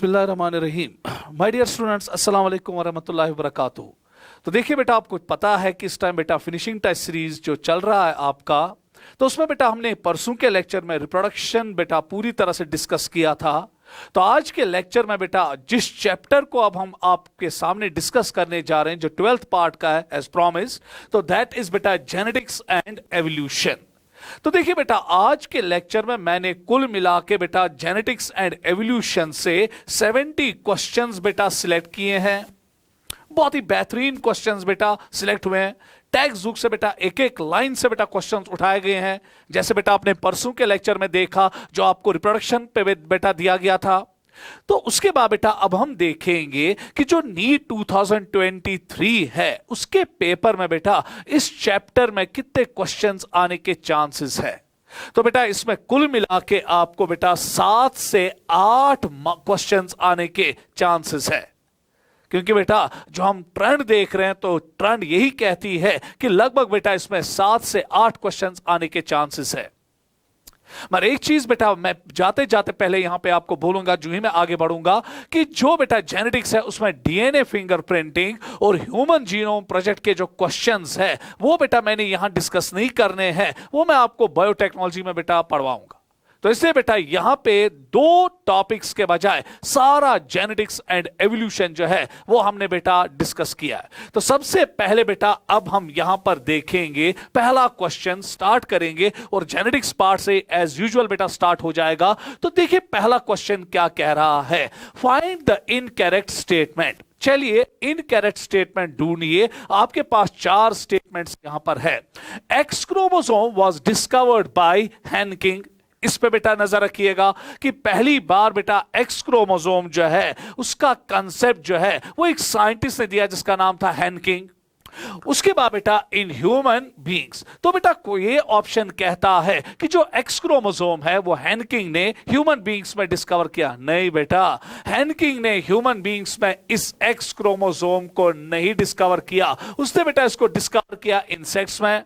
बिस्मिल्लाहिर्रहमानिर्रहीम। My dear students, अस्सलाम वालेकुम वरहमतुल्लाहि वबरकातुहू। तो देखिए बेटा, आपको पता है कि इस टाइम बेटा फिनिशिंग टेस्ट सीरीज जो चल रहा है आपका, तो उसमें बेटा हमने परसों के लेक्चर में रिप्रोडक्शन बेटा पूरी तरह से डिस्कस किया था। तो आज के लेक्चर में बेटा जिस चैप्टर को अब हम आपके सामने डिस्कस करने जा रहे हैं, जो 12th पार्ट का है एज प्रॉमिस, तो दैट इज बेटा जेनेटिक्स एंड एवोल्यूशन। तो देखिए बेटा, आज के लेक्चर में मैंने कुल मिला के बेटा जेनेटिक्स एंड एवोल्यूशन से 70 क्वेश्चंस बेटा सिलेक्ट किए हैं। बहुत ही बेहतरीन क्वेश्चंस बेटा सिलेक्ट हुए हैं। टेक्स्ट बुक से बेटा एक एक लाइन से बेटा क्वेश्चंस उठाए गए हैं, जैसे बेटा आपने परसों के लेक्चर में देखा जो आपको रिप्रोडक्शन पे बेटा दिया गया था। तो उसके बाद बेटा अब हम देखेंगे कि जो नीट 2023 है उसके पेपर में बेटा इस चैप्टर में कितने क्वेश्चंस आने के चांसेस है। तो बेटा इसमें कुल मिला के आपको बेटा 7 से 8 क्वेश्चंस आने के चांसेस है, क्योंकि बेटा जो हम ट्रेंड देख रहे हैं तो ट्रेंड यही कहती है कि लगभग बेटा इसमें 7 से 8 क्वेश्चंस आने के चांसेस है। मगर एक चीज बेटा मैं जाते जाते पहले यहां पे आपको बोलूंगा, जो ही मैं आगे बढ़ूंगा, कि जो बेटा जेनेटिक्स है उसमें डीएनए फिंगरप्रिंटिंग और ह्यूमन जीनोम प्रोजेक्ट के जो क्वेश्चंस है वो बेटा मैंने यहां डिस्कस नहीं करने हैं, वो मैं आपको बायोटेक्नोलॉजी में बेटा पढ़वाऊंगा। तो इसलिए बेटा यहां पे 2 टॉपिक्स के बजाय सारा जेनेटिक्स एंड एवोल्यूशन जो है वो हमने बेटा डिस्कस किया है। तो सबसे पहले बेटा अब हम यहां पर देखेंगे, पहला क्वेश्चन स्टार्ट करेंगे और जेनेटिक्स पार्ट से एज यूजुअल बेटा स्टार्ट हो जाएगा। तो देखिए पहला क्वेश्चन क्या कह रहा है, फाइंड द इनकरेक्ट स्टेटमेंट। चलिए इनकरेक्ट स्टेटमेंट ढूंढिए। आपके पास 4 स्टेटमेंट्स यहां पर है। X chromosome was discovered by Henking. इस पे बेटा नजर रखिएगा कि पहली बार बेटा एक्स क्रोमोसोम जो है उसका कंसेप्ट जो है वो एक साइंटिस्ट ने दिया जिसका नाम था हेनकिंग। उसके बाद बेटा इन ह्यूमन बीइंग्स, तो बेटा कोई ये ऑप्शन कहता है कि जो एक्स क्रोमोसोम है वो हेनकिंग ने ह्यूमन बीइंग्स में डिस्कवर किया। नहीं बेटा, हेनकिंग ने ह्यूमन बीइंग्स में इस एक्स क्रोमोसोम को नहीं डिस्कवर किया, उसने बेटा इसको डिस्कवर किया इंसेक्ट्स में।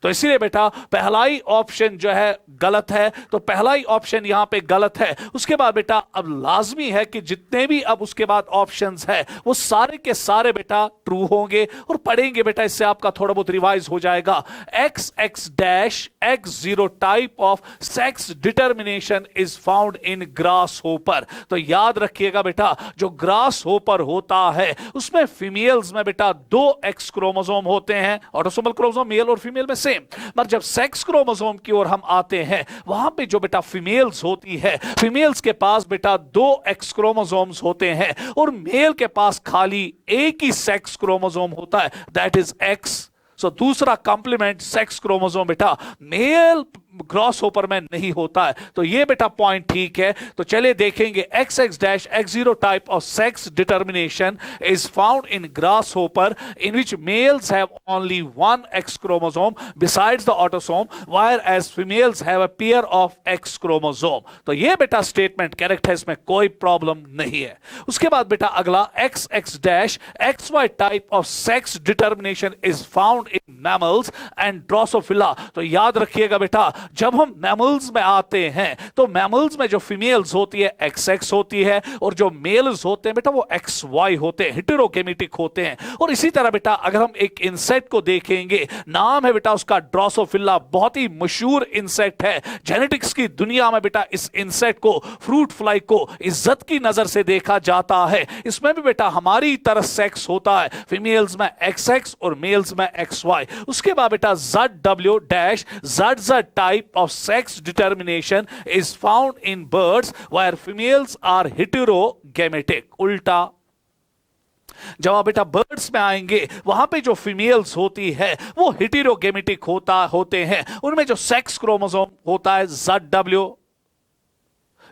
तो इसीलिए बेटा पहला ही ऑप्शन जो है गलत है, तो पहला ही ऑप्शन यहां पे गलत है। उसके बाद बेटा अब लाजमी है कि जितने भी अब उसके बाद ऑप्शंस है वो सारे के सारे बेटा ट्रू होंगे, और पढ़ेंगे बेटा इससे आपका थोड़ा बहुत रिवाइज हो जाएगा। XX-X0 type of sex determination is found in grass hopper. तो याद रखिएगा बेटा जो ग्रास होपर होता है उसमें फीमेल्स में बेटा 2 एक्स क्रोमोसोम होते हैं, autosomal chromosome male or female में सेम। पर जब सेक्स क्रोमोसोम की ओर हम आते हैं वहां पे जो बेटा फीमेल्स होती है, फीमेल्स के पास बेटा 2 एक्स क्रोमोसोम्स होते हैं और मेल के पास खाली एक ही सेक्स क्रोमोसोम होता है, दैट इज एक्स। सो दूसरा कॉम्प्लीमेंट सेक्स क्रोमोसोम बेटा मेल ग्रॉस होपर में नहीं होता है। तो ये बेटा पॉइंट ठीक है। तो चलिए देखेंगे XX-X0 type of sex determination is found in grasshopper in which males have only 1 X chromosome besides the autosome whereas females have a pair of X chromosome. तो ये बेटा स्टेटमेंट करेक्ट है, इसमें कोई problem नहीं है। उसके बाद बेटा अगला XX-XY type of sex determination is found in mammals and Drosophila. तो याद रखिएगा बेटा जब हम मैमल्स में आते हैं तो मैमल्स में जो फीमेल्स होती है XX होती है और जो मेल्स होते हैं बेटा वो XY होते हैं, हेटेरोगेमेटिक होते हैं। और इसी तरह बेटा अगर हम एक इंसेक्ट को देखेंगे, नाम है बेटा उसका ड्रोसोफिला, बहुत ही मशहूर इंसेक्ट है। जेनेटिक्स की दुनिया में बेटा इस इंसेक्ट को, फ्रूट फ्लाई को इज्जत की नजर से देखा जाता है। इसमें भी बेटा हमारी तरह सेक्स होता है, फीमेल्स में XX और मेल्स में XY। उसके बाद बेटा ZW-ZZ type of sex determination is found in birds where females are heterogametic। उल्टा जब आप बेटा बर्ड्स में आएंगे वहां पे जो फीमेल्स होती है वो हेटेरोगेमेटिक होते हैं, उनमें जो सेक्स क्रोमोसोम होता है ZW,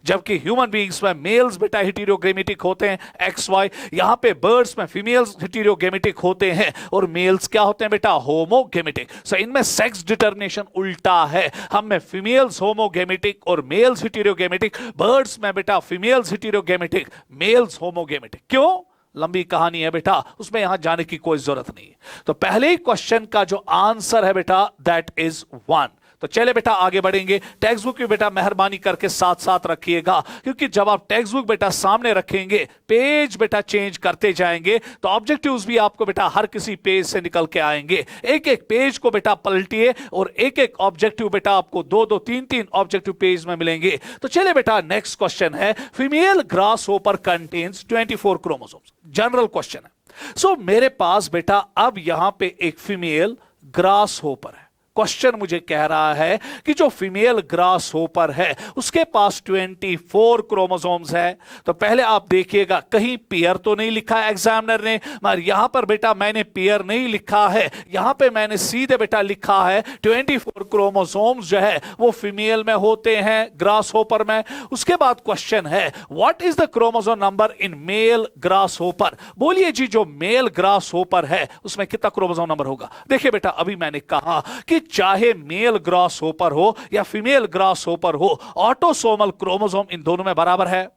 जबकि ह्यूमन बीइंग्स में मेल्स बेटा हेटेरोगेमेटिक होते हैं XY। यहां पे बर्ड्स में फीमेल्स हेटेरोगेमेटिक होते हैं और मेल्स क्या होते हैं बेटा होमोगेमेटिक। सो इनमें सेक्स डिटर्मिनेशन उल्टा है, हम में फीमेल्स होमोगेमेटिक और मेल्स हेटेरोगेमेटिक, बर्ड्स में बेटा फीमेल्स हेटेरोगेमेटिक, मेल्स होमोगेमेटिक। क्यों? लंबी कहानी है बेटा, उसमें यहां जाने की कोई जरूरत नहीं है। तो पहले क्वेश्चन का जो आंसर है बेटा दैट इज 1। तो चले बेटा आगे बढ़ेंगे। टेक्स्ट बुक भी बेटा मेहरबानी करके साथ साथ रखिएगा, क्योंकि जब आप टेक्स्ट बुक बेटा सामने रखेंगे, पेज बेटा चेंज करते जाएंगे, तो ऑब्जेक्टिव्स भी आपको बेटा हर किसी पेज से निकल के आएंगे। एक एक पेज को बेटा पलटिए और एक एक ऑब्जेक्टिव बेटा आपको दो दो तीन तीन ऑब्जेक्टिव पेज में मिलेंगे। तो चले बेटा नेक्स्ट क्वेश्चन है, female grass hopper contains 24 chromosomes. General question है। सो मेरे पास बेटा अब यहां पे एक फीमेल ग्रास होपर है। क्वेश्चन मुझे कह रहा है कि जो फीमेल ग्रास होपर है उसके पास 24 क्रोमोसोम्स है। तो पहले आप देखिएगा कहीं पेयर तो नहीं लिखा है एग्जामिनर ने, मगर यहां पर बेटा मैंने पेयर नहीं लिखा है, यहां पे मैंने सीधे बेटा लिखा है 24 क्रोमोसोम्स जो है वो फीमेल में होते हैं ग्रास होपर में। उसके बाद क्वेश्चन है what is the chromosome number in male grasshopper. बोलिए जी जो मेल ग्रास होपर है उसमें कितना क्रोमोसोम नंबर होगा। देखिए बेटा अभी मैंने कहा कि चाहे मेल ग्रास होपर हो या फीमेल ग्रास होपर हो, ऑटोसोमल क्रोमोसोम इन दोनों में बराबर है।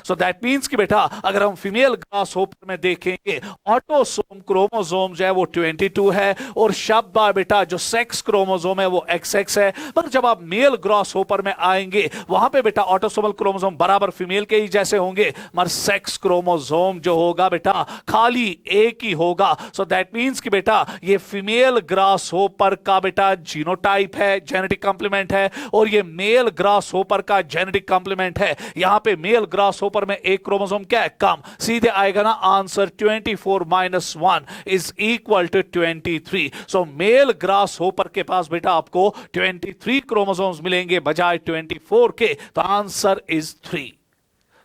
सो दैट मीन्स कि बेटा अगर हम फीमेल ग्रास होपर में देखेंगे ऑटोसोम क्रोमोसोम जो है वो 22 है और शब्द बेटा जो सेक्स क्रोमोसोम है वो XX है। पर जब आप मेल ग्रास होपर में आएंगे वहां पे बेटा ऑटोसोमल क्रोमोसोम बराबर फीमेल के ही जैसे होंगे, मगर सेक्स क्रोमोसोम जो होगा बेटा खाली एक ही होगा। सो दैट मीन्स कि बेटा ये फीमेल ग्रास होपर का बेटा जीनोटाइप है, जेनेटिक कॉम्प्लीमेंट है, और ये मेल ग्रास होपर का जेनेटिक कॉम्प्लीमेंट है। यहां पे मेल ग्रास होपर में एक क्रोमोसोम क्या है कम, सीधे आएगा ना answer 24 - 1 is equal to 23। So male grasshopper के पास बेटा आपको 23 क्रोमोसोम्स मिलेंगे बजाय 24 के। तो आंसर इज 3।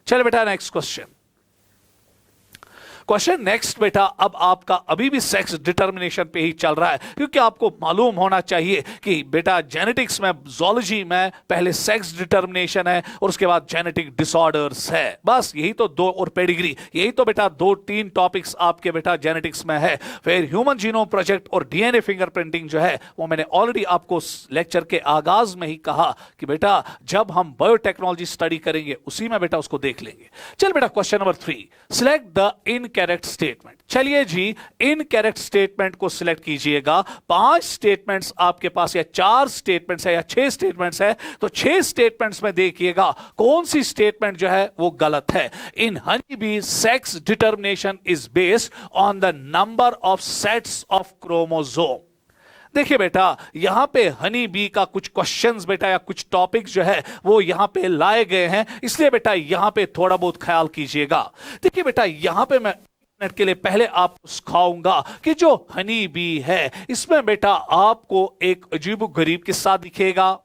चलो बेटा नेक्स्ट क्वेश्चन। क्वेश्चन नेक्स्ट बेटा अब आपका अभी भी सेक्स डिटर्मिनेशन पे ही चल रहा है, क्योंकि आपको मालूम होना चाहिए कि बेटा जेनेटिक्स में, ज़ूलॉजी में पहले सेक्स डिटर्मिनेशन है और उसके बाद जेनेटिक डिसऑर्डर्स है। बस यही तो दो, और पेडिग्री, यही तो बेटा 2-3 टॉपिक्स आपके बेटा जेनेटिक्स में है। फिर ह्यूमन जीनोम प्रोजेक्ट और DNA फिंगरप्रिंटिंग जो है वो मैंने ऑलरेडी आपको लेक्चर के आगाज में ही कहा कि बेटा जब हम बायोटेक्नोलॉजी स्टडी करेंगे उसी में बेटा उसको देख लेंगे। चल बेटा question number 3, select the incorrect statement. चलिए जी इनकरेक्ट स्टेटमेंट को सिलेक्ट कीजिएगा। 5 स्टेटमेंट्स आपके पास, या 4 स्टेटमेंट्स है या 6 स्टेटमेंट्स है, तो 6 स्टेटमेंट्स में देखिएगा कौन सी स्टेटमेंट जो है वो गलत है। In honey bee sex determination is based on the number of sets of chromosome. देखिए बेटा यहां पे हनी बी का कुछ क्वेश्चंस बेटा या कुछ टॉपिक्स जो है वो यहां पे लाए गए हैं, इसलिए बेटा यहां पे थोड़ा बहुत ख्याल कीजिएगा। देखिए बेटा यहां पे मैं मिनट के लिए पहले आपको सिखाऊंगा कि जो हनी बी है इसमें बेटा आपको एक अजीब गरीब किस्सा दिखेगा।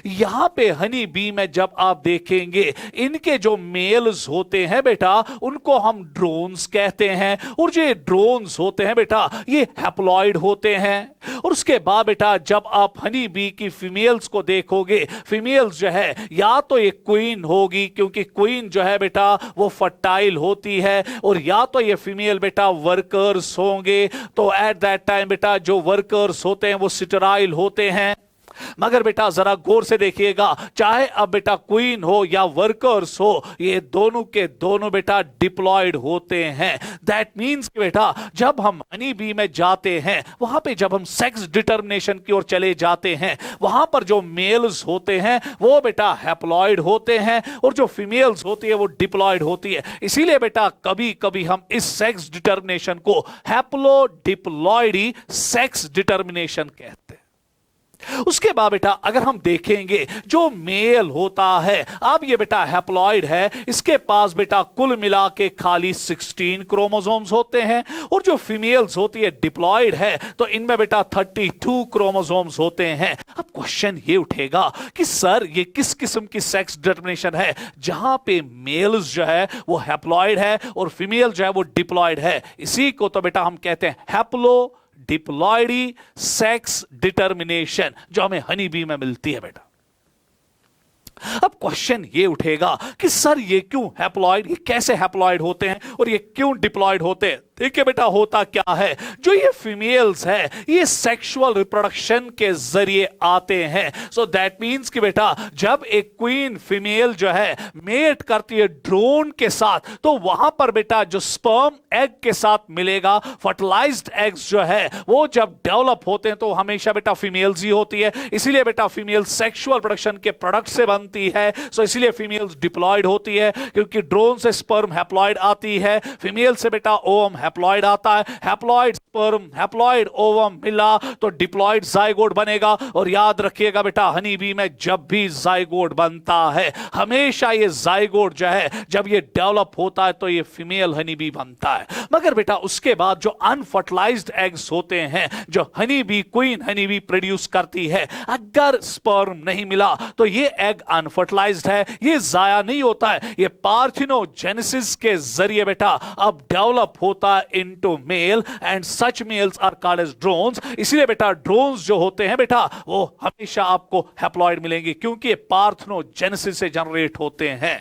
यहां पे हनी बी में जब आप देखेंगे इनके जो मेल्स होते हैं बेटा उनको हम ड्रोन्स कहते हैं, और जो ड्रोन्स होते हैं बेटा ये हैप्लॉइड होते हैं। और उसके बाद बेटा जब आप हनी बी की फीमेल्स को देखोगे, फीमेल्स जो है या तो ये क्वीन होगी, क्योंकि क्वीन जो है बेटा वो फर्टाइल होती है, और या तो ये फीमेल बेटा वर्कर्स होंगे। तो एट दैट टाइम बेटा जो वर्कर्स होते हैं वो स्टेराइल होते हैं। मगर बेटा जरा गौर से देखिएगा, चाहे अब बेटा क्वीन हो या वर्कर्स हो, ये दोनों के दोनों बेटा डिप्लॉयड होते हैं। दैट मींस कि बेटा जब हम हनी बी में जाते हैं, वहां पे जब हम सेक्स डिटर्मिनेशन की ओर चले जाते हैं, वहां पर जो मेल्स होते हैं वो बेटा हैप्लॉयड होते हैं, और जो फीमेल्स होती है वो डिप्लॉयड होती है। इसीलिए बेटा कभी कभी हम इस सेक्स डिटर्मिनेशन को हैप्लो डिप्लॉयडी सेक्स डिटर्मिनेशन कहते हैं। उसके बाद बेटा अगर हम देखेंगे जो मेल होता है, अब ये बेटा हैप्लॉइड है, इसके पास बेटा कुल मिला के खाली 16 क्रोमोसोम्स होते हैं, और जो फीमेल्स होती है डिप्लॉइड है तो इनमें बेटा 32 क्रोमोसोम्स होते हैं। अब क्वेश्चन ये उठेगा कि सर ये किस किस्म की सेक्स डिटर्मिनेशन है जहां पे मेल्स जो है वो हैप्लॉइड है और फीमेल जो है वो डिप्लॉइड है। इसी को तो बेटा हम कहते हैं हैप्लो डिप्लॉयडी सेक्स डिटर्मिनेशन, जो हमें हनी बी में मिलती है बेटा। अब क्वेश्चन ये उठेगा कि सर ये क्यों हैप्लॉइड, ये कैसे हैप्लॉइड होते हैं और ये क्यों डिप्लॉयड होते हैं। देखिए बेटा होता क्या है, जो ये फीमेल्स है ये सेक्सुअल रिप्रोडक्शन के जरिए आते हैं। सो दैट मींस कि बेटा जब एक क्वीन फीमेल जो है मेट करती है ड्रोन के साथ, तो वहां पर बेटा जो स्पर्म एग के साथ मिलेगा, फर्टिलाइज्ड एग्स जो है वो जब डेवलप होते हैं तो हमेशा बेटा फीमेल्स ही होती है। इसीलिए बेटा फीमेल सेक्सुअल प्रोडक्शन के प्रोडक्ट से बनती है। सो इसीलिए फीमेल्स डिप्लॉयड होती है, क्योंकि ड्रोन से स्पर्म हैप्लॉयड आती है, फीमेल से बेटा ओवम हैप्लॉयड आता है, हैप्लॉयड स्पर्म हैप्लॉयड ओवम मिला तो डिप्लॉयड जाइगोट बनेगा। और याद रखिएगा बेटा हनी बी में जब भी जाइगोट बनता है, हमेशा ये जाइगोट जो है जब ये डेवलप होता है तो ये फीमेल हनी बी बनता है। मगर बेटा उसके बाद जो अनफर्टिलाइज्ड एग्स होते हैं जो honey bee queen honey bee produce करती है, अगर स्पर्म नहीं मिला तो ये एग अनफर्टिलाइज्ड है, ये जाया नहीं होता है, ये पार्थिनोजेनेसिस के जरिए बेटा अब डेवलप होता है into male, and such males are called as drones. इसलिए बेटा ड्रोन्स जो होते हैं बेटा वो हमेशा आपको हैप्लॉयड मिलेंगे, क्योंकि ये पार्थिनोजेनेसिस से जनरेट होते हैं।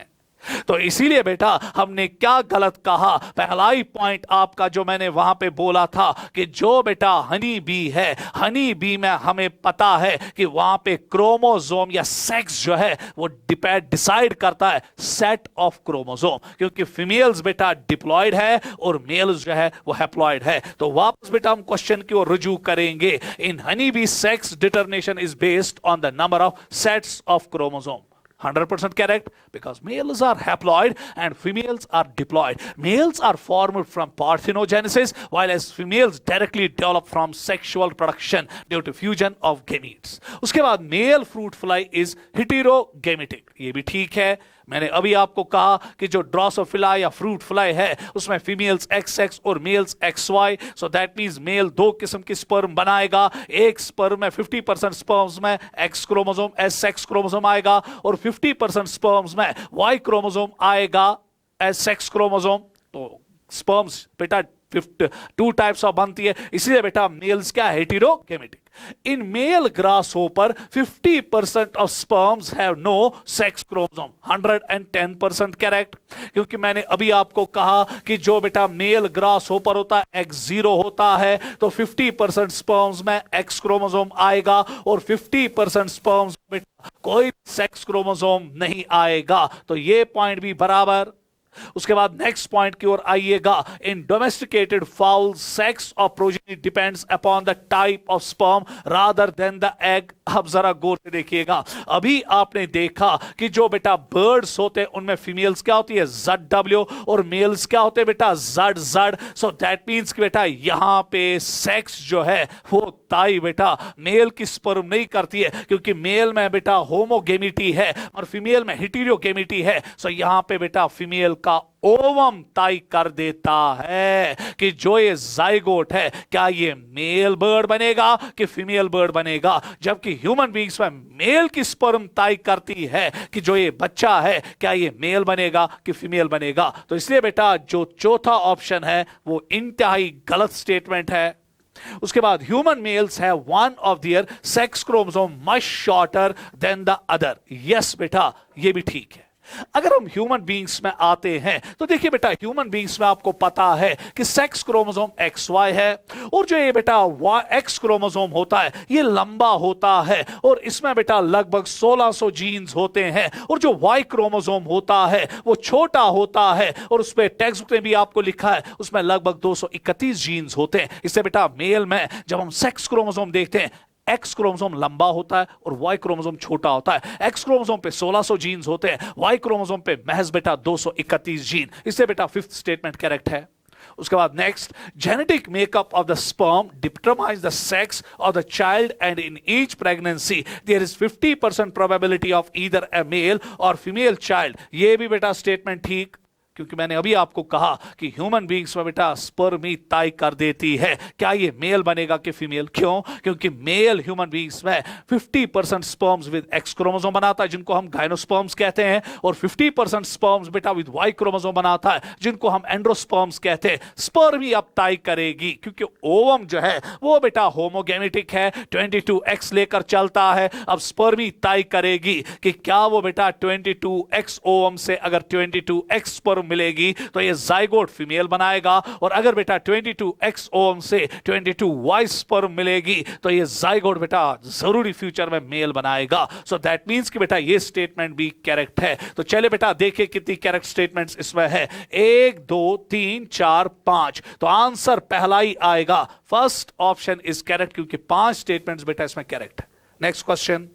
तो इसीलिए बेटा हमने क्या गलत कहा, पहला ही पॉइंट आपका जो मैंने वहां पे बोला था कि जो बेटा हनी बी है, हनी बी में हमें पता है कि वहां पे क्रोमोसोम या सेक्स जो है वो डिसाइड करता है सेट ऑफ क्रोमोसोम, क्योंकि फीमेल्स बेटा डिप्लॉयड है और मेल्स जो है वो हैप्लॉयड है। तो वापस बेटा हम क्वेश्चन की ओर रुजू करेंगे। In honey bee sex determination is based on the number of sets of chromosome. 100% correct, because males are haploid and females are diploid. Males are formed from parthenogenesis, while as females directly develop from sexual production due to fusion of gametes. उसके बाद male fruit fly is heterogametic. ये भी ठीक है। मैंने अभी आपको कहा कि जो ड्रोसोफिला या फ्रूट फ्लाई है उसमें फीमेल्स XX और males XY, so that means male दो किस्म की स्पर्म बनाएगा। एक स्पर्म में 50% स्पर्म्स में X क्रोमोसोम SX क्रोमोसोम आएगा और 50% स्पर्म्स में Y क्रोमोसोम आएगा SX क्रोमोसोम। तो स्पर्म्स बेटा 2 टाइप्स ऑफ बनती है, इसलिए बेटा मेल्स क्या heterogametic. In male grasshopper 50% of sperms have no sex chromosome. 110% correct, क्योंकि मैंने अभी आपको कहा कि जो बेटा मेल ग्रासहोपर होता है X0 होता है, तो 50% स्पर्म्स में X क्रोमोसोम आएगा और 50% स्पर्म्स में कोई सेक्स क्रोमोसोम नहीं आएगा। तो ये पॉइंट भी बराबर। उसके बाद नेक्स्ट पॉइंट की ओर आइएगा। In domesticated fowl sex of progeny depends upon the type of sperm rather than the egg. अब जरा गौर से देखिएगा, अभी आपने देखा कि जो बेटा बर्ड्स होते हैं उनमें फीमेल्स क्या होती है ZW और मेल्स क्या होते हैं बेटा ZZ। सो दैट मींस कि बेटा यहां पे सेक्स जो है वो ताई बेटा मेल की स्पर्म नहीं करती है, क्योंकि मेल में बेटा होमोगेमिटी है और फीमेल में हेटेरोगेमिटी है। सो यहां पे बेटा फीमेल का ओवम तय कर देता है कि जो ये जाइगोट है क्या ये मेल बर्ड बनेगा कि फीमेल बर्ड बनेगा, जबकि ह्यूमन बींग्स में मेल की स्पर्म तय करती है कि जो ये बच्चा है क्या ये मेल बनेगा कि फीमेल बनेगा। तो इसलिए बेटा जो चौथा ऑप्शन है वो इंतहाई गलत स्टेटमेंट है। उसके बाद ह्यूमन मेल्स है one of their sex chromosome much shorter than the other. Yes बेटा ये भी ठीक है। अगर हम ह्यूमन बींग्स में आते हैं तो देखिए बेटा ह्यूमन बींग्स में आपको पता है कि सेक्स क्रोमोसोम XY है और जो ये बेटा X क्रोमोसोम होता है ये लंबा होता है और इसमें बेटा लगभग 1600 जीन्स होते हैं, और जो Y क्रोमोसोम होता है वो छोटा होता है और उस पर टेक्स्ट बुक में भी आपको लिखा है उसमें लगभग 231 जीन्स होते हैं। इससे बेटा मेल में जब हम सेक्स क्रोमोसोम देखते हैं X क्रोमोसोम लंबा होता है और Y क्रोमोसोम छोटा होता है। X क्रोमोसोम पे 1600 जीन्स होते हैं, Y क्रोमोसोम पे महज बेटा 231 जीन। इससे बेटा फिफ्थ स्टेटमेंट करेक्ट है। उसके बाद next, genetic makeup of the sperm determines the sex of the child and in each pregnancy there is 50% probability of either a male or female child. ये भी बेटा स्टेटमेंट ठीक, क्योंकि मैंने अभी आपको कहा कि ह्यूमन बींग्स में बेटा स्पर्म ही तय कर देती है क्या ये मेल बनेगा कि फीमेल। क्यों? क्योंकि मेल ह्यूमन बींग्स में 50% स्पर्म्स विद X क्रोमोसोम बनाता है जिनको हम गाइनोस्पर्म्स कहते हैं, और 50% स्पर्म्स बेटा विद Y क्रोमोसोम बनाता है जिनको हम एंड्रोस्पर्म्स कहते हैं। स्पर्म ही अब तय करेगी, क्योंकि ओवम जो है वो बेटा होमोगेमेटिक है, 22X लेकर चलता है। अब स्पर्म ही तय करेगी कि क्या वो बेटा 22X ओवम से अगर 22X स्पर्म मिलेगी तो ये जाइगोट फीमेल बनाएगा, और अगर बेटा 22X ओम से 22Y स्पर्म मिलेगी तो ये जाइगोट बेटा जरूरी फ्यूचर में मेल बनाएगा। सो दैट मींस कि बेटा ये स्टेटमेंट भी करेक्ट है। तो चले बेटा देखिए कितनी करेक्ट स्टेटमेंट्स इसमें है, 1 2 3 4 5, तो आंसर पहला ही आएगा, फर्स्ट ऑप्शन इज करेक्ट, क्योंकि 5 स्टेटमेंट्स बेटा इसमें करेक्ट है। नेक्स्ट क्वेश्चन,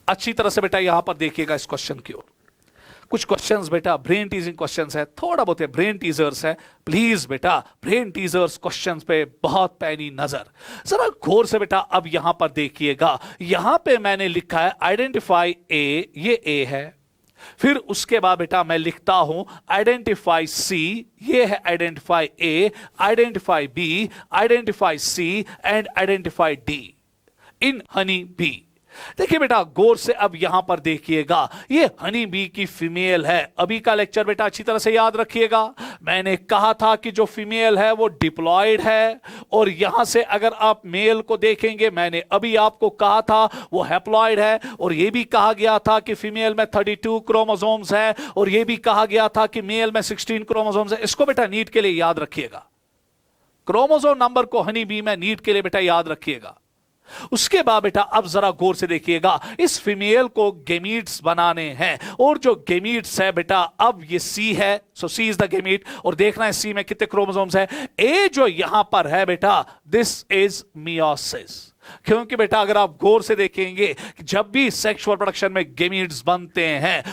अच्छी तरह से बेटा यहां पर देखिएगा इस क्वेश्चन की ओर। कुछ क्वेश्चंस बेटा ब्रेन टीजिंग क्वेश्चंस है, थोड़ा बहुत ब्रेन टीजर्स है, प्लीज बेटा ब्रेन टीजर्स क्वेश्चंस पे बहुत पैनी नजर, जरा गौर से बेटा अब यहां पर देखिएगा। यहां पे मैंने लिखा है आइडेंटिफाई ए, ये ए है, फिर उसके बाद बेटा मैं लिखता हूं आइडेंटिफाई सी, ये है identify A, identify B, identify C and identify D in honey bee. देखिए बेटा गौर से अब यहां पर देखिएगा, ये हनी बी की फीमेल है। अभी का लेक्चर बेटा अच्छी तरह से याद रखिएगा, मैंने कहा था कि जो फीमेल है वो डिप्लॉयड है, और यहां से अगर आप मेल को देखेंगे, मैंने अभी आपको कहा था वो हैप्लॉयड है, और यह भी कहा गया था कि फीमेल में 32 क्रोमोसोम्स है, और यह भी कहा गया था कि मेल में 16 क्रोमोसोम्स है। इसको बेटा नीट के लिए याद रखिएगा, क्रोमोसोम नंबर को हनी बी में नीट के लिए बेटा याद रखिएगा। उसके बाद बेटा अब जरा गौर से देखिएगा, इस फीमेल को गेमीट्स बनाने हैं, और जो गेमीट्स है बेटा अब ये सी है, सो सी इज द गेमीट, और देखना है सी में कितने क्रोमोसोम्स है। ए जो यहां पर है बेटा, दिस इज मियोसिस, क्योंकि बेटा अगर आप गौर से देखेंगे जब भी सेक्सुअल प्रोडक्शन में गेमीट्स बनते हैं,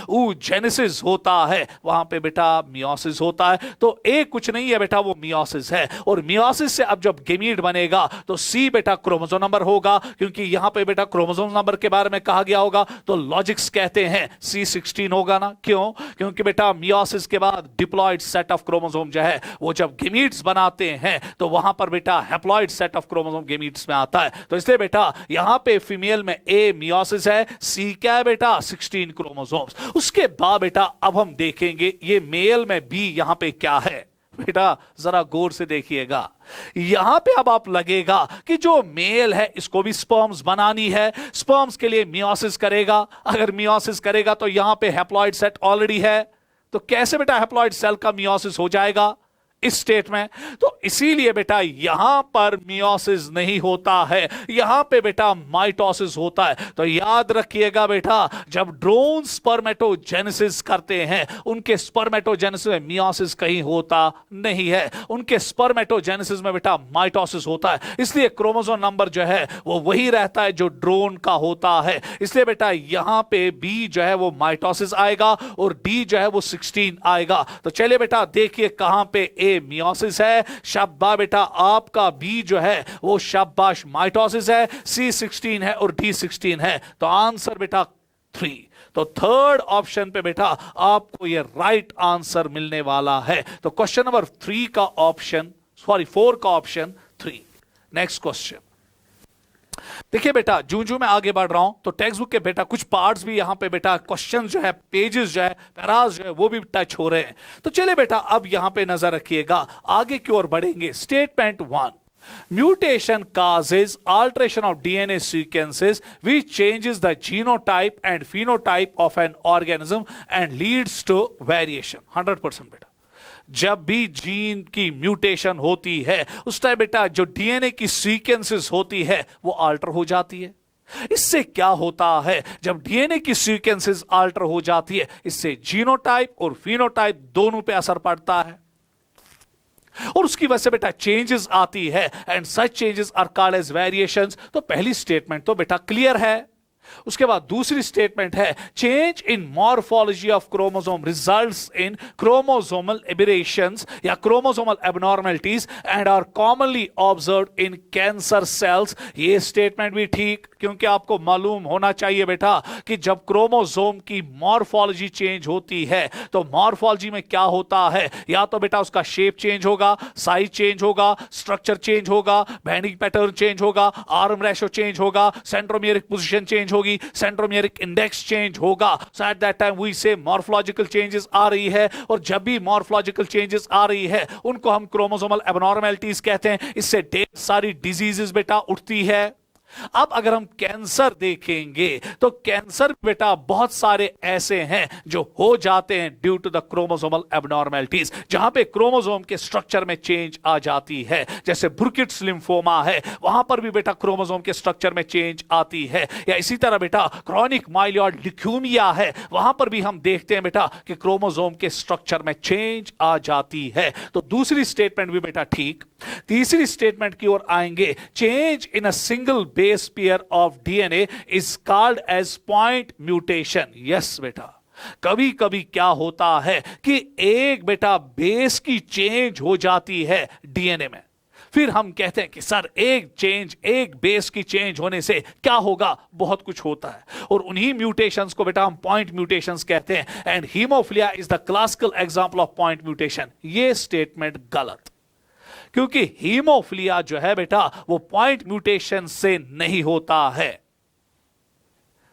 जेनेसिस होता है, वहां पे बेटा मियोसिस होता है। तो ए कुछ नहीं है बेटा, वो मियोसिस है, और मियोसिस से अब जब गेमीट बनेगा तो सी बेटा क्रोमोसोम नंबर होगा, क्योंकि यहां पे बेटा क्रोमोसोम नंबर के बारे में कहा गया होगा, तो लॉजिक्स कहते हैं C16 होगा ना। क्यों? क्योंकि बेटा मियोसिस के बाद डिप्लॉयड सेट ऑफ क्रोमोसोम जो है वो जब गेमीट्स बनाते हैं तो वहां पर बेटा haploid set of chromosome gametes में आता है। तो इसलिए बेटा यहां पे फीमेल में ए मियोसिस है, सी क्या है बेटा 16 क्रोमोसोम्स। उसके बाद बेटा अब हम देखेंगे ये मेल में बी यहां पे क्या है। बेटा जरा गौर से देखिएगा, यहां पे अब आप लगेगा कि जो मेल है इसको भी स्पर्म्स बनानी है, स्पर्म्स के लिए मियोसिस करेगा, अगर मियोसिस करेगा तो यहां पे हैप्लॉयड सेट ऑलरेडी है, तो कैसे बेटा हैप्लॉयड सेल का मियोसिस हो जाएगा इस स्टेट में। तो इसीलिए बेटा यहां पर मियोसिस नहीं होता है, यहां पे बेटा माइटोसिस होता है। तो याद रखिएगा बेटा, जब ड्रोन स्पर्मेटोजेनेसिस करते हैं उनके स्पर्मेटोजेनेसिस में मियोसिस कहीं होता नहीं है, उनके स्पर्मेटोजेनेसिस में बेटा माइटोसिस होता है। इसलिए क्रोमोसोम नंबर जो है वो वही रहता है जो ड्रोन का होता है। इसलिए बेटा यहां पे बी जो है वो माइटोसिस आएगा और डी जो है वो 16 आएगा। तो चलिए बेटा देखिए कहां पे मियोसिस है, शाबाश बेटा आपका बी जो है वो शाबाश माइटोसिस है, C16 है और D16 है। तो आंसर बेटा 3। तो थर्ड ऑप्शन पे बेटा आपको ये राइट आंसर मिलने वाला है। तो क्वेश्चन नंबर 4 का ऑप्शन 3। नेक्स्ट क्वेश्चन देखिए बेटा, जूं मैं आगे बढ़ रहा हूं तो टेक्स्ट बुक के बेटा कुछ पार्ट्स भी यहां पे बेटा क्वेश्चन जो है, पेजेस जो है, पैरास जो है वो भी टच हो रहे हैं। तो चलिए बेटा अब यहां पे नजर रखिएगा, आगे की ओर बढ़ेंगे। Statement 1, mutation causes alteration of DNA sequences which changes the genotype and phenotype of an organism and leads to variation। 100% बेटा जब भी जीन की म्यूटेशन होती है उस टाइम बेटा जो डीएनए की सीक्वेंसेस होती है वो अल्टर हो जाती है। इससे क्या होता है, जब डीएनए की सीक्वेंसेस अल्टर हो जाती है इससे जीनोटाइप और फिनोटाइप दोनों पे असर पड़ता है, और उसकी वजह से बेटा चेंजेस आती है, and such changes are called as variations. तो पहली स्टेटमेंट तो बेटा क्लियर है। उसके बाद दूसरी स्टेटमेंट है, change in morphology of chromosome results in chromosomal aberrations या chromosomal abnormalities and are commonly observed in cancer cells. ये स्टेटमेंट भी ठीक, क्योंकि आपको मालूम होना चाहिए बेटा कि जब क्रोमोसोम की मॉर्फोलॉजी चेंज होती है तो मॉर्फोलॉजी में क्या होता है, या तो बेटा उसका शेप चेंज होगा, साइज चेंज होगा, स्ट्रक्चर चेंज होगा, बैंडिंग पैटर्न चेंज होगा, आर्म रेशो चेंज होगा, सेंट्रोमियर पोजीशन चेंज होगी, सेंट्रोमियरिक इंडेक्स चेंज होगा। So at that time we से मॉर्फोलॉजिकल चेंजेस आ रही है, और जब भी मॉर्फोलॉजिकल चेंजेस आ रही है उनको हम क्रोमोसोमल एबनॉर्मलिटीज कहते हैं। इससे ढेर सारी डिजीजेस बेटा उठती है। अब अगर हम कैंसर देखेंगे तो कैंसर बेटा बहुत सारे ऐसे हैं जो हो जाते हैं due to the chromosomal abnormalities, जहां पे क्रोमोसोम के स्ट्रक्चर में चेंज आ जाती है। जैसे बुर्किट्स लिम्फोमा है, वहां पर भी बेटा क्रोमोसोम के स्ट्रक्चर में चेंज आती है। या इसी तरह बेटा क्रॉनिक माइलियॉइड ल्यूकेमिया है, वहां पर भी हम देखते हैं बेटा कि क्रोमोसोम के स्ट्रक्चर में चेंज आ जाती है। तो दूसरी स्टेटमेंट भी बेटा ठीक। तीसरी स्टेटमेंट की ओर आएंगे, change in a single base pair of DNA is called as point mutation. Yes बेटा, कभी कभी क्या होता है कि एक बेटा बेस की चेंज हो जाती है डीएनए में, फिर हम कहते हैं कि सर एक बेस की चेंज होने से क्या होगा, बहुत कुछ होता है। और उन्हीं म्यूटेशंस को बेटा हम पॉइंट म्यूटेशंस कहते हैं। And haemophilia is the classical example of point mutation. ये स्टेटमेंट गलत, क्योंकि हीमोफिलिया जो है बेटा वो पॉइंट म्यूटेशन से नहीं होता है।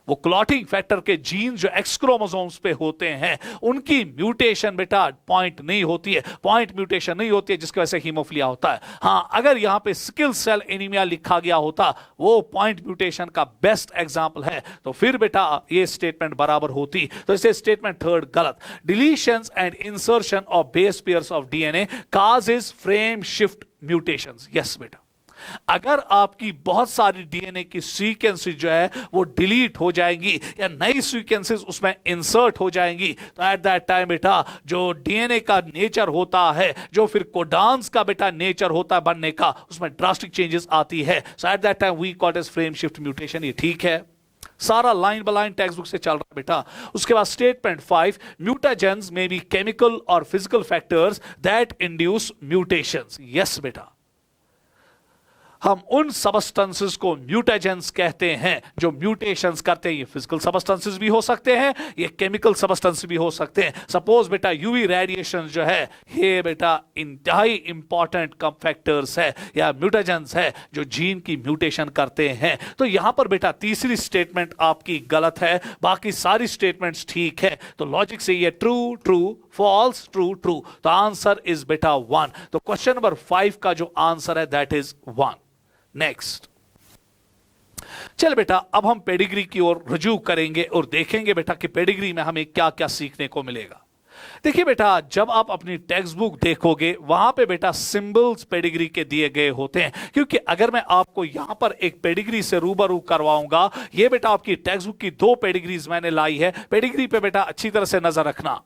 वो क्लॉटिंग फैक्टर के जीन जो एक्स क्रोमोसोम्स पे होते हैं उनकी म्यूटेशन बेटा पॉइंट नहीं होती है, पॉइंट म्यूटेशन नहीं होती है, जिसकी वजह से हीमोफिलिया होता है। हां, अगर यहां पे सिकल सेल एनीमिया लिखा गया होता, वो पॉइंट म्यूटेशन का बेस्ट एग्जांपल है, तो फिर बेटा ये स्टेटमेंट बराबर होती। तो इसे स्टेटमेंट थर्ड गलत। Deletions and insertion of base pairs of DNA causes frame shift mutations. Yes बेटा, अगर आपकी बहुत सारी डीएनए की सीक्वेंसेस जो है वो डिलीट हो जाएंगी या नई सीक्वेंसेस उसमें इंसर्ट हो जाएंगी, तो एट दैट टाइम बेटा जो डीएनए का नेचर होता है, जो फिर कोडान्स का बेटा नेचर होता है बनने का, उसमें ड्रास्टिक चेंजेस आती है। So at that time we call it as frame shift mutation. ये ठीक है, सारा line by line textbook से चल रहा है बेटा। उसके बाद statement 5, mutagens may be chemical और physical factors that induce mutations. Yes बेटा, हम उन सबस्टेंसेस को म्यूटेजेंस कहते हैं जो म्यूटेशंस करते हैं। ये फिजिकल सबस्टेंसेस भी हो सकते हैं, ये केमिकल सबस्टेंस भी हो सकते हैं। सपोज बेटा यूवी रेडिएशन जो है ये बेटा इंतहाई इंपॉर्टेंट फैक्टर्स है या म्यूटेजेंस है जो जीन की म्यूटेशन करते हैं। तो यहां पर बेटा तीसरी स्टेटमेंट आपकी गलत है, बाकी सारी स्टेटमेंट्स ठीक है। तो लॉजिक से ये true true false true true, तो आंसर इज बेटा 1। तो क्वेश्चन नंबर 5 का जो आंसर है दैट इज 1। नेक्स्ट, चल बेटा अब हम पेडिग्री की ओर रुजू करेंगे और देखेंगे बेटा कि पेडिग्री में हमें क्या क्या सीखने को मिलेगा। देखिए बेटा, जब आप अपनी टेक्स्ट बुक देखोगे वहां पे बेटा सिंबल्स पेडिग्री के दिए गए होते हैं, क्योंकि अगर मैं आपको यहां पर एक पेडिग्री से रूबरू करवाऊंगा, ये बेटा आपकी टेक्स्ट बुक की 2 पेडिग्रीज मैंने लाई है। पेडिग्री पे बेटा अच्छी तरह से नजर रखना।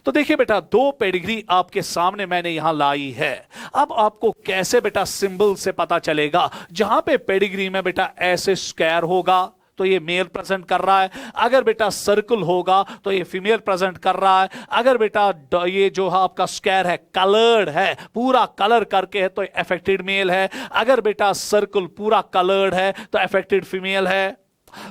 तो देखिए बेटा 2 पेडिग्री आपके सामने मैंने यहां लाई है। अब आपको कैसे बेटा सिंबल से पता चलेगा, जहां पे पेडिग्री में बेटा ऐसे स्क्वायर होगा तो ये मेल प्रेजेंट कर रहा है, अगर बेटा सर्कल होगा तो ये फीमेल प्रेजेंट कर रहा है, अगर बेटा ये जो आपका स्क्वायर है कलर्ड है, पूरा कलर करके है तो अफेक्टेड मेल है, अगर बेटा सर्कल पूरा कलर्ड है तो अफेक्टेड फीमेल है।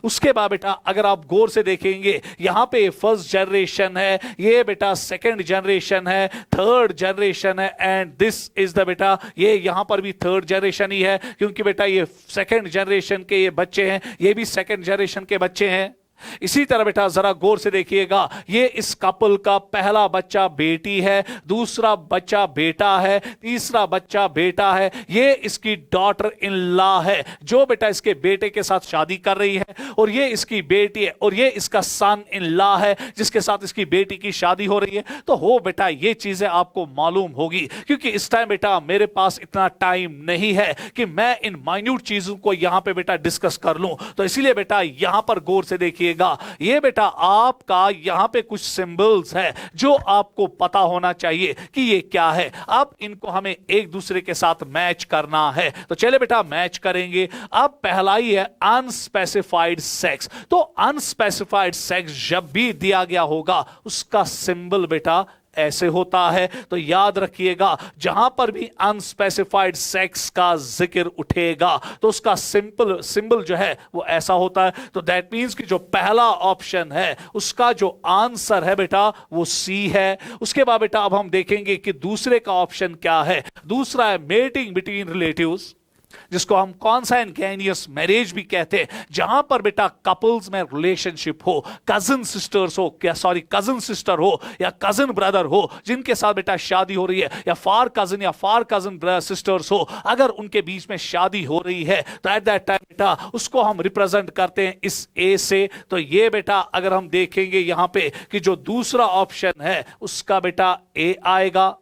उसके बाद बेटा अगर आप गौर से देखेंगे यहां पे फर्स्ट जनरेशन है, ये बेटा सेकंड जनरेशन है, थर्ड जनरेशन है, एंड दिस इज द बेटा ये यहां पर भी थर्ड जनरेशन ही है, क्योंकि बेटा ये सेकंड जनरेशन के ये बच्चे हैं, ये भी सेकंड जनरेशन के बच्चे हैं। इसी तरह बेटा जरा गौर से देखिएगा, ये इस कपल का पहला बच्चा बेटी है, दूसरा बच्चा बेटा है, तीसरा बच्चा बेटा है, ये इसकी डॉटर इन लॉ है जो बेटा इसके बेटे के साथ शादी कर रही है, और ये इसकी बेटी है, और ये इसका सन इन लॉ है जिसके साथ इसकी बेटी की शादी हो रही है। तो हो बेटा ये चीजें आपको मालूम होगी, क्योंकि इस टाइम बेटा मेरे पास इतना टाइम नहीं है कि मैं इन माइन्यूट चीजों को यहां पे बेटा डिस्कस कर लूं। तो इसीलिए बेटा यहां पर गौर से देखिए, ये बेटा आपका यहां पे कुछ सिंबल्स है जो आपको पता होना चाहिए कि ये क्या है। अब इनको हमें एक दूसरे के साथ मैच करना है, तो चले बेटा मैच करेंगे। अब पहला ही है अनस्पेसिफाइड सेक्स। तो अनस्पेसिफाइड सेक्स जब भी दिया गया होगा उसका सिंबल बेटा ऐसे होता है। तो याद रखिएगा जहां पर भी अनस्पेसिफाइड सेक्स का जिक्र उठेगा तो उसका सिंबल जो है वो ऐसा होता है। तो दैट मींस कि जो पहला ऑप्शन है उसका जो आंसर है बेटा वो सी है। उसके बाद बेटा अब हम देखेंगे कि दूसरे का ऑप्शन क्या है। दूसरा है मेटिंग बिटवीन रिलेटिव्स। जिसको हम कॉन्सैंगेनियस मैरिज भी कहते हैं, जहां पर बेटा कपल्स में रिलेशनशिप हो, कजन सिस्टर्स हो, क्या सॉरी कजन सिस्टर हो या कजन ब्रदर हो, जिनके साथ बेटा शादी हो रही है, या फार कजन या फार कजन सिस्टर्स हो, अगर उनके बीच में शादी हो रही है तो एट दैट टाइम बेटा उसको हम रिप्रेजेंट करते हैं इस ए से। तो ये बेटा अगर हम देखेंगे यहां पे कि जो दूसरा ऑप्शन है उसका बेटा ए आएगा।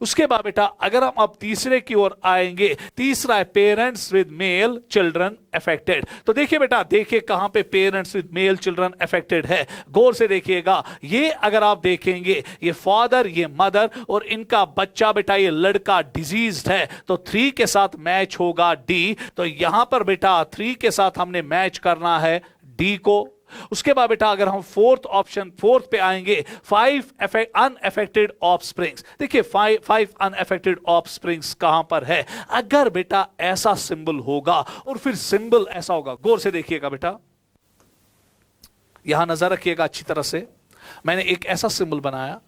उसके बाद बेटा अगर हम अब तीसरे की ओर आएंगे, तीसरा है parents with male children affected. तो देखिए बेटा, देखिए कहां पे parents with male children affected है, गौर से देखिएगा। ये अगर आप देखेंगे ये फादर, ये मदर और इनका बच्चा बेटा, ये लड़का डिजीज्ड है, तो 3 के साथ मैच होगा डी। तो यहां पर बेटा 3 के साथ हमने मैच करना है डी को। उसके बाद बेटा अगर हम फोर्थ पे आएंगे, 5 अनअफेक्टेड ऑफस्प्रिंग्स। देखिए 5 अनअफेक्टेड ऑफस्प्रिंग्स कहां पर है। अगर बेटा ऐसा सिंबल होगा और फिर सिंबल ऐसा होगा, गौर से देखिएगा बेटा, यहां नजर रखिएगा अच्छी तरह से। मैंने एक ऐसा सिंबल बनाया,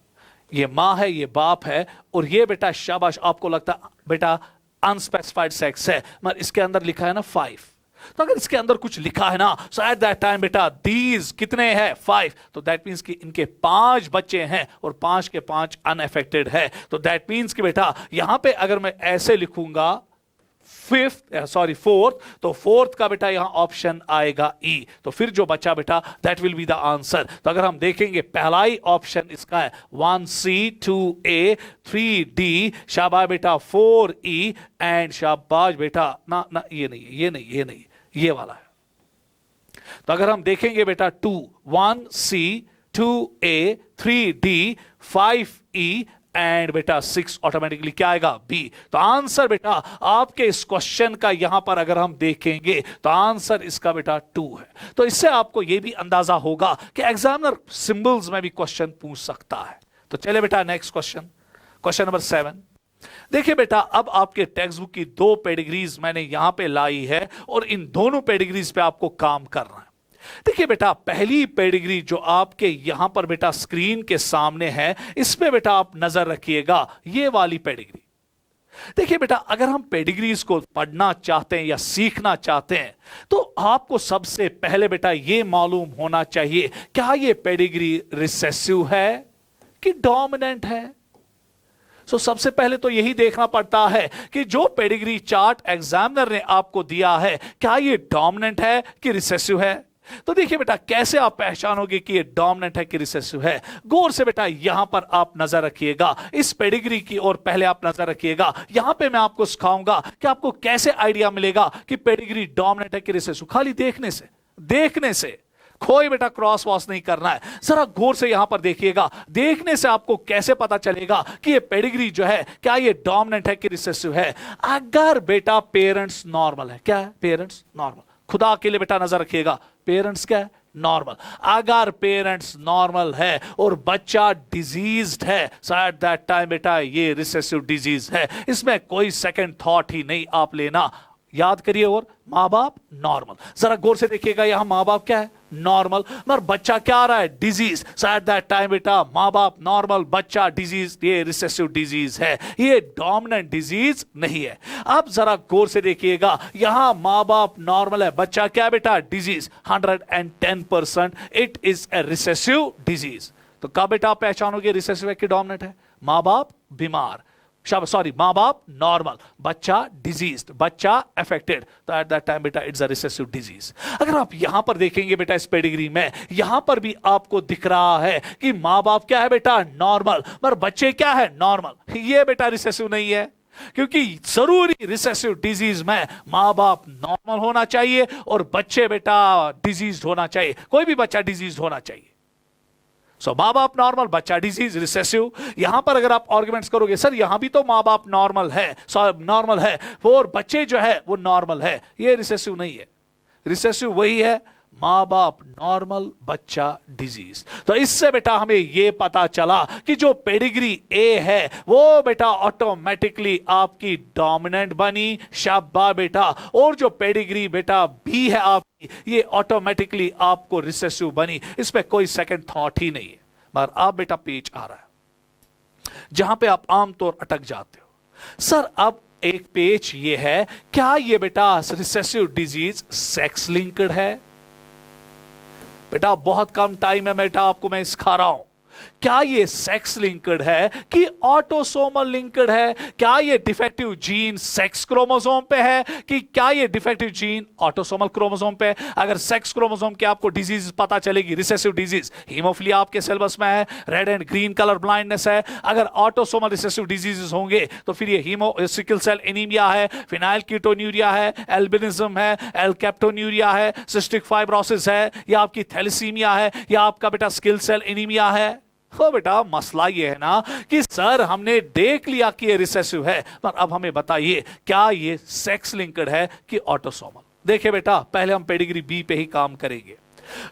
ये मां है, ये बाप है, और ये बेटा शाबाश, आपको लगता बेटा अनस्पेसिफाइड सेक्स है, मगर इसके अंदर लिखा है ना 5। तो अगर इसके अंदर कुछ लिखा है ना, सो एट दैट टाइम बेटा दीज कितने हैं 5, तो दैट मींस कि इनके 5 बच्चे हैं और 5 के 5 अनअफेक्टेड है। तो दैट मींस कि बेटा यहां पे अगर मैं ऐसे लिखूंगा फोर्थ, तो फोर्थ का बेटा यहां ऑप्शन आएगा ई। तो फिर जो बचा बेटा that will be the answer. तो अगर हम देखेंगे पहला ही ऑप्शन इसका है 1C 2A 3D, शाबाश बेटा 4E, एंड शाबाश बेटा ना ना ये नहीं, ये वाला है। तो अगर हम देखेंगे बेटा 1C 2A 3D 5E and बेटा 6, ऑटोमेटिकली क्या आएगा बी। तो आंसर बेटा आपके इस क्वेश्चन का यहां पर अगर हम देखेंगे तो आंसर इसका बेटा 2 है। तो इससे आपको यह भी अंदाजा होगा कि एग्जामिनर सिंबल्स में भी क्वेश्चन पूछ सकता है। तो चले बेटा नेक्स्ट क्वेश्चन नंबर 7। देखिए बेटा, अब आपके टेक्स्ट बुक की 2 पेडिग्रीज मैंने यहां पे लाई है और इन दोनों पेडिग्रीज पे आपको काम करना है। देखिए बेटा, पहली पेडिग्री जो आपके यहां पर बेटा स्क्रीन के सामने है, इस पे बेटा आप नजर रखिएगा, ये वाली पेडिग्री। देखिए बेटा, अगर हम पेडिग्रीज को पढ़ना चाहते हैं या सीखना चाहते हैं तो आपको सबसे पहले बेटा ये मालूम होना चाहिए क्या ये पेडिग्री रिसेसिव है कि डोमिनेंट है। सबसे पहले तो यही देखना पड़ता है कि जो पेडिग्री चार्ट एग्जामिनर ने आपको दिया है क्या ये डोमिनेंट है कि रिसेसिव है। तो देखिए बेटा, कैसे आप पहचानोगे कि ये डोमिनेंट है कि रिसेसिव है। गौर से बेटा यहां पर आप नजर रखिएगा, इस पेडिग्री की और पहले आप नजर रखिएगा। यहां पे मैं आपको सिखाऊंगा कि आपको कैसे आइडिया मिलेगा कि पेडिग्री डोमिनेंट है कि रिसेसिव। खाली देखने से कोई बेटा क्रॉस वॉस नहीं करना है। जरा गौर से यहां पर देखिएगा, देखने से आपको कैसे पता चलेगा कि ये पेडिग्री जो है क्या ये डोमिनेंट है कि रिसेसिव है। अगर बेटा पेरेंट्स नॉर्मल है, क्या है पेरेंट्स नॉर्मल, खुदा के लिए बेटा नजर रखिएगा, पेरेंट्स क्या है नॉर्मल। अगर पेरेंट्स नॉर्मल है और बच्चा डिजीज्ड है, सो एट दैट टाइम बेटा ये रिसेसिव डिजीज है। इसमें कोई सेकंड थॉट ही नहीं आप लेना। याद करिए, और मां बाप नॉर्मल, जरा गौर से देखिएगा, यहां मां बाप क्या है नॉर्मल, मगर बच्चा क्या आ रहा है disease. So at that time बेटा मां बाप नॉर्मल, बच्चा डिजीज, ये रिसेसिव डिजीज है, ये डोमिनेंट डिजीज नहीं है। अब जरा गौर से देखिएगा, यहां मां बाप नॉर्मल है, बच्चा क्या है बेटा disease, 110% it is a recessive disease. तो कब बेटा आप पहचानोगे रिसेसिव है कि डोमिनेंट है। मां बाप बीमार, मां बाप नॉर्मल, बच्चा डिजीज्ड, बच्चा अफेक्टेड, तो एट दैट टाइम बेटा इट्स अ रिसेसिव डिजीज। अगर आप यहां पर देखेंगे बेटा इस पेडिग्री में, यहां पर भी आपको दिख रहा है कि मां बाप क्या है बेटा नॉर्मल, मगर बच्चे क्या है नॉर्मल। ये बेटा रिसेसिव नहीं है, क्योंकि जरूरी रिसेसिव डिजीज में मां बाप नॉर्मल होना चाहिए और बच्चे बेटा डिजीज होना चाहिए, कोई भी बच्चा डिजीज होना चाहिए। मां बाप नॉर्मल, बच्चा डिजीज, रिसेसिव। यहां पर अगर आप आर्गुमेंट्स करोगे, सर यहां भी तो मां बाप नॉर्मल है, और बच्चे जो है वो नॉर्मल है, ये रिसेसिव नहीं है। रिसेसिव वही है मां बाप नॉर्मल, बच्चा डिजीज। तो इससे बेटा हमें यह पता चला कि जो पेडिग्री ए है वो बेटा ऑटोमेटिकली आपकी डोमिनेंट बनी, शाबाश बेटा। और जो पेडिग्री बेटा बी है आपकी, ये ऑटोमेटिकली आपको रिसेसिव बनी, इसमें कोई सेकंड थॉट ही नहीं है। मगर आप बेटा पेज आ रहा है जहां पे आप आमतौर अटक जाते हो, सर अब एक पेज ये है, क्या ये बेटा रिसेसिव डिजीज सेक्स लिंक्ड है? बेटा बहुत कम टाइम है बेटा, आपको मैं सिखा रहा हूं। क्या ये सेक्स लिंक्ड है कि ऑटोसोमल लिंक्ड है? क्या ये डिफेक्टिव जीन सेक्स क्रोमोसोम पे है कि क्या ये डिफेक्टिव जीन ऑटोसोमल क्रोमोसोम पे है? अगर सेक्स क्रोमोसोम के आपको डिजीज पता चलेगी, रिसेसिव डिजीज, हीमोफिलिया आपके सिलेबस में है, red and green colour blindness है। अगर ऑटोसोमल रिसेसिव डिजीजेस होंगे तो फिर ये सिकल सेल एनीमिया है, फिनाइल कीटोन्यूरिया है, एल्बिनिज्म है, एल्केप्टोन्यूरिया है, सिस्टिक फाइब्रोसिस है, या आपकी थैलेसीमिया है, या आपका बेटा सिकल सेल एनीमिया है। तो बेटा मसला ये है ना कि सर हमने देख लिया कि ये रिसेसिव है, पर अब हमें बताइए क्या ये सेक्स लिंक्ड है कि ऑटोसोमल? देखिए बेटा, पहले हम पेडिग्री बी पे ही काम करेंगे।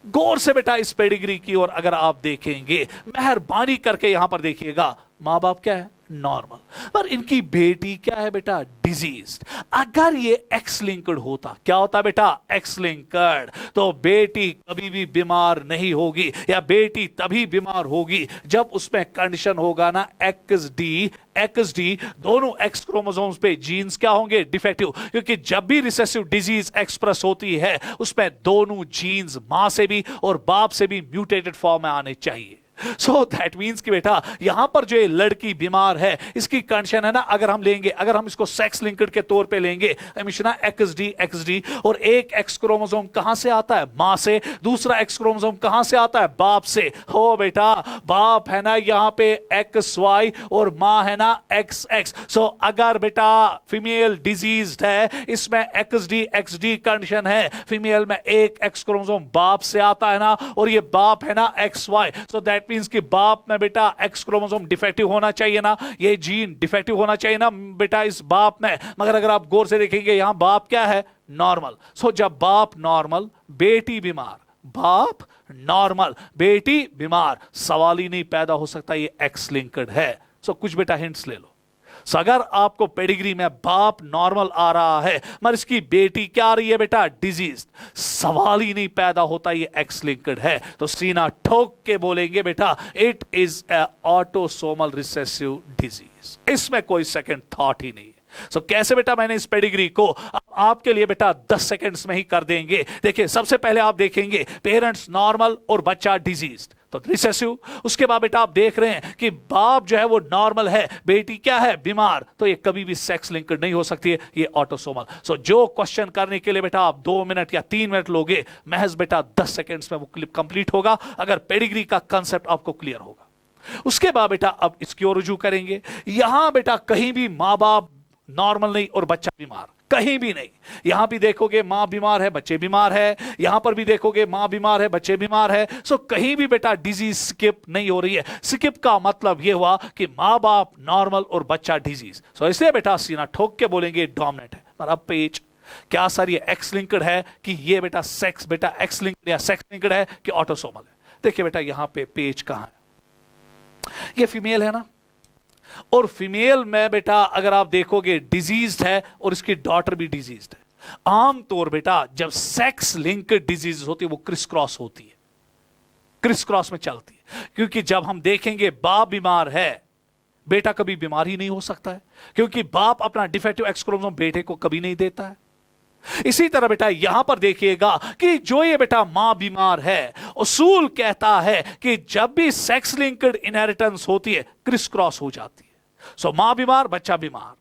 गौर से बेटा इस पेडिग्री की ओर अगर आप देखेंगे, मेहरबानी करके यहां पर देखिएगा, मां बाप क्या है? नॉर्मल, पर इनकी बेटी क्या है बेटा? डिजीज। अगर ये एक्स लिंक्ड होता, क्या होता बेटा? एक्स लिंक्ड, तो बेटी कभी भी बीमार नहीं होगी, या बेटी तभी बीमार होगी जब उसमें कंडीशन होगा ना एक्स डी, दोनों एक्स क्रोमोसोम्स पे जीन्स क्या होंगे? डिफेक्टिव। क्योंकि जब भी रिसेसिव डिजीज एक्सप्रेस होती है उसमें दोनों जीन्स मां से भी और बाप से भी म्यूटेटेड फॉर्म में आने चाहिए। सो दैट मीन्स कि बेटा यहां पर जो ये लड़की बीमार है, इसकी कंडीशन है ना, अगर हम लेंगे, अगर हम इसको सेक्स लिंक्ड के तौर पे लेंगे, हमेशा एक्स डी, और एक एक्स क्रोमोसोम कहां से आता है? मां से। दूसरा एक्स क्रोमोसोम कहां से आता है? बाप से। हो बेटा, बाप है ना यहां पे एक्स वाई और मां है ना एक्स एक्स। सो अगर बेटा फीमेल डिजीज है, इसमें एक्स डी कंडीशन है, फीमेल में एक एक्स क्रोमोसोम बाप से आता है ना, और ये बाप है ना X Y. So that means कि बाप में बेटा एक्स क्रोमोसोम डिफेक्टिव होना चाहिए ना, ये जीन डिफेक्टिव होना चाहिए ना बेटा इस बाप में। मगर अगर आप गौर से देखेंगे, यहां बाप क्या है? नॉर्मल। सो जब बाप नॉर्मल, बेटी बीमार, बाप नॉर्मल, बेटी बीमार, सवाल ही नहीं पैदा हो सकता ये एक्स लिंक्ड है। सो कुछ बेटा हिंट्स ले लो। सो अगर आपको पेडिग्री में बाप नॉर्मल आ रहा है मगर इसकी बेटी क्या आ रही है बेटा? डिजीज, सवाल ही नहीं पैदा होता ये एक्स लिंक्ड है। तो सीना ठोक के बोलेंगे बेटा it is a autosomal recessive disease, इसमें कोई सेकंड थॉट ही नहीं है। सो कैसे बेटा मैंने इस पेडिग्री को आपके लिए बेटा 10 सेकंड्स में ही कर देंगे। देखिए सबसे पहले आप देखेंगे पेरेंट्स नॉर्मल और बच्चा डिजीज, तो रिसेसिव। उसके बाद बेटा आप देख रहे हैं कि बाप जो है वो नॉर्मल है, बेटी क्या है? बीमार, तो ये कभी भी सेक्स लिंक्ड नहीं हो सकती है, ये ऑटोसोमल। सो जो क्वेश्चन करने के लिए बेटा आप 2 मिनट या 3 मिनट लोगे, महज बेटा 10 सेकंड्स में वो क्लिप कंप्लीट होगा, अगर पेडिग्री का कंसेप्ट आपको क्लियर होगा। उसके बाद बेटा अब इसकी ओर रुजू करेंगे। यहां बेटा कहीं भी मां बाप नॉर्मल नहीं और बच्चा बीमार, कहीं भी नहीं। यहां भी देखोगे मां बीमार है, बच्चे बीमार है, यहां पर भी देखोगे मां बीमार है, बच्चे बीमार है। सो कहीं भी बेटा डिजीज स्किप नहीं हो रही है। स्किप का मतलब यह हुआ कि मां बाप नॉर्मल और बच्चा डिजीज। सो इसलिए बेटा सीना ठोक के बोलेंगे डोमिनेंट है। पर अब पेज क्या सर ये एक्स लिंक्ड है कि ये बेटा सेक्स बेटा एक्स लिंक्ड या सेक्स लिंक्ड है कि ऑटोसोमल है? देखिए बेटा यहां पे पेज कहां है? ये फीमेल है ना, और फीमेल में बेटा अगर आप देखोगे डिजीज है और इसकी डॉटर भी डिजीज है। आमतौर बेटा जब सेक्स लिंक्ड डिजीज होती है वो क्रिस क्रॉस होती है, क्रिस क्रॉस में चलती है। क्योंकि जब हम देखेंगे बाप बीमार है, बेटा कभी बीमार ही नहीं हो सकता है, क्योंकि बाप अपना डिफेक्टिव एक्स क्रोमोसोम बेटे को कभी नहीं देता है। इसी तरह बेटा यहां पर देखिएगा कि जो ये बेटा मां बीमार है, उसूल कहता है कि जब भी सेक्स लिंक्ड इनहेरिटेंस होती है क्रिस क्रॉस हो जाती है। सो मां बीमार बच्चा बीमार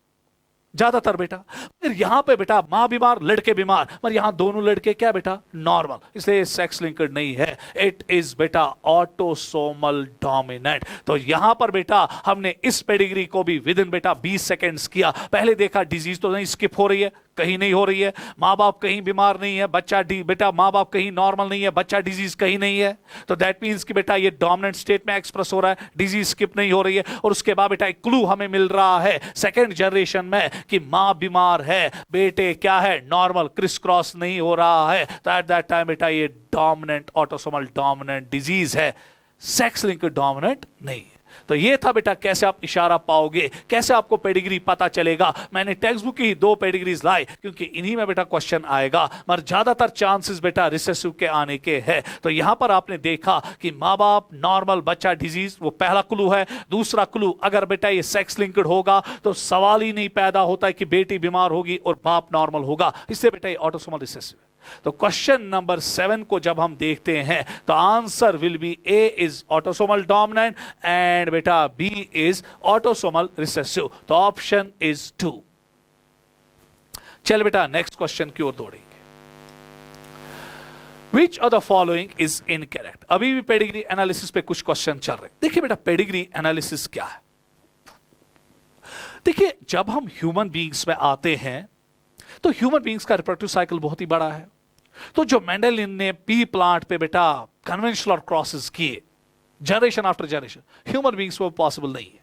ज्यादातर बेटा। फिर यहां पे बेटा मां बीमार लड़के बीमार, पर यहां दोनों लड़के क्या बेटा? नॉर्मल, इसलिए सेक्स लिंक्ड नहीं है। इट इज बेटा ऑटोसोमल डोमिनेंट। तो यहां पर बेटा हमने इस पेडिग्री को भी विद इन बेटा 20 सेकेंड्स किया। पहले देखा डिजीज तो नहीं स्किप हो रही है, कहीं नहीं हो रही है, मां बाप कहीं बीमार नहीं है, बच्चा बेटा मां बाप कहीं नॉर्मल नहीं है, बच्चा डिजीज कहीं नहीं है। तो दैट मींस कि बेटा ये डोमिनेंट स्टेट में एक्सप्रेस हो रहा है, डिजीज स्किप नहीं हो रही है। और उसके बाद बेटा एक क्लू हमें मिल रहा है सेकंड जनरेशन में कि मां बीमार है, बेटे क्या है? नॉर्मल, क्रिस क्रॉस नहीं हो रहा है। तो एट दैट टाइम बेटा ये डोमिनेंट ऑटोसोमल डोमिनेंट डिजीज है, सेक्स लिंक्ड डोमिनेंट नहीं है। तो ये था बेटा कैसे आप इशारा पाओगे, कैसे आपको पेडिग्री पता चलेगा। मैंने टेक्स्ट बुक की 2 पेडिग्रीज लाई क्योंकि इन्हीं में बेटा क्वेश्चन आएगा, मगर ज्यादातर चांसेस बेटा रिसेसिव के आने के हैं। तो यहां पर आपने देखा कि माँ बाप नॉर्मल, बच्चा डिजीज, वो पहला क्लू है। दूसरा क्लू, अगर बेटा ये सेक्स लिंक्ड होगा तो सवाल ही नहीं पैदा होता है कि बेटी बीमार होगी और बाप नॉर्मल होगा, इससे बेटा ये ऑटोसोमल रिसेसिव। तो क्वेश्चन नंबर 7 को जब हम देखते हैं तो answer will be A is autosomal dominant and बेटा बी इज ऑटोसोमल रिसेसिव। तो ऑप्शन इज 2। चल बेटा नेक्स्ट क्वेश्चन की ओर दौड़ेंगे। Which of the following is incorrect? अभी भी पेडिग्री एनालिसिस पे कुछ क्वेश्चन चल रहे। देखिए बेटा पेडिग्री एनालिसिस क्या है। देखिए जब हम ह्यूमन बीइंग्स में आते हैं तो ह्यूमन बीइंग्स का रिप्रोडक्टिव साइकिल बहुत ही बड़ा है। तो जो मेंडेलियन ने पी प्लांट पे बेटा कन्वेंशनल क्रॉसेस किए generation after generation, human beings में पॉसिबल नहीं है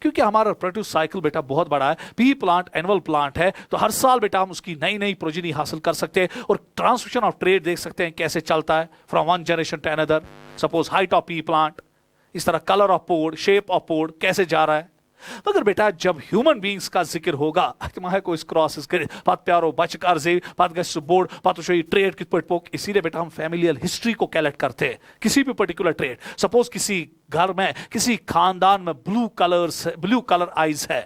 क्योंकि हमारा रिप्रोडक्टिव साइकिल बेटा बहुत बड़ा है। पी प्लांट एनुअल प्लांट है तो हर साल बेटा हम उसकी नई नई प्रोजेनी हासिल कर सकते हैं और ट्रांसमिशन ऑफ ट्रेड देख सकते हैं कैसे चलता है from one generation to another. Suppose height of pea plant, इस तरह colour of pod, shape of pod कैसे जा रहा है। मगर बेटा जब ह्यूमन बीइंग्स का जिक्र होगा को क्रॉसेस करे पत प्यारो बच कर जे पत गस बोर्ड पत ट्रेड कित पट पोक, इसीलिए बेटा हम फैमिलियल हिस्ट्री को कलेक्ट करते हैं किसी भी पर्टिकुलर ट्रेड। सपोज किसी घर में किसी खानदान में ब्लू कलर आइज है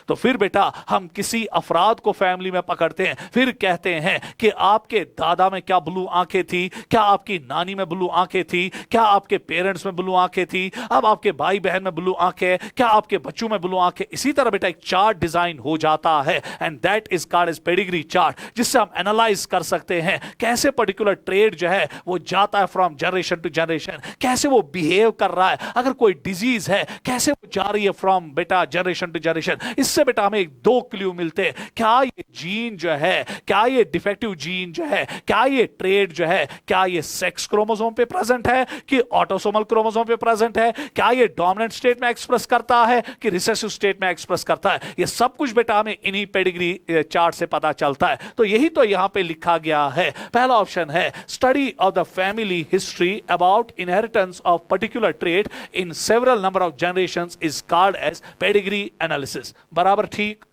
तो फिर बेटा हम किसी अफराद को फैमिली में पकड़ते हैं, फिर कहते हैं कि आपके दादा में क्या ब्लू आंखें थी, क्या आपकी नानी में ब्लू आंखें थी, क्या आपके पेरेंट्स में ब्लू आंखें थी, अब आपके भाई बहन में ब्लू आंखें, क्या आपके बच्चों में ब्लू आंखें। इसी तरह बेटा एक चार्ट डिजाइन हो जाता है and that is called as pedigree chart, जिससे हम एनालाइज कर सकते हैं कैसे पर्टिकुलर ट्रेड जो है वो जाता है फ्रॉम जनरेशन टू जनरेशन, कैसे वो बिहेव कर रहा है। अगर कोई डिजीज है कैसे वो जा रही है फ्रॉम बेटा जनरेशन टू जनरेशन। इससे बेटा हमें 2 क्लू मिलते हैं, क्या ये जीन जो है, क्या ये डिफेक्टिव जीन जो है, क्या ये ट्रेड जो है, क्या ये सेक्स क्रोमोसोम पे प्रेजेंट है कि ऑटोसोमल क्रोमोसोम पे प्रेजेंट है, क्या ये डोमिनेंट स्टेट में एक्सप्रेस करता है कि रिसेसिव स्टेट में एक्सप्रेस करता है। ये सब कुछ बेटा हमें इन्हीं पेडिग्री चार्ट से पता चलता है। तो यही तो यहां पे लिखा गया है। पहला ऑप्शन है study of the family history about inheritance of particular trait in several number of generations is called as pedigree analysis. बराबर ठीक,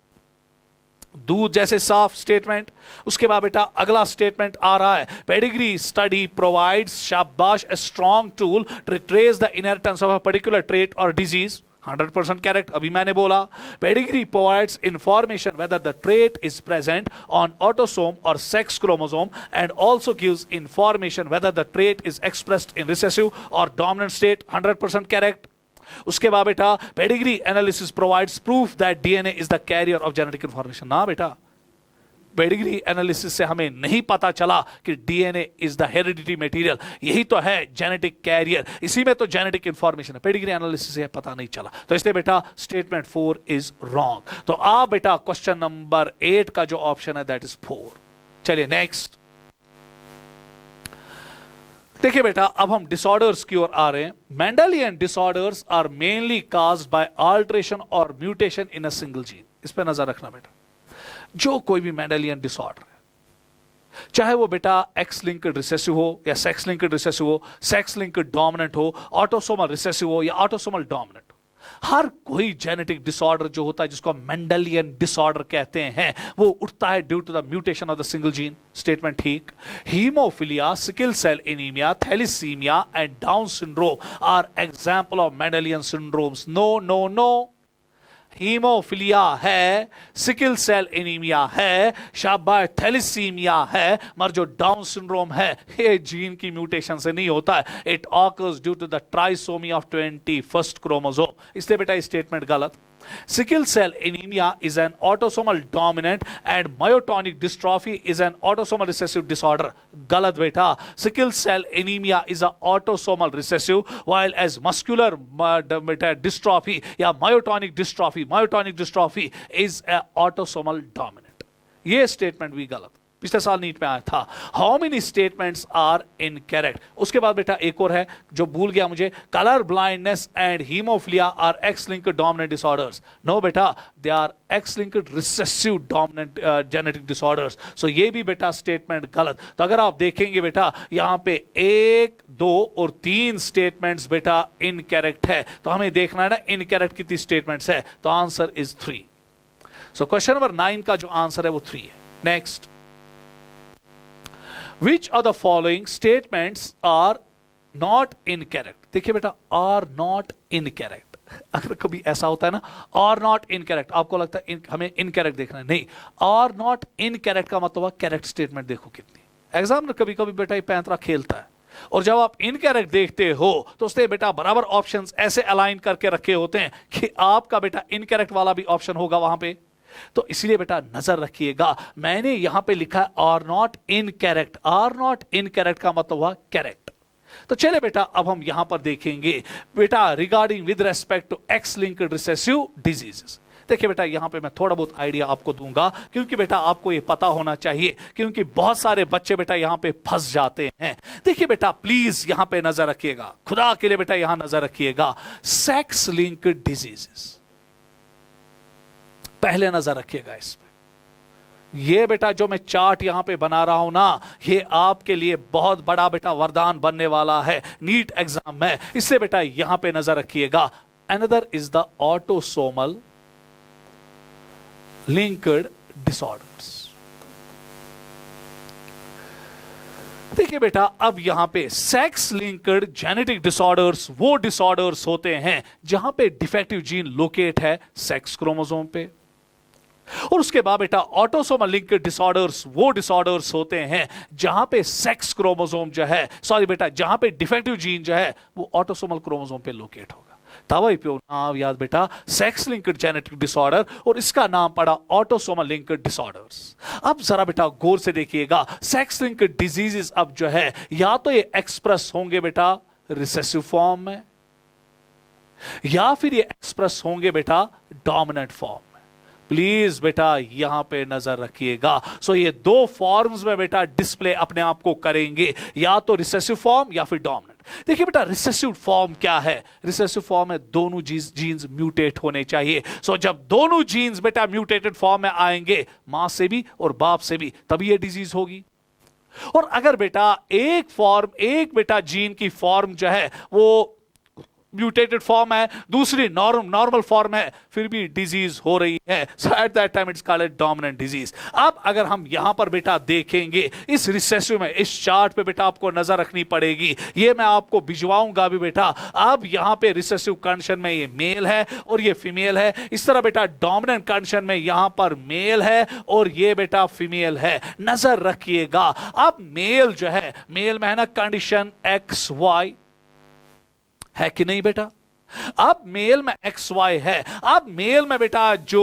दूध जैसे साफ स्टेटमेंट। उसके बाद बेटा अगला स्टेटमेंट आ रहा है, पेडिग्री स्टडी प्रोवाइड्स शाबाश a strong tool to trace the inheritance of a particular trait or disease. 100% correct. अभी मैंने बोला pedigree provides information whether the trait is present on autosome or sex chromosome and also gives information whether the trait is expressed in recessive or dominant state. 100% correct. उसके बाद बेटा pedigree analysis provides proof that DNA is the carrier of genetic information. ना बेटा pedigree analysis से हमें नहीं पता चला कि DNA is the heredity material, यही तो है जेनेटिक कैरियर, इसी में तो जेनेटिक इंफॉर्मेशन है। पेडिग्री एनालिसिस से पता नहीं चला, तो इसलिए बेटा स्टेटमेंट 4 इज रॉन्ग। तो आप बेटा क्वेश्चन नंबर 8 का जो ऑप्शन है दैट इज 4। चलिए नेक्स्ट देखिए बेटा, अब हम डिसऑर्डर्स की ओर आ रहे हैं। Mendelian disorders are mainly caused by alteration or mutation in a single gene. इस पर नजर रखना बेटा। जो कोई भी मेंडेलियन डिसऑर्डर है, चाहे वो बेटा एक्स लिंक्ड रिसेसिव हो या सेक्स लिंक्ड रिसेसिव हो, सेक्स लिंक्ड डोमिनेंट हो, ऑटोसोमल रिसेसिव हो या ऑटोसोमल डोमिनेंट, हर कोई जेनेटिक डिसऑर्डर जो होता है जिसको मेंडेलियन डिसऑर्डर कहते हैं, वो उठता है due to the mutation of the single gene. Statement ठीक। Haemophilia, sickle cell anaemia, thalassaemia and Down syndrome are example of Mendelian syndromes. No no no. Haemophilia है, सिकल सेल एनीमिया है, शाबाश thalassemia है, मगर जो डाउन सिंड्रोम है ये gene की म्यूटेशन से नहीं होता है। It occurs due to the trisomy of 21st chromosome. इसलिए बेटा स्टेटमेंट गलत। Sickle cell anemia is an autosomal dominant and myotonic dystrophy is an autosomal recessive disorder. गलत बेटा। Sickle cell anemia is an autosomal recessive while as muscular dystrophy या myotonic dystrophy is an autosomal dominant. ये statement भी गलत। पिछले साल NEET में आया था। How many statements are incorrect. उसके बाद बेटा एक और है जो भूल गया मुझे, colour blindness and haemophilia are X linked dominant disorders. No बेटा, they are X linked recessive dominant genetic disorders. So ये भी बेटा स्टेटमेंट गलत। तो अगर आप देखेंगे बेटा यहां पे 1, 2 और 3 स्टेटमेंट्स बेटा इनकरेक्ट है, तो हमें देखना है ना इनकरेक्ट कितनी स्टेटमेंट्स है, तो answer is 3। So question number 9 का जो आंसर है वो 3 है। Next, which of the following statements are not incorrect. देखिए बेटा आर नॉट इनकरेक्ट, अगर कभी ऐसा होता है ना आर नॉट इनकरेक्ट, आपको लगता है हमें इनकरेक्ट देखना है, नहीं, आर नॉट इनकरेक्ट का मतलब करेक्ट स्टेटमेंट देखो कितनी। एग्जाम में कभी कभी बेटा ये पैंतरा खेलता है, और जब आप इनकरेक्ट देखते हो तो उसने बेटा बराबर ऑप्शंस ऐसे अलाइन करके रखे होते हैं कि आपका बेटा इनकरेक्ट वाला भी ऑप्शन होगा वहां पे। तो इसलिए बेटा नजर रखिएगा, मैंने यहां पे लिखा है are not incorrect. Are not incorrect का मतलब हुआ करेक्ट। तो चले बेटा अब हम यहां पर देखेंगे बेटा regarding with respect to X linked recessive diseases. देखिए बेटा यहां पे मैं थोड़ा बहुत आइडिया आपको दूंगा, क्योंकि बेटा आपको ये पता होना चाहिए, क्योंकि बहुत सारे बच्चे बेटा यहां पे फंस जाते हैं। देखिए बेटा प्लीज यहां पे नजर रखिएगा, खुदा के लिए बेटा यहां नजर रखिएगा, सेक्स लिंक्ड डिजीजेस पहले नजर रखिएगा इसमें। ये बेटा जो मैं चार्ट यहां पे बना रहा हूं ना, ये आपके लिए बहुत बड़ा बेटा वरदान बनने वाला है नीट एग्जाम में, इससे बेटा यहां पे नजर रखिएगा। Another is the autosomal linked disorders. देखिए बेटा अब यहां पे सेक्स लिंक्ड जेनेटिक डिसऑर्डर्स वो डिसऑर्डर्स होते हैं जहां पे डिफेक्टिव जीन लोकेट है सेक्स क्रोमोसोम पे, और उसके बाद बेटा ऑटोसोमल लिंक्ड डिसऑर्डर्स वो डिसऑर्डर्स होते हैं जहां पे सेक्स क्रोमोसोम जो है, सॉरी बेटा जहां पे डिफेक्टिव जीन जो है वो ऑटोसोमल क्रोमोसोम पे लोकेट होगा। तवई पे नाम याद बेटा सेक्स लिंक्ड जेनेटिक डिसऑर्डर, और इसका नाम पड़ा ऑटोसोमल लिंक्ड डिसऑर्डर्स। अब जरा बेटा गौर से देखिएगा, सेक्स लिंक्ड डिजीजेस अब जो है या तो ये एक्सप्रेस होंगे बेटा रिसेसिव फॉर्म में, या फिर ये एक्सप्रेस होंगे बेटा डोमिनेंट फॉर्म। प्लीज बेटा यहां पे नजर रखिएगा। सो ये दो फॉर्म्स में बेटा डिस्प्ले अपने आप को करेंगे, या तो रिसेसिव फॉर्म या फिर डोमिनेंट। देखिए बेटा रिसेसिव फॉर्म क्या है, रिसेसिव फॉर्म में दोनों जीन्स म्यूटेट होने चाहिए। सो जब दोनों जीन्स बेटा म्यूटेटेड फॉर्म में आएंगे, मां से भी और बाप से भी, तभी ये डिजीज होगी। और अगर बेटा एक बेटा जीन की फॉर्म जो है वो म्यूटेटेड फॉर्म है, दूसरी नॉर्मल फॉर्म है, फिर भी डिजीज हो रही है, so at that time it's called dominant disease. अब अगर हम यहां पर बेटा देखेंगे इस रिसेसिव में, इस चार्ट पे बेटा आपको नजर रखनी पड़ेगी, ये मैं आपको भिजवाऊंगा भी बेटा। अब यहां पे रिसेसिव कंडीशन में ये मेल है और ये फीमेल है, इस तरह बेटा डोमिनेंट कंडीशन में यहां पर मेल है और ये बेटा फीमेल है, नजर रखिएगा। अब मेल जो है, मेल में है ना कंडीशन XY है कि नहीं बेटा, अब मेल में XY है। अब मेल में बेटा जो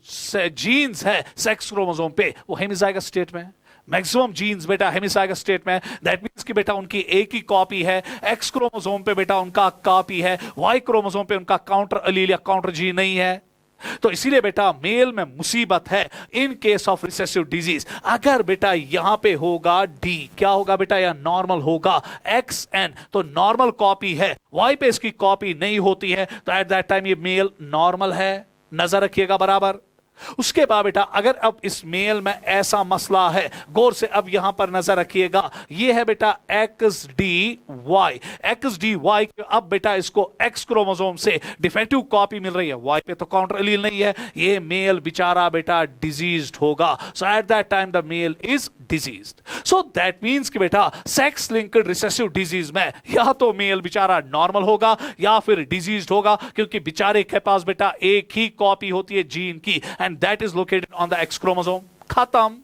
जीन्स है सेक्स क्रोमोसोम पे वो हेमिजाइगस स्टेट में है, मैक्सिमम जीन्स बेटा हेमिजाइगस स्टेट में, दैट मींस कि बेटा उनकी एक ही कॉपी है। एक्स क्रोमोसोम पे बेटा उनका कॉपी है, वाई क्रोमोसोम पे उनका काउंटर अलील या काउंटर जीन नहीं है। तो इसीलिए बेटा मेल में मुसीबत है in case of recessive disease. अगर बेटा यहां पे होगा डी, क्या होगा बेटा, या नॉर्मल होगा XN, तो नॉर्मल कॉपी है, वाई पे इसकी कॉपी नहीं होती है, तो एट दैट टाइम ये मेल नॉर्मल है, नजर रखिएगा बराबर। उसके बाद बेटा अगर अब इस मेल में ऐसा मसला है, गौर से अब यहां पर नजर रखिएगा, ये है बेटा XDY। XDY अब बेटा इसको X क्रोमोसोम से डिफेक्टिव कॉपी मिल रही है, Y पे तो काउंटर एलील नहीं है, ये मेल बेचारा बेटा डिजीज्ड होगा। So at that time the male is diseased. So that means कि बेटा सेक्स लिंक्ड रिसेसिव डिजीज में या तो मेल बेचारा नॉर्मल होगा या फिर डिजीज्ड होगा, क्योंकि बेचारे के पास बेटा एक ही कॉपी होती है जीन की, and that is located on the X chromosome। खत्म।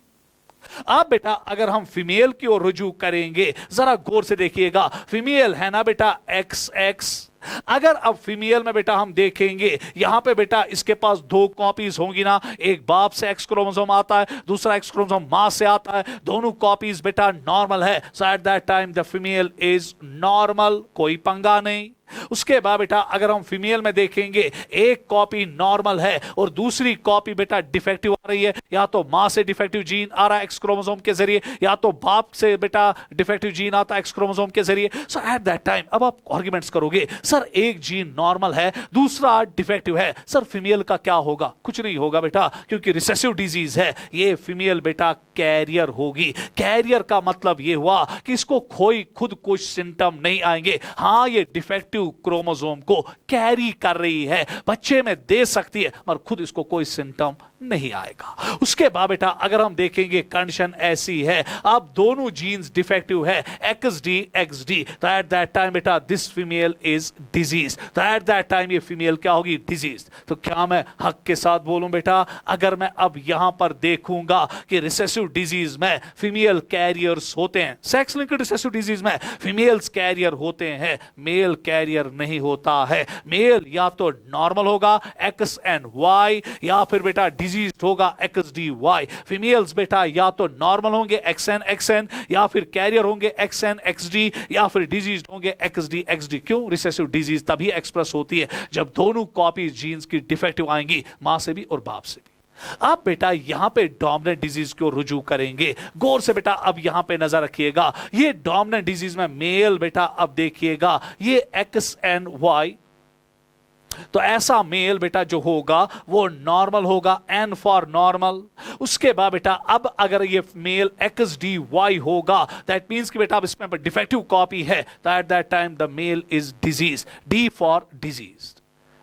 अब बेटा अगर हम फीमेल की ओर रुजू करेंगे, जरा गौर से देखिएगा, फीमेल है ना बेटा XX। अगर अब फीमेल में बेटा हम देखेंगे, यहां पे बेटा इसके पास दो कॉपीज होंगी ना, एक बाप से एक्स क्रोमोसोम आता है, दूसरा एक्स क्रोमोसोम मां से आता है, दोनों कॉपीज बेटा नॉर्मल है। So at that time the female is normal, कोई पंगा नहीं। उसके बाद बेटा अगर हम फीमेल में देखेंगे, एक कॉपी नॉर्मल है और दूसरी कॉपी बेटा डिफेक्टिव आ रही है, या तो मां से डिफेक्टिव जीन आ रहा है एक्स क्रोमोसोम के जरिए, या तो बाप से बेटा डिफेक्टिव जीन आता है एक्स क्रोमोसोम के जरिए। सो एट दैट टाइम अब आप आर्ग्यूमेंट्स करोगे, सर एक जीन नॉर्मल है दूसरा डिफेक्टिव है, सर फीमेल का क्या होगा? कुछ नहीं होगा बेटा, क्योंकि रिसेसिव डिजीज है, ये फीमेल बेटा कैरियर होगी। कैरियर का मतलब ये हुआ कि इसको खुद कुछ सिम्टम नहीं आएंगे, हां ये डिफेक्टिव क्रोमोसोम को कैरी कर रही है, बच्चे में दे सकती है, मगर खुद इसको कोई सिम्टम नहीं आएगा। उसके बाद बेटा अगर हम देखेंगे कंडीशन ऐसी है, अब दोनों जीन्स डिफेक्टिव है XD XD, तो एट दैट टाइम बेटा दिस फीमेल इज डिजीज, तो एट दैट टाइम ये फीमेल क्या होगी? डिजीज। तो क्या मैं हक के साथ बोलूं बेटा, अगर मैं अब यहां पर देखूंगा कि रिसेसिव डिजीज में फीमेल कैरियर्स होते हैं, सेक्स लिंक्ड रिसेसिव डिजीज में फीमेल्स कैरियर होते हैं, मेल कैरियर नहीं होता है। मेल या तो नॉर्मल होगा XNY, या फिर बेटा डिजीज होगा XDY। फीमेल्स बेटा या तो नॉर्मल होंगे XN या फिर कैरियर होंगे XN XD, या फिर डिजीज होंगे XD XD। क्यों? रिसेसिव डिजीज तभी एक्सप्रेस होती है जब दोनों कॉपी जीन्स की डिफेक्टिव आएंगी, मां से भी और बाप से भी। आप बेटा यहां पे डोमिनेंट डिजीज को रुजू करेंगे, गौर से बेटा अब यहां पे नजर रखिएगा, ये डोमिनेंट डिजीज में मेल बेटा अब देखिएगा ये XNY, तो ऐसा मेल बेटा जो होगा वो नॉर्मल होगा, N फॉर नॉर्मल। उसके बाद बेटा अब अगर ये मेल XDY होगा, दैट मींस कि बेटा अब इसमें डिफेक्टिव कॉपी है, तो at that time the male is disease, D for disease.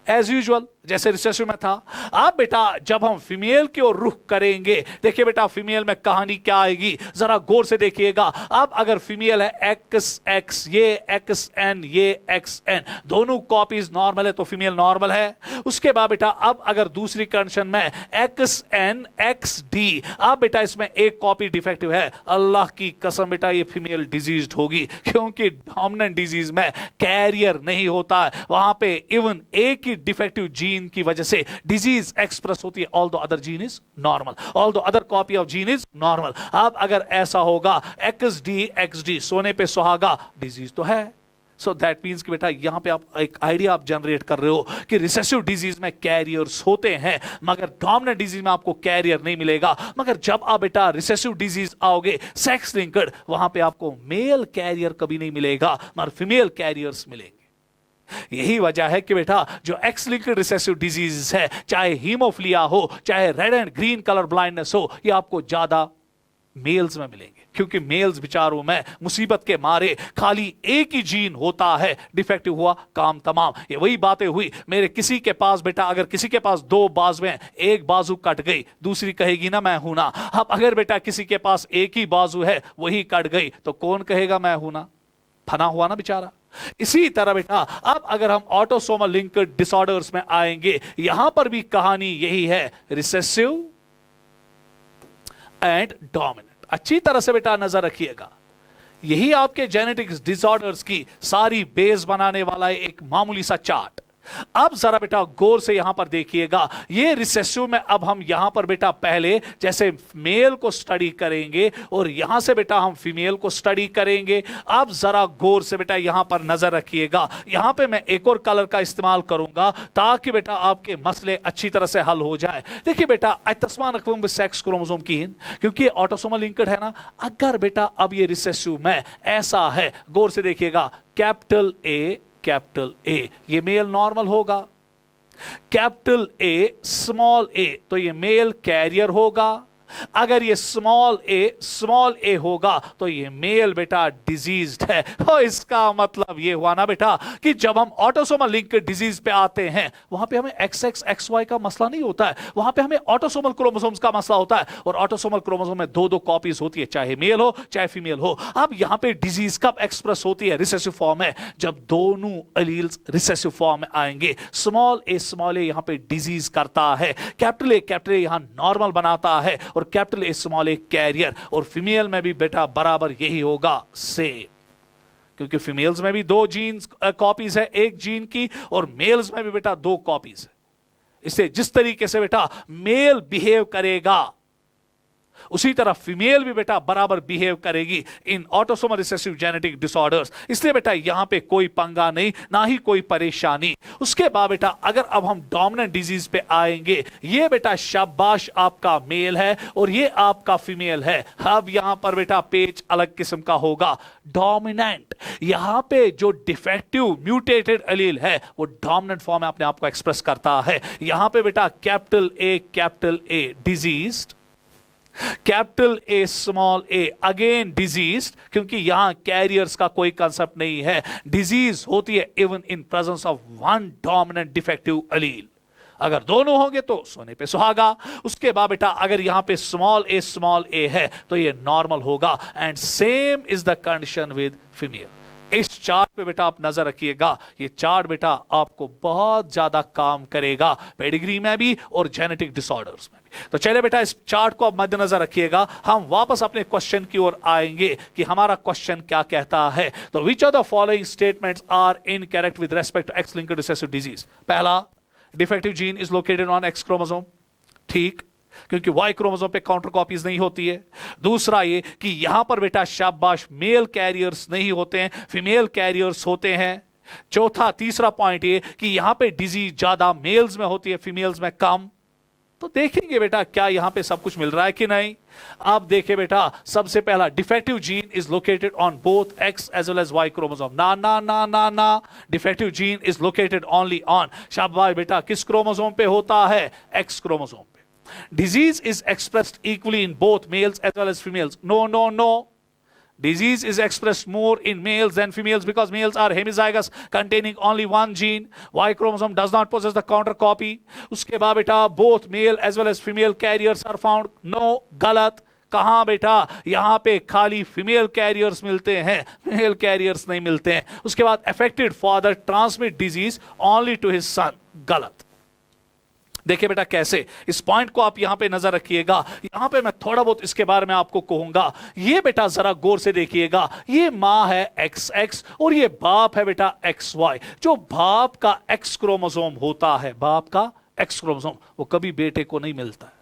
As usual जैसे रिसेसिव में था। अब बेटा जब हम फीमेल की ओर रुख करेंगे, देखिए बेटा फीमेल में कहानी क्या आएगी, जरा गौर से देखिएगा। अब अगर फीमेल है XX, ये XN, ये XN, दोनों कॉपीज नॉर्मल है तो फीमेल नॉर्मल है। उसके बाद बेटा अब अगर दूसरी कंडीशन में XN XD, अब बेटा इसमें एक कॉपी डिफेक्टिव है, अल्लाह की कसम बेटा ये फीमेल डिजीज होगी, क्योंकि डोमिनेंट डिजीज में कैरियर नहीं होता है, वहां पे इवन एक ही डिफेक्टिव जीन की वजह से डिजीज एक्सप्रेस होती है, although other gene is normal, although other copy of gene is normal. अब अगर ऐसा होगा XD XD, सोने पे सुहागा, डिजीज तो है। सो दैट मीन्स कि बेटा यहां पे आप एक आइडिया आप जनरेट कर रहे हो कि रिसेसिव डिजीज में कैरियर्स होते हैं, मगर डोमिनेंट डिजीज में आपको कैरियर नहीं मिलेगा। मगर जब आप बेटा रिसेसिव डिजीज आओगे सेक्स लिंक्ड, वहां पे आपको मेल कैरियर कभी नहीं मिलेगा, मगर फीमेल कैरियर्स मिलेंगे। यही वजह है कि बेटा जो एक्स लिंक्ड रिसेसिव डिजीज है, चाहे हीमोफिलिया हो, चाहे red and green colour blindness हो, ये आपको ज्यादा मेल्स में मिलेंगे, क्योंकि मेल्स बेचारों में मुसीबत के मारे खाली एक ही जीन होता है, डिफेक्टिव हुआ काम तमाम। ये वही बातें हुई, मेरे किसी के पास बेटा अगर किसी के पास दो बाजुएं हैं, एक बाजू कट गई, दूसरी कहेगी ना मैं हूं ना। अब अगर बेटा किसी के पास एक ही बाजू है, वही कट गई, तो कौन कहेगा मैं हूं ना? फना हुआ ना बेचारा। इसी तरह बेटा अब अगर हम ऑटोसोमल लिंक्ड डिसऑर्डर्स में आएंगे, यहां पर भी कहानी यही है, रिसेसिव एंड डोमिनेंट। अच्छी तरह से बेटा नजर रखिएगा, यही आपके जेनेटिक्स डिसऑर्डर्स की सारी बेस बनाने वाला है एक मामूली सा चार्ट। अब जरा बेटा गौर से यहां पर देखिएगा, ये रिसेसिव में अब हम यहां पर बेटा पहले जैसे मेल को स्टडी करेंगे और यहां से बेटा हम फीमेल को स्टडी करेंगे। अब जरा गौर से बेटा यहां पर नजर रखिएगा, यहां पे मैं एक और कलर का इस्तेमाल करूंगा ताकि बेटा आपके मसले अच्छी तरह से हल हो जाए। देखिए बेटा तस्मान सेक्स क्रोमोसोम की, क्योंकि ऑटोसोमल लिंक्ड है ना। अगर बेटा अब ये रिसेसिव में ऐसा है, गौर से देखिएगा, कैपिटल ए, ये मेल नॉर्मल होगा, कैपिटल ए स्मॉल ए, तो ये मेल कैरियर होगा। अगर ये स्मॉल ए होगा तो ये मेल बेटा डिजीज्ड है। तो इसका मतलब ये हुआ ना बेटा कि जब हम ऑटोसोमल लिंक डिजीज पे आते हैं, वहां पे हमें XX XY का मसला नहीं होता है, वहां पे हमें ऑटोसोमल क्रोमोसोम्स का मसला होता है। और ऑटोसोमल क्रोमोसोम में दो कॉपीज होती है, चाहे मेल हो चाहे फीमेल हो। अब यहां पे डिजीज कब एक्सप्रेस होती है? रिसेसिव फॉर्म में, जब दोनों एलील्स रिसेसिव फॉर्म में आएंगे। स्मॉल ए यहां पे डिजीज करता है, कैपिटल ए यहां नॉर्मल बनाता है, और capital A small A carrier. और फीमेल में भी बेटा बराबर यही होगा सेम, क्योंकि फीमेल्स में भी दो जीन कॉपीज है एक जीन की, और मेल्स में भी बेटा दो कॉपीज है। इससे जिस तरीके से बेटा मेल बिहेव करेगा उसी तरह फीमेल भी बेटा बराबर बिहेव करेगी इन ऑटोसोमल रिसेसिव जेनेटिक डिसऑर्डर्स। इसलिए बेटा यहां पे कोई पंगा नहीं, ना ही कोई परेशानी। उसके बाद बेटा अगर अब हम डोमिनेंट डिजीज पे आएंगे, ये बेटा शाबाश आपका मेल है और ये आपका फीमेल है। अब यहां पर बेटा पेज अलग किस्म का होगा। डोमिनेंट, यहां पे जो डिफेक्टिव म्यूटेटेड एलील है वो डोमिनेंट फॉर्म में अपने आप को एक्सप्रेस करता है। यहां पे बेटा capital A diseased, capital A small A again disease, क्योंकि यहां कैरियर्स का कोई कंसेप्ट नहीं है। डिजीज होती है even in presence of one dominant defective allele. अगर दोनों होंगे तो सोने पे सुहागा। उसके बाद बेटा अगर यहां पे स्मॉल ए है तो ये नॉर्मल होगा। And same is the condition with female. इस चार्ट पे बेटा आप नजर रखिएगा, ये चार्ट बेटा आपको बहुत ज्यादा काम करेगा पेडिग्री में भी और जेनेटिक डिसऑर्डर्स में भी। तो चलिए बेटा इस चार्ट को आप मद्देनजर रखिएगा। हम वापस अपने क्वेश्चन की ओर आएंगे कि हमारा क्वेश्चन क्या कहता है। तो which of the following statements are incorrect with respect to X linked recessive disease. पहला, defective gene is located on X chromosome, ठीक, क्योंकि वाई क्रोमोसोम पे काउंटर कॉपीज नहीं होती है। दूसरा ये कि यहां पर बेटा शाबाश मेल कैरियर्स नहीं होते हैं, फीमेल कैरियर्स होते हैं। चौथा तीसरा पॉइंट ये कि यहां पे डिजीज ज्यादा मेल्स में होती है, फीमेल्स में कम। तो देखेंगे बेटा क्या यहां पे सब कुछ मिल रहा है कि नहीं। आप देखिए बेटा, सबसे पहला defective gene is located on both X as well as Y chromosome. ना ना ना ना ना, defective gene is located only on, शाबाश बेटा, किस क्रोमोसोम पे होता है? एक्स क्रोमोसोम पे। Disease is expressed equally in both males as well as females. No, no, no. Disease is expressed more in males than females because males are hemizygous containing only one gene. Y chromosome does not possess the counter copy. उसके बाद बेटा both male as well as female carriers are found. No, गलत। कहां बेटा? यहां पे खाली female carriers मिलते हैं, मेल कैरियर्स नहीं मिलते हैं। उसके बाद affected father transmit disease only to his son. गलत। देखिए बेटा कैसे, इस पॉइंट को आप यहां पे नजर रखिएगा। यहां पे मैं थोड़ा बहुत इसके बारे में आपको कहूंगा। ये बेटा जरा गौर से देखिएगा, ये मां है XX और ये बाप है बेटा XY। जो बाप का X क्रोमोसोम होता है, बाप का X क्रोमोसोम, वो कभी बेटे को नहीं मिलता है।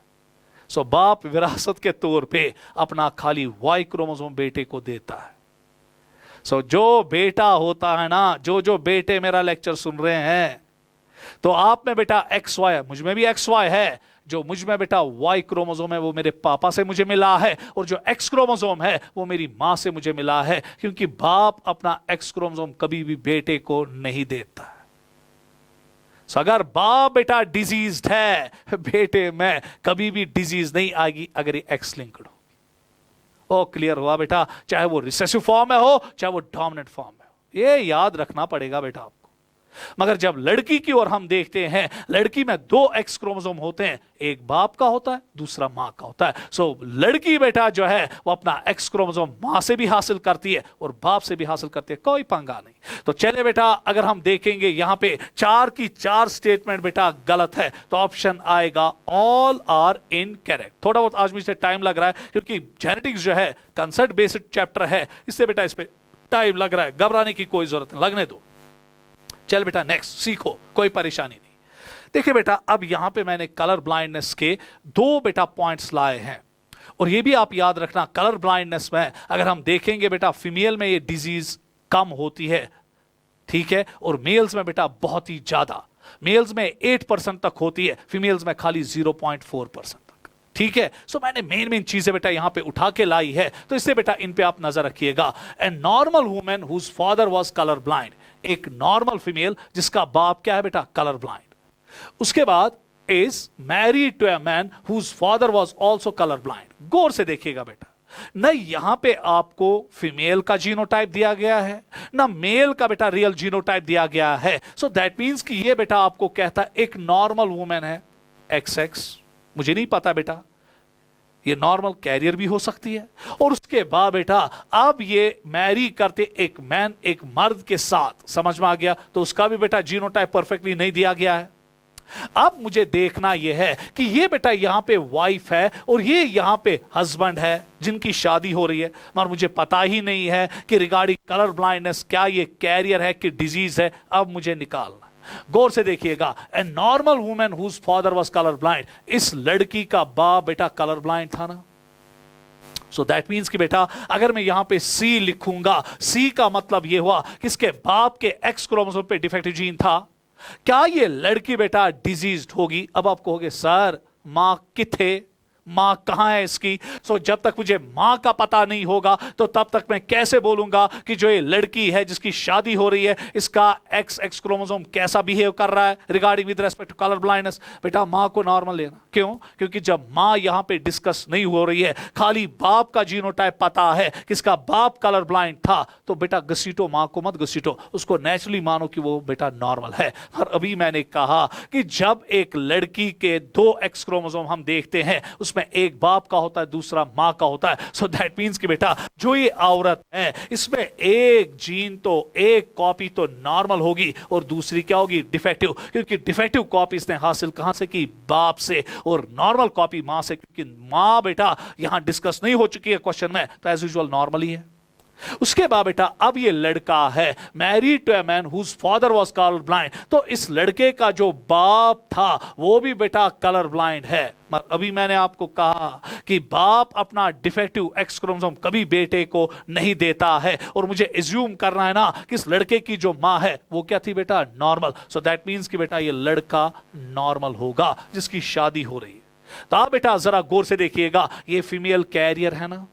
सो बाप विरासत के तौर पे अपना खाली Y क्रोमोसोम बेटे को देता है। सो जो बेटा होता है ना, जो बेटे मेरा लेक्चर सुन रहे हैं, तो आप में बेटा XY है, मुझ में भी XY है। जो मुझ में बेटा Y क्रोमोसोम है वो मेरे पापा से मुझे मिला है, और जो X क्रोमोसोम है वो मेरी मां से मुझे मिला है, क्योंकि बाप अपना X क्रोमोसोम कभी भी बेटे को नहीं देता है। सो अगर बाप बेटा डिजीज्ड है, बेटे में कभी भी डिजीज नहीं आएगी अगर ये X लिंक्ड हो। ओ क्लियर हुआ बेटा? चाहे वो रिसेसिव फॉर्म में हो, चाहे वो डोमिनेंट फॉर्म में हो, ये याद रखना पड़ेगा बेटा आपको। मगर जब लड़की की ओर हम देखते हैं, लड़की में 2 X क्रोमोसोम होते हैं, एक बाप का होता है, दूसरा मां का होता है। सो लड़की बेटा जो है वो अपना X क्रोमोसोम मां से भी हासिल करती है और बाप से भी हासिल करती है, कोई पंगा नहीं। तो चले बेटा अगर हम देखेंगे यहां पे 4 की 4 स्टेटमेंट बेटा गलत है, तो ऑप्शन आएगा ऑल आर इनकरेक्ट। थोड़ा बहुत आज मुझे टाइम लग रहा है क्योंकि जेनेटिक्स जो है कंसेप्ट बेस्ड चैप्टर है, इससे बेटा इस पे टाइम लग रहा है, घबराने की कोई जरूरत नहीं, लगने दो। चल बेटा नेक्स्ट सीखो, कोई परेशानी नहीं। देखिए बेटा अब यहां पे मैंने कलर ब्लाइंडनेस के 2 बेटा पॉइंट्स लाए हैं, और ये भी आप याद रखना, कलर ब्लाइंडनेस में अगर हम देखेंगे बेटा फीमेल में ये डिजीज कम होती है, ठीक है, और मेल्स में बेटा बहुत ही ज्यादा। मेल्स में 8% तक होती है, फीमेल्स में खाली 0.4% तक, ठीक है। सो मैंने मेन चीजें बेटा यहां पे उठा के लाई है, तो इससे बेटा इन पे आप नजर रखिएगा। A normal women whose father was colour blind, एक नॉर्मल फीमेल जिसका बाप क्या है बेटा? Colour blind. उसके बाद is married to a man whose father was also colour blind. गौर से देखिएगा बेटा, न यहां पे आपको फीमेल का जीनोटाइप दिया गया है, ना मेल का बेटा रियल जीनोटाइप दिया गया है। सो दैट मींस कि ये बेटा आपको कहता है एक नॉर्मल वुमेन है XX, मुझे नहीं पता बेटा, ये नॉर्मल कैरियर भी हो सकती है। और उसके बाद बेटा अब ये मैरी करते एक मैन, एक मर्द के साथ, समझ में आ गया? तो उसका भी बेटा जीनोटाइप परफेक्टली नहीं दिया गया है। अब मुझे देखना यह है कि ये बेटा यहां पे वाइफ है और ये यहां पे हस्बैंड है जिनकी शादी हो रही है, मगर मुझे पता ही नहीं है कि रिगार्डिंग कलर ब्लाइंडनेस क्या ये कैरियर है कि डिजीज है। अब मुझे निकालना, गौर से देखिएगा। A normal women whose father was colour blind, इस लड़की का बाप बेटा कलर ब्लाइंड था ना, सो दैट मीन्स कि बेटा अगर मैं यहां पे सी लिखूंगा, सी का मतलब यह हुआ कि इसके बाप के एक्स क्रोमोसोम पे डिफेक्टिव जीन था। क्या ये लड़की बेटा डिजीज्ड होगी? अब आप कहोगे सर मां किथे, मां कहां है इसकी? सो जब तक मुझे मां का पता नहीं होगा तो तब तक मैं कैसे बोलूंगा कि जो ये लड़की है जिसकी शादी हो रही है इसका एक्स क्रोमोसोम कैसा बिहेव कर रहा है regarding with respect to colour blindness? बेटा मां को नॉर्मल लेना। क्यों? क्योंकि जब मां यहां पे डिस्कस नहीं हो रही है, खाली बाप का जीनोटाइप पता है कि इसका बाप कलर ब्लाइंड था, तो बेटा घसीटो मां को, मत घसीटो उसको, नेचुरली मानो कि वो बेटा नॉर्मल है। और अभी मैंने कहा कि जब एक लड़की के दो एक्स क्रोमोसोम हम देखते हैं उसमें एक बाप का होता है दूसरा मां का होता है। सो दैट मींस कि बेटा जो ये औरत है इसमें एक जीन तो, एक कॉपी तो नॉर्मल होगी और दूसरी क्या होगी? डिफेक्टिव। क्योंकि डिफेक्टिव कॉपी इसने हासिल कहां से की? बाप से, और नॉर्मल कॉपी मां से, क्योंकि मां बेटा यहां डिस्कस नहीं हो चुकी है क्वेश्चन में, तो एज यूजुअल नॉर्मल ही है। उसके बाद बेटा अब ये लड़का है married to a man whose father was colour blind, तो इस लड़के का जो बाप था वो भी बेटा कलर ब्लाइंड है। अभी मैंने आपको कहा कि बाप अपना डिफेक्टिव एक्स क्रोमोसोम कभी बेटे को नहीं देता है, और मुझे एज्यूम करना है ना कि इस लड़के की जो मां है वो क्या थी बेटा? नॉर्मल। सो दैट मींस कि बेटा ये लड़का नॉर्मल होगा जिसकी शादी हो रही है। तो आप बेटा जरा गौर से देखिएगा, ये फीमेल कैरियर है ना,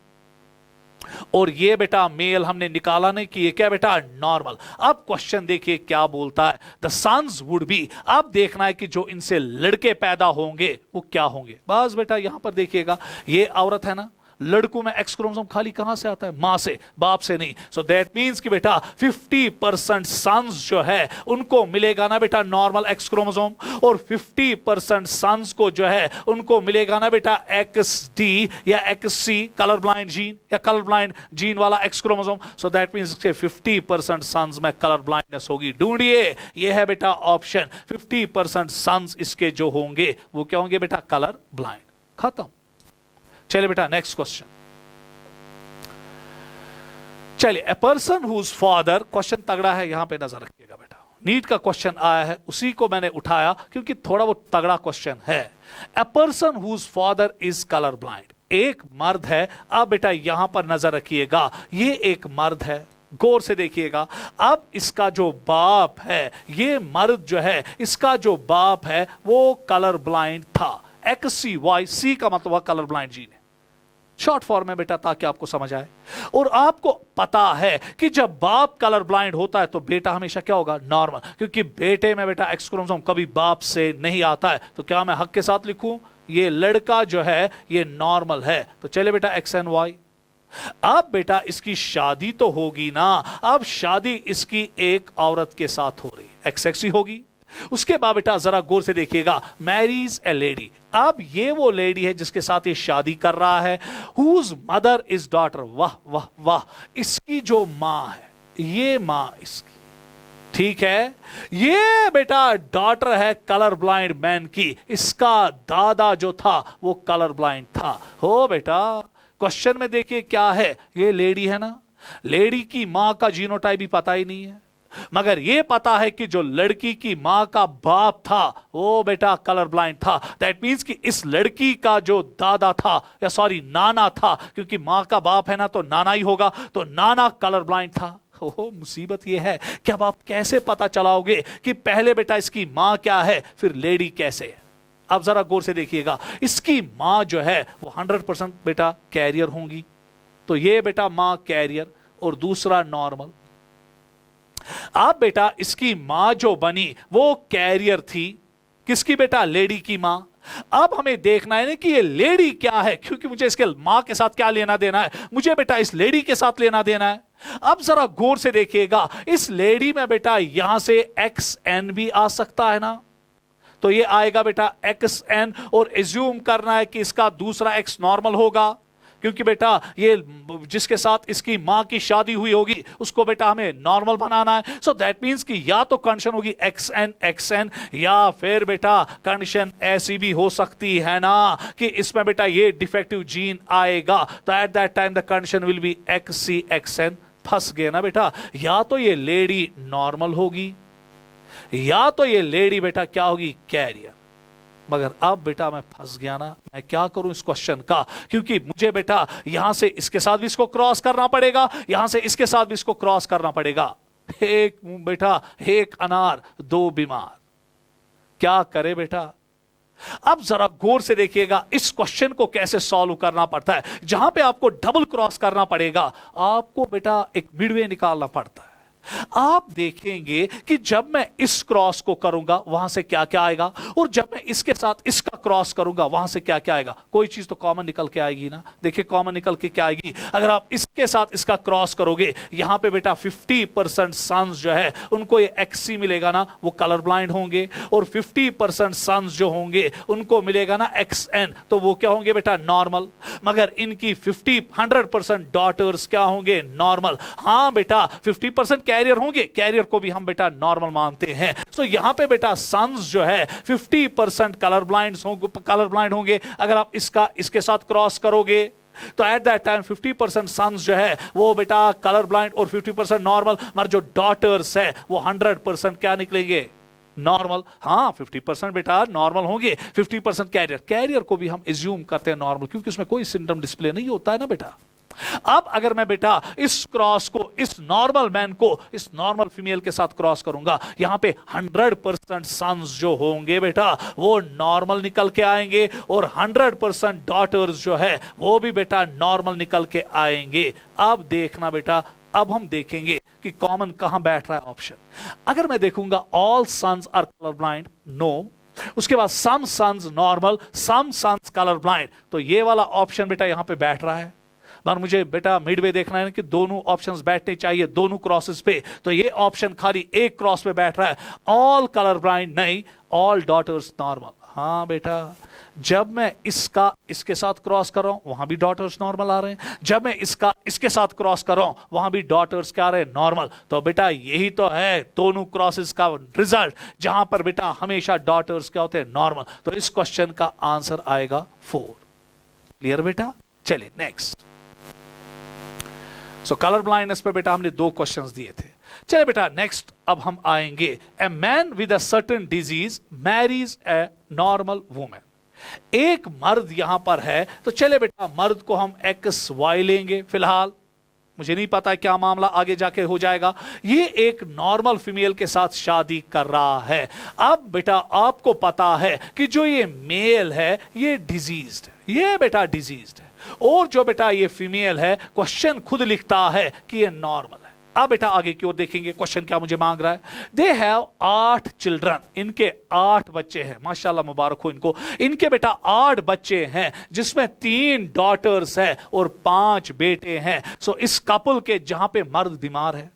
और ये बेटा मेल हमने निकाला नहीं कि ये क्या बेटा? नॉर्मल। अब क्वेश्चन देखिए क्या बोलता है, द सन्स वुड बी। अब देखना है कि जो इनसे लड़के पैदा होंगे वो क्या होंगे। बस बेटा यहां पर देखिएगा, ये औरत है ना, लड़कों में एक्स क्रोमोसोम खाली कहां से आता है? मां से, बाप से नहीं। सो दैट मींस कि बेटा 50% सन्स जो है उनको मिलेगा ना बेटा नॉर्मल एक्स क्रोमोसोम, और 50% सन्स को जो है उनको मिलेगा ना बेटा एक्स डी या एक्स सी, कलर ब्लाइंड जीन या कलर ब्लाइंड जीन वाला x chromosome. So that means के 50% सन्स में कलर ब्लाइंडनेस होगी। ढूंढिए, ये है बेटा ऑप्शन, 50% सन्स इसके जो होंगे वो क्या होंगे बेटा? Colour blind. खत्म। चलिए बेटा नेक्स्ट क्वेश्चन। चलिए, a person whose father, question तगड़ा है, यहां पे नजर रखिएगा बेटा। नीट का क्वेश्चन आया है, उसी को मैंने उठाया क्योंकि थोड़ा वो तगड़ा क्वेश्चन है। A person whose father is colour blind, एक मर्द है। अब बेटा यहां पर नजर रखिएगा, ये एक मर्द है, गौर से देखिएगा। अब इसका जो बाप है, ये मर्द जो है इसका जो बाप है वो कलर ब्लाइंड था। एक्स सी वाई, सी का मतलब कलर ब्लाइंड जीन है, शॉर्ट फॉर्म में बेटा, ताकि आपको समझ आए। और आपको पता है कि जब बाप कलर ब्लाइंड होता है तो बेटा हमेशा क्या होगा? नॉर्मल। क्योंकि बेटे में बेटा एक्स क्रोमोसोम कभी बाप से नहीं आता है। तो क्या मैं हक के साथ लिखूं ये लड़का जो है ये नॉर्मल है? तो चले बेटा एक्स एंड वाई। अब बेटा इसकी शादी तो होगी ना, अब शादी इसकी एक औरत के साथ हो रही है, एक्स एक्स ही होगी। उसके बाद बेटा जरा गौर से देखिएगा, मैरीज ए लेडी। अब ये वो लेडी है जिसके साथ ये शादी कर रहा है, हुज मदर इज डॉटर। वाह वाह वाह, इसकी जो मां है ये मां इसकी, ठीक है, ये बेटा डॉटर है कलर ब्लाइंड मैन की। इसका दादा जो था वो कलर ब्लाइंड था। हो बेटा क्वेश्चन में देखिए क्या है, ये लेडी है ना, लेडी की मां का जीनोटाइप भी पता ही नहीं है, मगर यह पता है कि जो लड़की की मां का बाप था वो बेटा कलर ब्लाइंड था। दैट मींस कि इस लड़की का जो दादा था, या सॉरी नाना था, क्योंकि मां का बाप है ना तो नाना ही होगा, तो नाना कलर ब्लाइंड था। ओहो मुसीबत यह है कि अब आप कैसे पता चलाओगे कि पहले बेटा इसकी मां क्या है फिर लेडी कैसे है। अब जरा गौर से देखिएगा, इसकी मां जो है वो 100% बेटा कैरियर होंगी। तो ये बेटा मां कैरियर और दूसरा नॉर्मल। अब बेटा इसकी मां जो बनी वो कैरियर थी, किसकी बेटा? लेडी की मां। अब हमें देखना है ना कि ये लेडी क्या है, क्योंकि मुझे इसके मां के साथ क्या लेना देना है, मुझे बेटा इस लेडी के साथ लेना देना है। अब जरा गौर से देखिएगा, इस लेडी में बेटा यहां से एक्स एन भी आ सकता है ना, तो ये आएगा बेटा एक्स एन, और एज्यूम करना है कि इसका दूसरा एक्स नॉर्मल होगा, क्योंकि बेटा ये जिसके साथ इसकी मां की शादी हुई होगी उसको बेटा हमें नॉर्मल बनाना है। सो दैट मींस कि या तो कंडीशन होगी एक्स एन, या फिर बेटा कंडीशन ऐसी भी हो सकती है ना कि इसमें बेटा ये डिफेक्टिव जीन आएगा, तो at that time the condition will be X C X N. फंस गए ना बेटा, या तो ये लेडी नॉर्मल होगी या तो ये लेडी बेटा क्या होगी? कैरियर। मगर अब बेटा मैं फंस गया ना, मैं क्या करूं इस क्वेश्चन का, क्योंकि मुझे बेटा यहां से इसके साथ भी इसको क्रॉस करना पड़ेगा, यहां से इसके साथ भी इसको क्रॉस करना पड़ेगा। एक बेटा एक अनार दो बीमार, क्या करे बेटा। अब जरा गौर से देखिएगा इस क्वेश्चन को कैसे सॉल्व करना पड़ता है, जहां पे आपको डबल क्रॉस करना पड़ेगा, आपको बेटा एक मिडवे निकालना पड़ता है। आप देखेंगे कि जब मैं इस क्रॉस को करूंगा वहां से क्या क्या आएगा, और जब मैं इसके साथ इसका क्रॉस करूंगा वहां से क्या क्या आएगा। कोई चीज तो कॉमन निकल के आएगी ना। देखिए कॉमन निकल के क्या आएगी, अगर आप इसके साथ इसका क्रॉस करोगे यहां पे बेटा 50% सन्स जो है उनको ये एक्सी मिलेगा ना, वो कलर ब्लाइंड होंगे, और 50% सन्स जो होंगे उनको मिलेगा ना एक्सएन, तो वो क्या होंगे बेटा नॉर्मल। मगर इनकी 100% डॉटर्स क्या होंगे नॉर्मल। हाँ बेटा 50% कैरियर होंगे, कैरियर को भी हम बेटा नॉर्मल मानते हैं। तो यहां पे बेटा सन्स जो है 50% कलर ब्लाइंड होंगे। अगर आप इसका इसके साथ क्रॉस करोगे तो एट दैट टाइम 50% सन्स जो है वो बेटा कलर ब्लाइंड और 50% नॉर्मल, मगर जो डॉटर्स है वो 100% क्या निकलेंगे नॉर्मल। हाँ 50% बेटा नॉर्मल होंगे, 50% कैरियर को भी हम एज्यूम करते हैं नॉर्मल, क्योंकि उसमें कोई सिम्टम डिस्प्ले नहीं होता है ना बेटा। अब अगर मैं बेटा इस क्रॉस को इस नॉर्मल मैन को इस नॉर्मल फीमेल के साथ क्रॉस करूंगा, यहां पे 100% सन्स जो होंगे बेटा वो नॉर्मल निकल के आएंगे, और 100% डॉटर्स जो है वो भी बेटा नॉर्मल निकल के आएंगे। अब देखना बेटा, अब हम देखेंगे कि कॉमन कहां बैठ रहा है ऑप्शन। अगर मैं देखूंगा all sons are colour blind, no, उसके बाद some sons normal, some sons colour blind, तो ये वाला ऑप्शन बेटा यहां पे बैठ रहा है। पर मुझे बेटा मिडवे देखना है कि दोनों ऑप्शंस बैठने चाहिए दोनों क्रॉसेस पे, तो ये ऑप्शन खाली एक क्रॉस पे बैठ रहा है। ऑल कलर ब्लाइंड नहीं, ऑल डॉटर्स नॉर्मल। हाँ बेटा जब मैं इसका इसके साथ क्रॉस कर रहा हूं वहां भी डॉटर्स नॉर्मल आ रहे हैं, जब मैं इसका इसके साथ क्रॉस कर रहा हूं वहां भी डॉटर्स क्या आ रहे हैं नॉर्मल। तो बेटा यही तो है दोनों क्रॉसेस का रिजल्ट, जहां पर बेटा हमेशा डॉटर्स क्या होते हैं नॉर्मल। तो इस क्वेश्चन का आंसर आएगा 4। क्लियर बेटा। चलिए नेक्स्ट। सो कलर ब्लाइंडनेस पे बेटा हमने 2 क्वेश्चंस दिए थे। चलिए बेटा नेक्स्ट अब हम आएंगे, a man with a certain disease marries a normal women. एक मर्द यहां पर है, तो चले बेटा मर्द को हम XY लेंगे फिलहाल, मुझे नहीं पता क्या मामला आगे जाके हो जाएगा। ये एक नॉर्मल फीमेल के साथ शादी कर रहा है। अब बेटा आपको पता है कि जो ये मेल है ये डिजीज्ड है, ये बेटा डिजीज्ड है, और जो बेटा ये फीमेल है क्वेश्चन खुद लिखता है कि ये नॉर्मल है। अब बेटा आगे की ओर देखेंगे क्वेश्चन क्या मुझे मांग रहा है। दे हैव 8 चिल्ड्रन, इनके 8 बच्चे हैं, माशाल्लाह मुबारक हो इनको। इनके बेटा 8 बच्चे हैं जिसमें 3 डॉटर्स है और 5 बेटे हैं। सो इस कपल के जहां पे मर्द बीमार है,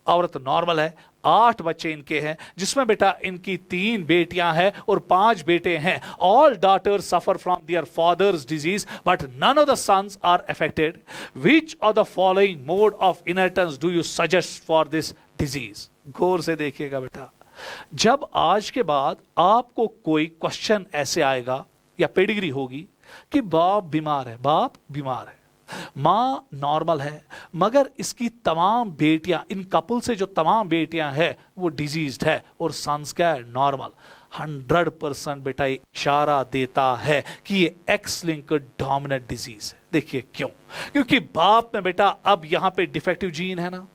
औरत नॉर्मल है, 8 बच्चे इनके हैं जिसमें बेटा इनकी 3 बेटियां हैं और 5 बेटे हैं। All daughters suffer from their fathers disease but none of the sons are affected. Which of the following mode of inheritance do you suggest for this disease. गौर से देखिएगा बेटा, जब आज के बाद आपको कोई क्वेश्चन ऐसे आएगा या पेडिग्री होगी कि बाप बीमार है, बाप बीमार है, मां नॉर्मल है, मगर इसकी तमाम बेटियां, इन कपल से जो तमाम बेटियां हैं वो डिजीज्ड है और सन्स क्या है नॉर्मल, 100% बेटा इशारा देता है कि ये एक्स लिंक्ड डोमिनेंट डिजीज है। देखिए क्यों, क्योंकि बाप में बेटा अब यहां पे डिफेक्टिव जीन है ना,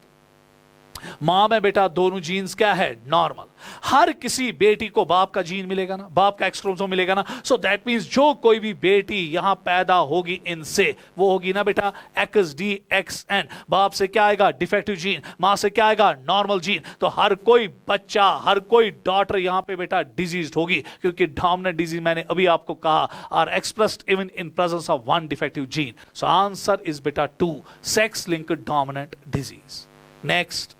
मां में बेटा दोनों जीन्स क्या है नॉर्मल। हर किसी बेटी को बाप का जीन मिलेगा ना, बाप का एक्स क्रोमोसोम मिलेगा ना। सो दैट मींस जो कोई भी बेटी यहां पैदा होगी इनसे वो होगी ना बेटा XD-XN। बाप से क्या आएगा डिफेक्टिव जीन, मां से क्या आएगा नॉर्मल जीन। तो हर कोई बच्चा, हर कोई डॉटर यहां पे बेटा डिजीज होगी, क्योंकि डोमिनेंट डिजीज मैंने अभी आपको कहा are expressed even in presence of 1 defective gene. So answer is बेटा 2, sex linked dominant disease. Next,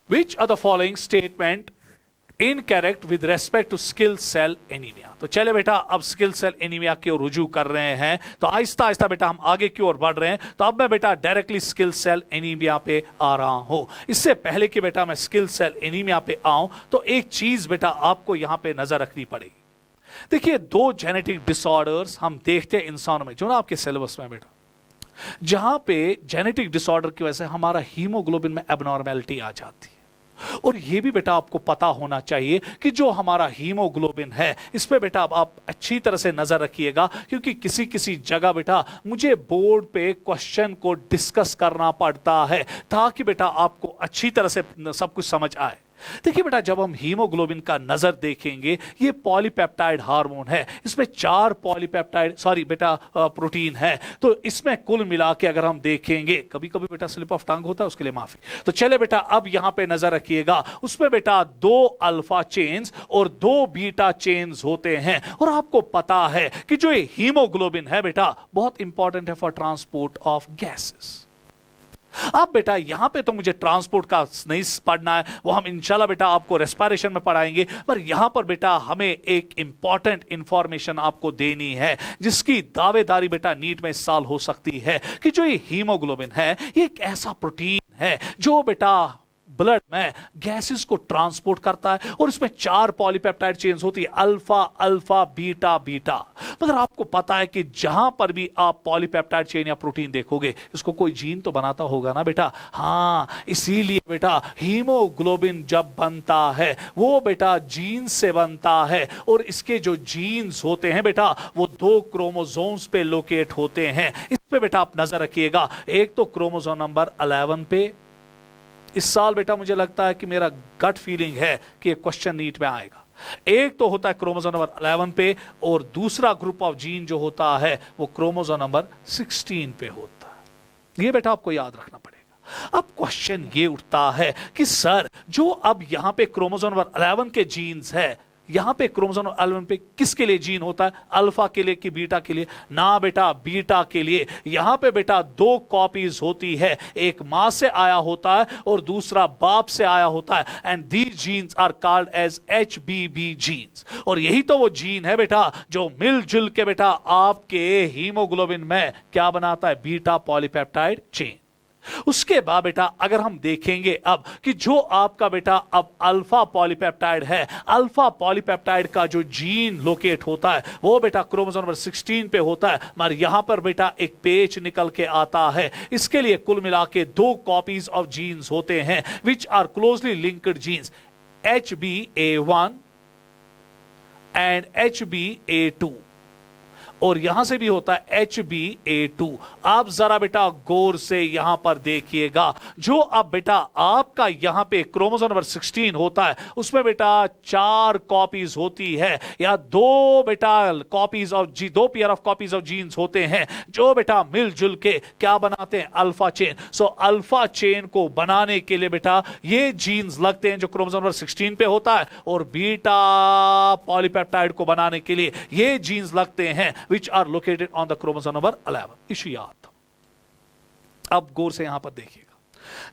which of the following statement incorrect with respect to sickle cell anaemia. तो चले बेटा अब स्किल सेल एनीमिया की ओर रुजू कर रहे हैं, तो आहिस्ता आहिस्ता बेटा हम आगे की ओर बढ़ रहे हैं। तो अब मैं बेटा डायरेक्टली स्किल सेल एनीमिया पे आ रहा हूं। इससे पहले कि बेटा मैं स्किल सेल एनीमिया पे आऊं तो एक चीज बेटा आपको यहां पे नजर रखनी पड़ेगी। देखिए 2 जेनेटिक डिसऑर्डर्स हम देखते हैं इंसानों में, जो ना आपके सिलेबस में बेटा, जहां पे जेनेटिक डिसऑर्डर की वजह से हमारा हीमोग्लोबिन में एबनॉर्मेलिटी आ जाती है। और ये भी बेटा आपको पता होना चाहिए कि जो हमारा हीमोग्लोबिन है इस पे बेटा आप अच्छी तरह से नजर रखिएगा, क्योंकि किसी किसी जगह बेटा मुझे बोर्ड पे क्वेश्चन को डिस्कस करना पड़ता है ताकि बेटा आपको अच्छी तरह से सब कुछ समझ आए। देखिए बेटा, जब हम हीमोग्लोबिन का नजर देखेंगे, ये पॉलीपेप्टाइड हार्मोन है, इसमें 4 पॉलीपेप्टाइड प्रोटीन है। तो इसमें कुल मिला के अगर हम देखेंगे, कभी कभी बेटा स्लिप ऑफ टंग होता है, उसके लिए माफी। तो चले बेटा अब यहां पे नजर रखिएगा, उसमें बेटा 2 अल्फा चेन्स और 2 बीटा चेन्स होते हैं। और आपको पता है कि जो ये हीमोग्लोबिन है बेटा बहुत इंपॉर्टेंट है फॉर ट्रांसपोर्ट ऑफ गैसेस। अब बेटा यहां पे तो मुझे ट्रांसपोर्ट का नहीं पढ़ना है, वो हम इंशाल्लाह बेटा आपको रेस्पिरेशन में पढ़ाएंगे। पर यहां पर बेटा हमें एक इंपॉर्टेंट इंफॉर्मेशन आपको देनी है जिसकी दावेदारी बेटा नीट में इस साल हो सकती है कि जो ये हीमोग्लोबिन है ये एक ऐसा प्रोटीन है जो बेटा ब्लड में गैसेस को ट्रांसपोर्ट करता है। और इसमें 4 पॉलीपेप्टाइड चेन्स होती है, अल्फा अल्फा बीटा बीटा। मगर आपको पता है कि जहां पर भी आप पॉलीपेप्टाइड चेन या प्रोटीन देखोगे इसको कोई जीन तो बनाता होगा ना बेटा। हाँ, इसीलिए बेटा हीमोग्लोबिन जब बनता है वो बेटा जीन से बनता है। और इसके जो जीन्स होते हैं बेटा वो 2 क्रोमोसोम्स पे लोकेट होते हैं। इस पे बेटा आप नजर रखिएगा, एक तो क्रोमोसोम नंबर 11 पे। इस साल बेटा मुझे लगता है कि मेरा गट फीलिंग है कि ये क्वेश्चन नीट में आएगा। एक तो होता है क्रोमोसोम नंबर 11 पे, और दूसरा ग्रुप ऑफ जीन जो होता है वो क्रोमोसोम नंबर 16 पे होता है। ये बेटा आपको याद रखना पड़ेगा। अब क्वेश्चन ये उठता है कि सर जो अब यहां पे क्रोमोसोम नंबर 11 के जीन्स है, यहां पे क्रोमोसोम 11 पे किसके लिए जीन होता है, अल्फा के लिए कि बीटा के लिए? ना बेटा, बीटा के लिए। यहां पे बेटा 2 कॉपीज होती है, एक मां से आया होता है और दूसरा बाप से आया होता है। And these genes are called as HBB genes. और यही तो वो जीन है बेटा जो मिलजुल के बेटा आपके हीमोग्लोबिन में क्या बनाता है, बीटा पॉलीपेप्टाइड चेन। उसके बाद बेटा अगर हम देखेंगे अब कि जो आपका बेटा अब अल्फा पॉलीपेप्टाइड है, अल्फा पॉलीपेप्टाइड का जो जीन लोकेट होता है वो बेटा क्रोमोसोम नंबर 16 पे होता है। मगर यहां पर बेटा एक पेच निकल के आता है। इसके लिए कुल मिला के 2 कॉपीज ऑफ जीन्स होते हैं which are closely linked genes, HBA1 and HBA2। और यहां से भी होता है HBA2। आप जरा बेटा गौर से यहां पर देखिएगा, जो अब बेटा आपका यहां पे क्रोमोसोम नंबर 16 होता है उसमें बेटा 4 कॉपीज होती है, या 2 बेटा copies of 2 pair of copies of genes होते हैं जो बेटा मिलजुल के क्या बनाते हैं, alpha chain. So alpha chain को बनाने के लिए बेटा ये जीन्स लगते हैं जो क्रोमोसोम नंबर 16 पे होता है, और बीटा पॉलीपेप्टाइड को बनाने के लिए ये जीन्स लगते हैं which are located on the chromosome number 11। Issue याद। अब गौर से यहां पर देखिएगा,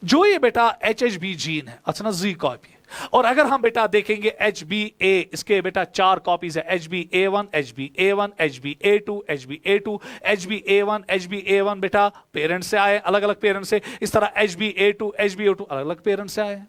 जो ये बेटा HHB जीन है, अच्छा ना, जी कॉपी है। और अगर हम बेटा देखेंगे HBA, इसके बेटा 4 कॉपीज है, HBA1 HBA1 HBA2 HBA2 HBA1 HBA1 बेटा पेरेंट से आए, अलग अलग पेरेंट से। इस तरह HBA2 HBA2 अलग अलग पेरेंट से आए।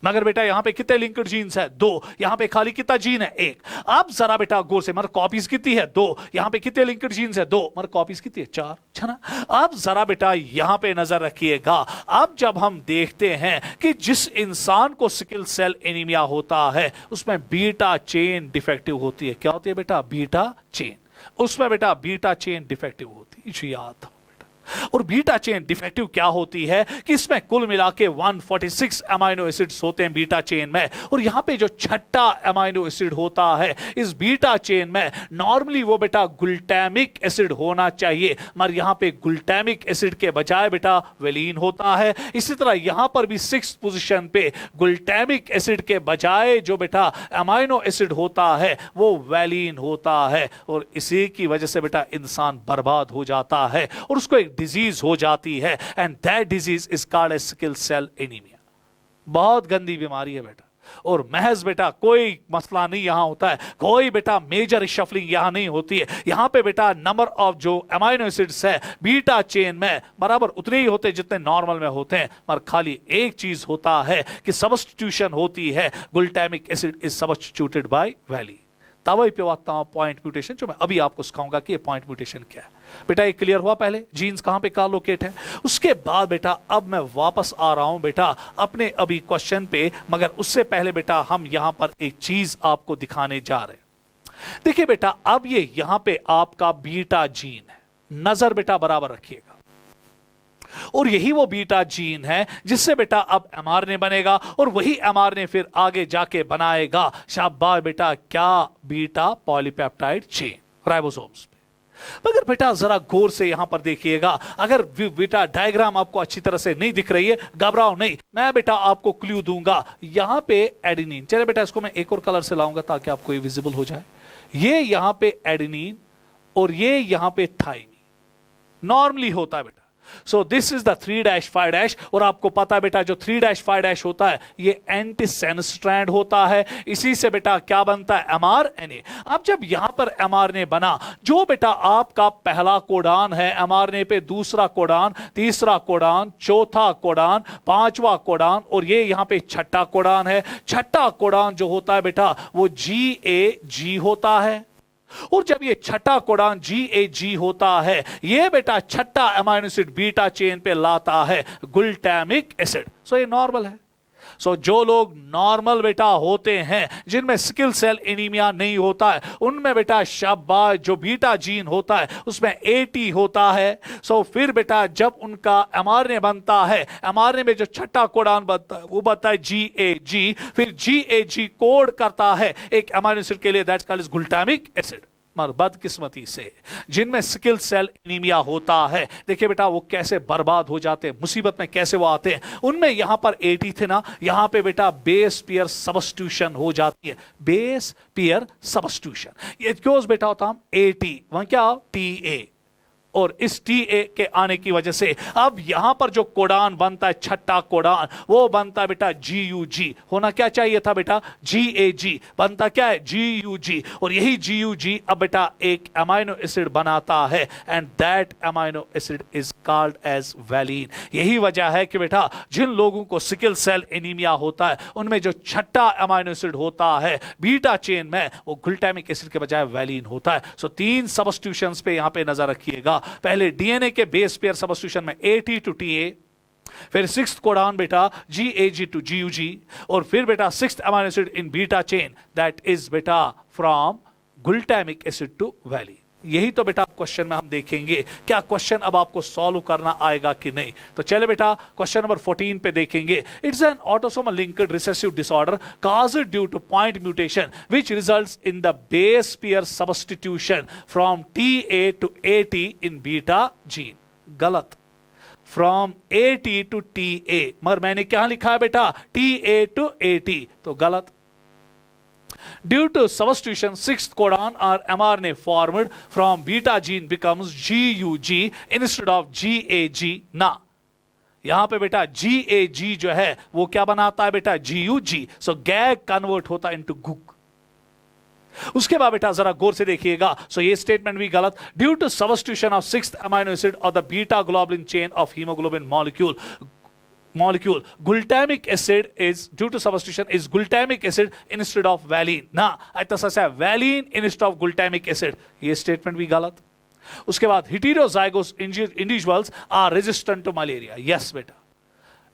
मगर बेटा यहां पे कितने लिंक्ड जीन्स है, 2। यहां पे खाली कितना जीन है, 1। अब जरा बेटा गौर से, मगर कॉपीज कितनी है, 2। यहां पे कितने लिंक्ड जीन्स है, 2। मगर कॉपीज कितनी है, 4। अच्छा ना। अब जरा बेटा यहां पे नजर रखिएगा, अब जब हम देखते हैं कि जिस इंसान को सिकल सेल एनीमिया होता है उसमें बीटा चेन डिफेक्टिव होती है। क्या होती है बेटा, बीटा चेन। उसमें बेटा बीटा चेन डिफेक्टिव होती है, इसे याद। और बीटा चेन डिफेक्टिव क्या होती है कि इसमें कुल मिला के 146 अमाइनो एसिड्स होते हैं बीटा चेन में। और यहां पे जो छठा अमाइनो एसिड होता है इस बीटा चेन में, नॉर्मली वो बेटा ग्लूटामिक एसिड होना चाहिए, मगर यहां पे ग्लूटामिक एसिड के बजाय बेटा वेलिन होता है। इसी तरह यहां पर भी 6th पोजीशन पे ग्लूटामिक एसिड के बजाय जो बेटा अमाइनो एसिड होता है वो वेलिन होता है। और इसी की वजह से बेटा इंसान बर्बाद हो जाता है और उसको एक डिजीज हो जाती है, and that disease is called as sickle cell anaemia. बहुत गंदी बीमारी है बेटा। और महज बेटा कोई मसला नहीं यहां होता है, कोई बेटा मेजर शफलिंग यहां नहीं होती है। यहां पे बेटा नंबर ऑफ जो अमाइनो एसिड्स है बीटा चेन में बराबर उतने ही होते हैं जितने नॉर्मल में होते हैं, मगर खाली एक चीज होता है कि सब्स्टिट्यूशन होती है, glutamic acid is substituted by valine. तब पे आता हूं पॉइंट म्यूटेशन, जो मैं अभी आपको सिखाऊंगा कि ये पॉइंट म्यूटेशन क्या है। बेटा ये क्लियर हुआ? पहले जीन्स कहां पे कहां लोकेट है। उसके बाद बेटा अब मैं वापस आ रहा हूं बेटा अपने अभी क्वेश्चन पे, मगर उससे पहले बेटा हम यहां पर एक चीज आपको दिखाने जा रहे हैं। देखिए बेटा अब ये यहां पे आपका बीटा जीन है, नजर बेटा बराबर रखिएगा, और यही वो बीटा जीन है जिससे बेटा अब एमआरएनए बनेगा, और वही एमआरएनए फिर आगे जाके बनाएगा शाबाश बेटा क्या, बीटा पॉलीपेप्टाइड चेन राइबोसोम्स। मगर बेटा जरा गौर से यहां पर देखिएगा, अगर बेटा डायग्राम आपको अच्छी तरह से नहीं दिख रही है घबराओ नहीं, मैं बेटा आपको क्लू दूंगा। यहां पे एडेनिन, चले बेटा इसको मैं एक और कलर से लाऊंगा ताकि आपको ये विजिबल हो जाए। ये यहां पे एडेनिन और ये यहां पे थाइमिन नॉर्मली होता है बेटा। सो दिस इज द 3-5' और आपको पता है बेटा जो 3-5' होता है ये एंटीसेन स्ट्रैंड होता है, इसी से बेटा क्या बनता है, एमआरएनए। अब जब यहां पर एमआरएनए बना, जो बेटा आपका पहला कोडान है एमआरएनए पे, दूसरा कोडान, तीसरा कोडान, चौथा कोडान, पांचवा कोडान, और ये यहां पे छठा कोडान है। छठा कोडान जो होता है बेटा वो GAG होता है, और जब ये छठा कोडान GAG होता है, ये बेटा छठा अमाइनो एसिड बीटा चेन पे लाता है ग्लूटामिक एसिड। सो ये नॉर्मल है। सो जो लोग नॉर्मल बेटा होते हैं, जिनमें सिकल सेल एनीमिया नहीं होता है, उनमें बेटा शाबाश जो बीटा जीन होता है उसमें AT होता है। सो फिर बेटा जब उनका एमआरएनए बनता है, एमआरएनए में जो छठा कोडान बनता है वो बनता है GAG, फिर GAG कोड करता है एक अमाइनो एसिड के लिए, दैट्स कॉल्ड ग्लूटामिक एसिड। मगर बदकिस्मती से जिनमें सिकल सेल एनीमिया होता है, देखिए बेटा वो कैसे बर्बाद हो जाते हैं, मुसीबत में कैसे वो आते हैं। उनमें यहां पर AT थे ना, यहां पे बेटा बेस पेयर सब्स्टिट्यूशन हो जाती है, बेस पेयर सब्स्टिट्यूशन। ये क्यों बेटा होता हम AT, वहां क्या TA, और इस TA के आने की वजह से अब यहां पर जो कोडान बनता है छठा कोडान वो बनता है बेटा GUG। होना क्या चाहिए था बेटा GAG, बनता क्या है GUG, और यही GUG अब बेटा एक अमाइनो एसिड बनाता है, and that amino acid is called as valine. यही वजह है कि बेटा जिन लोगों को सिकल सेल एनीमिया होता है उनमें जो छठा अमाइनो एसिड होता है बीटा चेन में, वो ग्लूटामिक एसिड के बजाय वैलिन होता है। सो 3 सब्स्टिट्यूशंस पे यहां पे नजर रखिएगा। पहले डीएनए के बेस पेयर सब्स्टिट्यूशन में AT to TA, फिर 6th कोडान बेटा GAG to GUG, और फिर बेटा 6th amino acid in beta chain that is बेटा from glutamic acid to valine. यही तो बेटा क्वेश्चन में हम देखेंगे, क्या क्वेश्चन अब आपको सॉल्व करना आएगा कि नहीं। तो चले बेटा क्वेश्चन नंबर 14 पे देखेंगे। It's an autosomal linked recessive disorder caused due to point mutation which results in the base pair substitution from TA to AT in beta gene। गलत, फ्रॉम AT to TA, मगर मैंने क्या लिखा है बेटा TA to AT, तो गलत। Due to substitution, 6th codon or mRNA formed from beta gene becomes GUG instead of GAG ना। यहां पे बेटा GAG जो है वो क्या बनाता है बेटा GUG, सो गैग कन्वर्ट होता है इनटू गुग। उसके बाद बेटा जरा गौर से देखिएगा, सो ये स्टेटमेंट भी गलत। Due to substitution of 6th amino acid और the beta globulin chain of haemoglobin molecule glutamic acid is due to substitution is glutamic acid instead of valine ना, तसा है valine instead of glutamic acid, ये statement भी गलत। उसके बाद heterozygous individuals are resistant to malaria, yes बेटा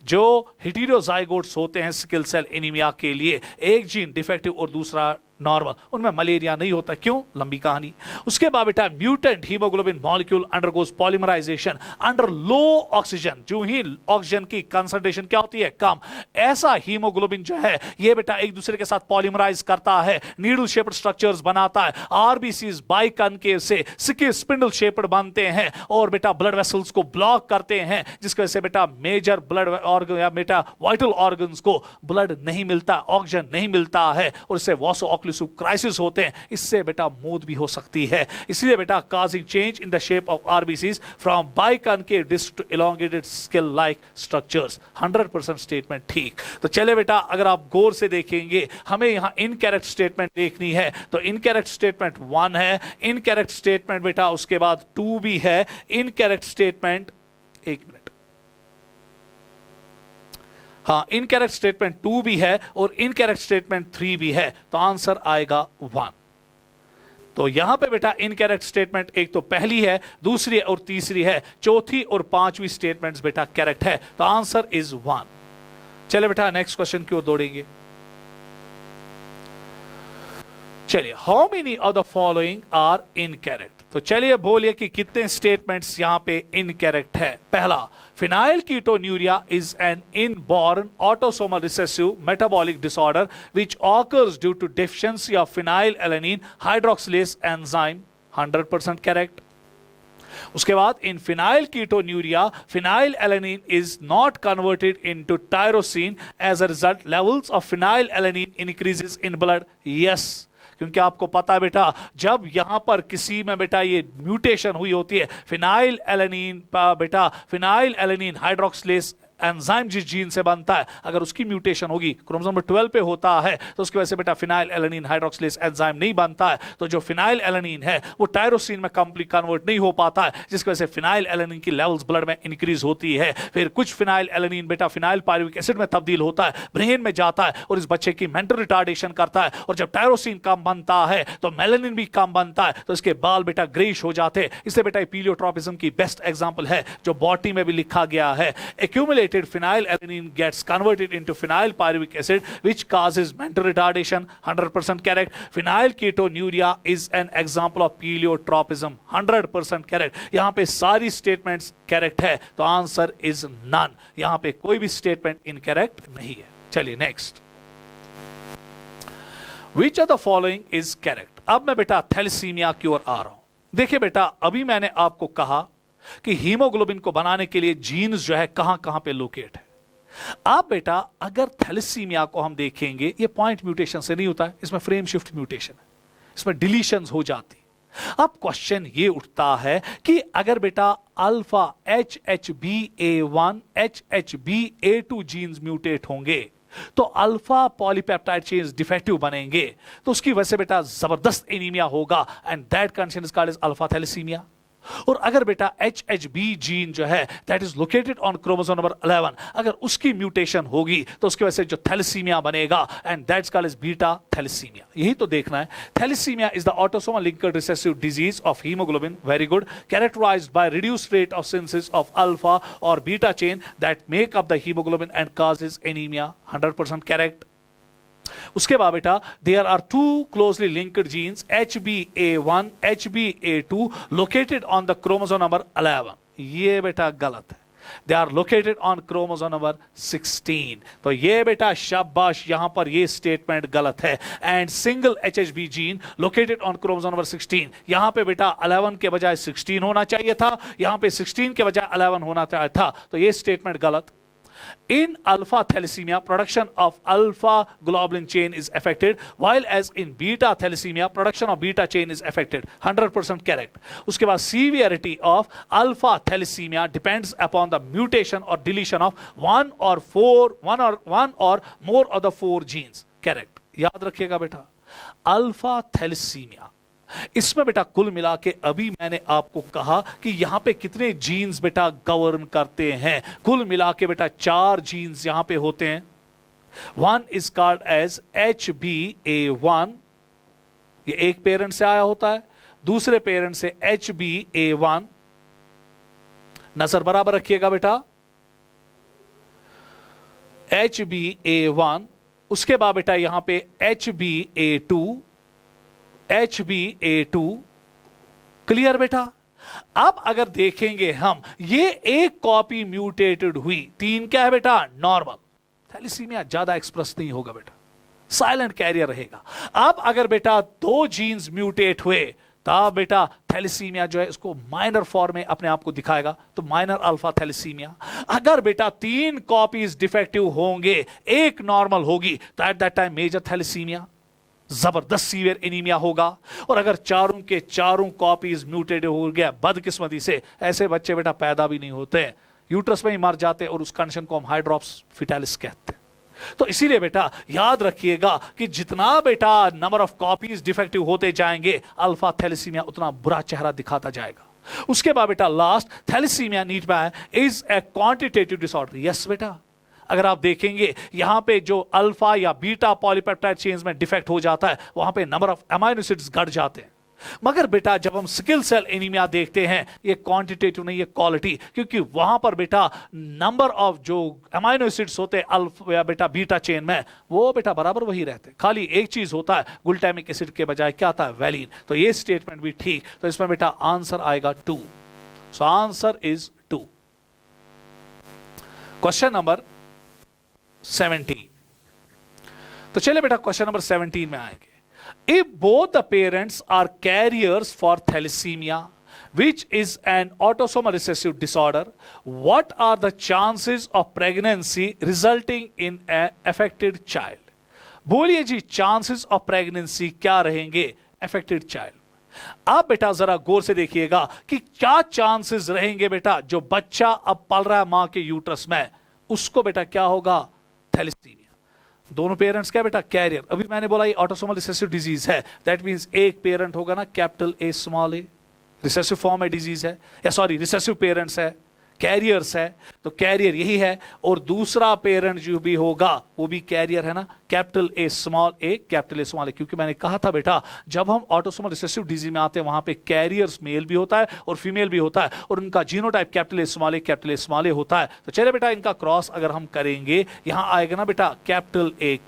जो हेटेरोजाइगोट्स होते हैं सिकल सेल एनीमिया के लिए, एक जीन डिफेक्टिव और दूसरा नॉर्मल, उनमें मलेरिया नहीं होता। क्यों, लंबी कहानी। उसके बाद बेटा mutant haemoglobin molecule undergoes polymerisation under low oxygen, जो ही ऑक्सीजन की कंसंट्रेशन क्या होती है कम, ऐसा हीमोग्लोबिन जो है ये बेटा एक दूसरे के साथ पॉलीमराइज करता है, नीडल शेप्ड स्ट्रक्चर्स बनाता है, आरबीसीज बाइकॉन्केव से स्पिंडल शेप्ड बनते हैं और बेटा ब्लड वेसल्स को ब्लॉक करते हैं, जिसकी वजह से बेटा मेजर ब्लड ऑर्गन या बेटा वाइटल ऑर्गन्स को ब्लड नहीं मिलता, ऑक्सीजन नहीं मिलता है, और इससे वासो क्राइसिस होते हैं, इससे बेटा मौत भी हो सकती है। इसलिए बेटा causing change in the shape of RBCs from biconcave disc to elongated sickle like structures. 100% statement ठीक। तो चले बेटा अगर आप गौर से देखेंगे, हमें यहां इनकरेक्ट स्टेटमेंट देखनी है, तो इनकरेक्ट स्टेटमेंट 1 है, इनकरेक्ट स्टेटमेंट बेटा उसके बाद 2 भी है, इनकरेक्ट स्टेटमेंट, एक मिनट, हाँ इनकरेक्ट स्टेटमेंट 2 भी है और इनकरेक्ट स्टेटमेंट 3 भी है, तो आंसर आएगा 1। तो यहां पे बेटा इनकरेक्ट स्टेटमेंट एक तो पहली है, दूसरी और तीसरी है, चौथी और पांचवी स्टेटमेंट्स बेटा करेक्ट है। तो आंसर इज 1। चलिए बेटा नेक्स्ट क्वेश्चन की ओर दौड़ेंगे। चलिए, how many of the following are incorrect. तो चलिए बोलिए कि कितने स्टेटमेंट्स यहां पे इनकरेक्ट है। पहला, phenylketonuria is an inborn autosomal recessive metabolic disorder which occurs due to deficiency of phenylalanine hydroxylase enzyme, 100% correct. उसके बाद, in phenylketonuria phenylalanine is not converted into tyrosine, as a result levels of phenylalanine increases in blood, yes. क्योंकि आपको पता है बेटा, जब यहां पर किसी में बेटा ये म्यूटेशन हुई होती है, फिनाइल एलेनिन बेटा फिनाइल एलेनिन हाइड्रोक्सिलेज एंजाइम जिस जीन से बनता है, अगर उसकी म्यूटेशन होगी, क्रोमोसोम नंबर 12 पे होता है, तो उसकी वजह से बेटा फिनाइल एलेनिन हाइड्रोक्सिलेज एंजाइम नहीं बनता है। तो जो फिनाइल एलेनिन है वो टायरोसिन में कंप्लीट कन्वर्ट नहीं हो पाता है, जिसकी वजह से फिनाइल एलेनिन की लेवल्स ब्लड में इंक्रीज होती है। फिर कुछ फिनाइल एलेनिन बेटा फिनाइल पायरुविक एसिड में तब्दील होता है, ब्रेन में जाता है और इस बच्चे की मेंटल रिटार्डेशन करता है। और जब टायरोसिन कम बनता है तो मेलानिन भी कम बनता है, तो इसके बाल बेटा ग्रेइश हो जाते हैं। इससे बेटा पीलियोट्रोपिज्म की बेस्ट एग्जांपल है जो बॉटनी में भी लिखा गया है। Accumulated phenyl alanine gets converted into phenyl pyruvic acid which causes mental retardation, 100% correct. Phenyl ketonuria is an example of pleiotropism, 100% correct. यहां पे सारी स्टेटमेंट्स करेक्ट है, तो आंसर इज नन। यहां पे कोई भी स्टेटमेंट इनकरेक्ट नहीं है। चलिए next, which of the following is correct. अब मैं बेटा थैलेसीमिया की ओर आ रहा हूं। देखिए बेटा, अभी मैंने आपको कहा कि हीमोग्लोबिन को बनाने के लिए जीन्स जो है कहां कहां पे लोकेट है। आप बेटा अगर थैलेसीमिया को हम देखेंगे, ये पॉइंट म्यूटेशन से नहीं होता है, इसमें फ्रेम शिफ्ट म्यूटेशन है, इसमें डिलीशंस हो जाती। अब क्वेश्चन ये उठता है कि अगर बेटा alpha HHBA1 HHBA2 jeans mutate होंगे तो अल्फा पॉलीपेप्टाइड चेन्स डिफेक्टिव बनेंगे, तो उसकी वजह से बेटा जबरदस्त एनीमिया होगा, and that condition is called as alpha thalassaemia. और अगर बेटा HHB जीन जो है that is located on chromosome number 11, अगर उसकी म्यूटेशन होगी तो उसकी वजह से जो थैलेसीमिया बनेगा, and that's called as beta thalassaemia. यही तो देखना है। Thalassaemia is the autosomal linked recessive disease of haemoglobin, very good, characterised by reduced rate of synthesis of alpha or beta chain that make up the haemoglobin and causes anaemia, 100% correct. उसके बाद बेटा there are two closely linked genes HBA1 HBA2 located on the chromosome number 11, ये बेटा गलत है। They are located on chromosome number 16, तो ये बेटा शाबाश, यहां पर ये स्टेटमेंट गलत है। And single HHB gene located on chromosome number 16, यहां पे बेटा 11 के बजाय 16 होना चाहिए था, यहां पे 16 के बजाय 11 होना चाहिए था, तो ये स्टेटमेंट गलत। In alpha thalassemia, production of alpha globulin chain is affected, while as in beta thalassemia, production of beta chain is affected, 100% correct. उसके बाद severity of alpha thalassemia depends upon the mutation or deletion of one or more of the 4 genes, correct. याद रखिएगा बेटा, alpha thalassemia इसमें बेटा कुल मिला के अभी मैंने आपको कहा कि यहां पे कितने जीन्स बेटा गवर्न करते हैं। कुल मिला के बेटा 4 जीन्स यहां पे होते हैं। One is called as HBA1, ये एक पेरेंट से आया होता है, दूसरे पेरेंट से HBA1, नजर बराबर रखिएगा बेटा, HBA1। उसके बाद बेटा यहां पे HBA2 HBA2, क्लियर बेटा। अब अगर देखेंगे हम, ये एक कॉपी म्यूटेटेड हुई, 3 क्या है बेटा नॉर्मल। थैलेसीमिया ज्यादा एक्सप्रेस नहीं होगा बेटा, साइलेंट कैरियर रहेगा। अब अगर बेटा 2 जीन्स म्यूटेट हुए, तब बेटा थैलेसीमिया जो है इसको माइनर फॉर्म में अपने आप को दिखाएगा, तो माइनर अल्फा थैलेसीमिया। अगर बेटा 3 कॉपीज डिफेक्टिव होंगे, एक नॉर्मल होगी, तो at that time major thalassaemia, जबरदस्त सीवियर एनीमिया होगा। और अगर चारों के चारों कॉपीज म्यूटेड हो गया बदकिस्मती से, ऐसे बच्चे बेटा पैदा भी नहीं होते, यूट्रस में ही मर जाते, और उस कंडीशन को हम हाइड्रोप्स फिटालिस कहते हैं। तो इसीलिए बेटा याद रखिएगा कि जितना बेटा नंबर ऑफ कॉपीज डिफेक्टिव होते जाएंगे, अल्फा थैलेसीमिया उतना बुरा चेहरा दिखाता जाएगा। उसके बाद बेटा last, thalassaemia need by is a quantitative disorder. Yes बेटा, अगर आप देखेंगे यहां पे जो अल्फा या बीटा पॉलीपेप्टाइड चेन्स में डिफेक्ट हो जाता है, वहां पे नंबर ऑफ अमाइनो एसिड्स घट जाते हैं। मगर बेटा जब हम सिकल सेल एनीमिया देखते हैं, ये क्वांटिटेटिव नहीं, ये क्वालिटी, क्योंकि वहां पर बेटा नंबर ऑफ जो अमाइनो एसिड्स होते हैं अल्फा या बेटा बीटा चेन में, वो बेटा बराबर वही रहते हैं, खाली एक चीज होता है ग्लूटामिक एसिड के बजाय क्या आता है, वैलिन। तो ये स्टेटमेंट भी ठीक, तो इसमें बेटा आंसर आएगा 2। सो आंसर इज 2। Question number 17। तो चलिए बेटा क्वेश्चन नंबर 17 में आएंगे। If both the parents are carriers for thalassemia, which is an autosomal recessive disorder, what are the chances of pregnancy resulting in an affected child? बोलिए जी, chances of pregnancy क्या रहेंगे affected child? आप बेटा जरा गौर से देखिएगा कि क्या चांसेस रहेंगे बेटा, जो बच्चा अब पल रहा है मां के यूट्रस में, उसको बेटा क्या होगा, थैलेसीमिया। दोनों पेरेंट्स क्या बेटा, कैरियर। अभी मैंने बोला ये ऑटोसोमल रिसेसिव डिजीज है, दैट मींस एक पेरेंट होगा ना capital A small A, recessive form है डिजीज है, या सॉरी रिसेसिव पेरेंट्स है, कैरियर्स है, तो कैरियर यही है। और दूसरा पेरेंट जो भी होगा वो भी कैरियर है ना, capital A small A, capital A small A. क्योंकि मैंने कहा था बेटा जब हम ऑटोसोमल रिसेसिव डिजीज में आते हैं वहां पे कैरियर्स मेल भी होता है और फीमेल भी होता है, और उनका genotype capital A small A, capital A small A होता है। तो चले बेटा इनका क्रॉस अगर हम करेंगे, यहां आएगा ना बेटा कैपिटल ए,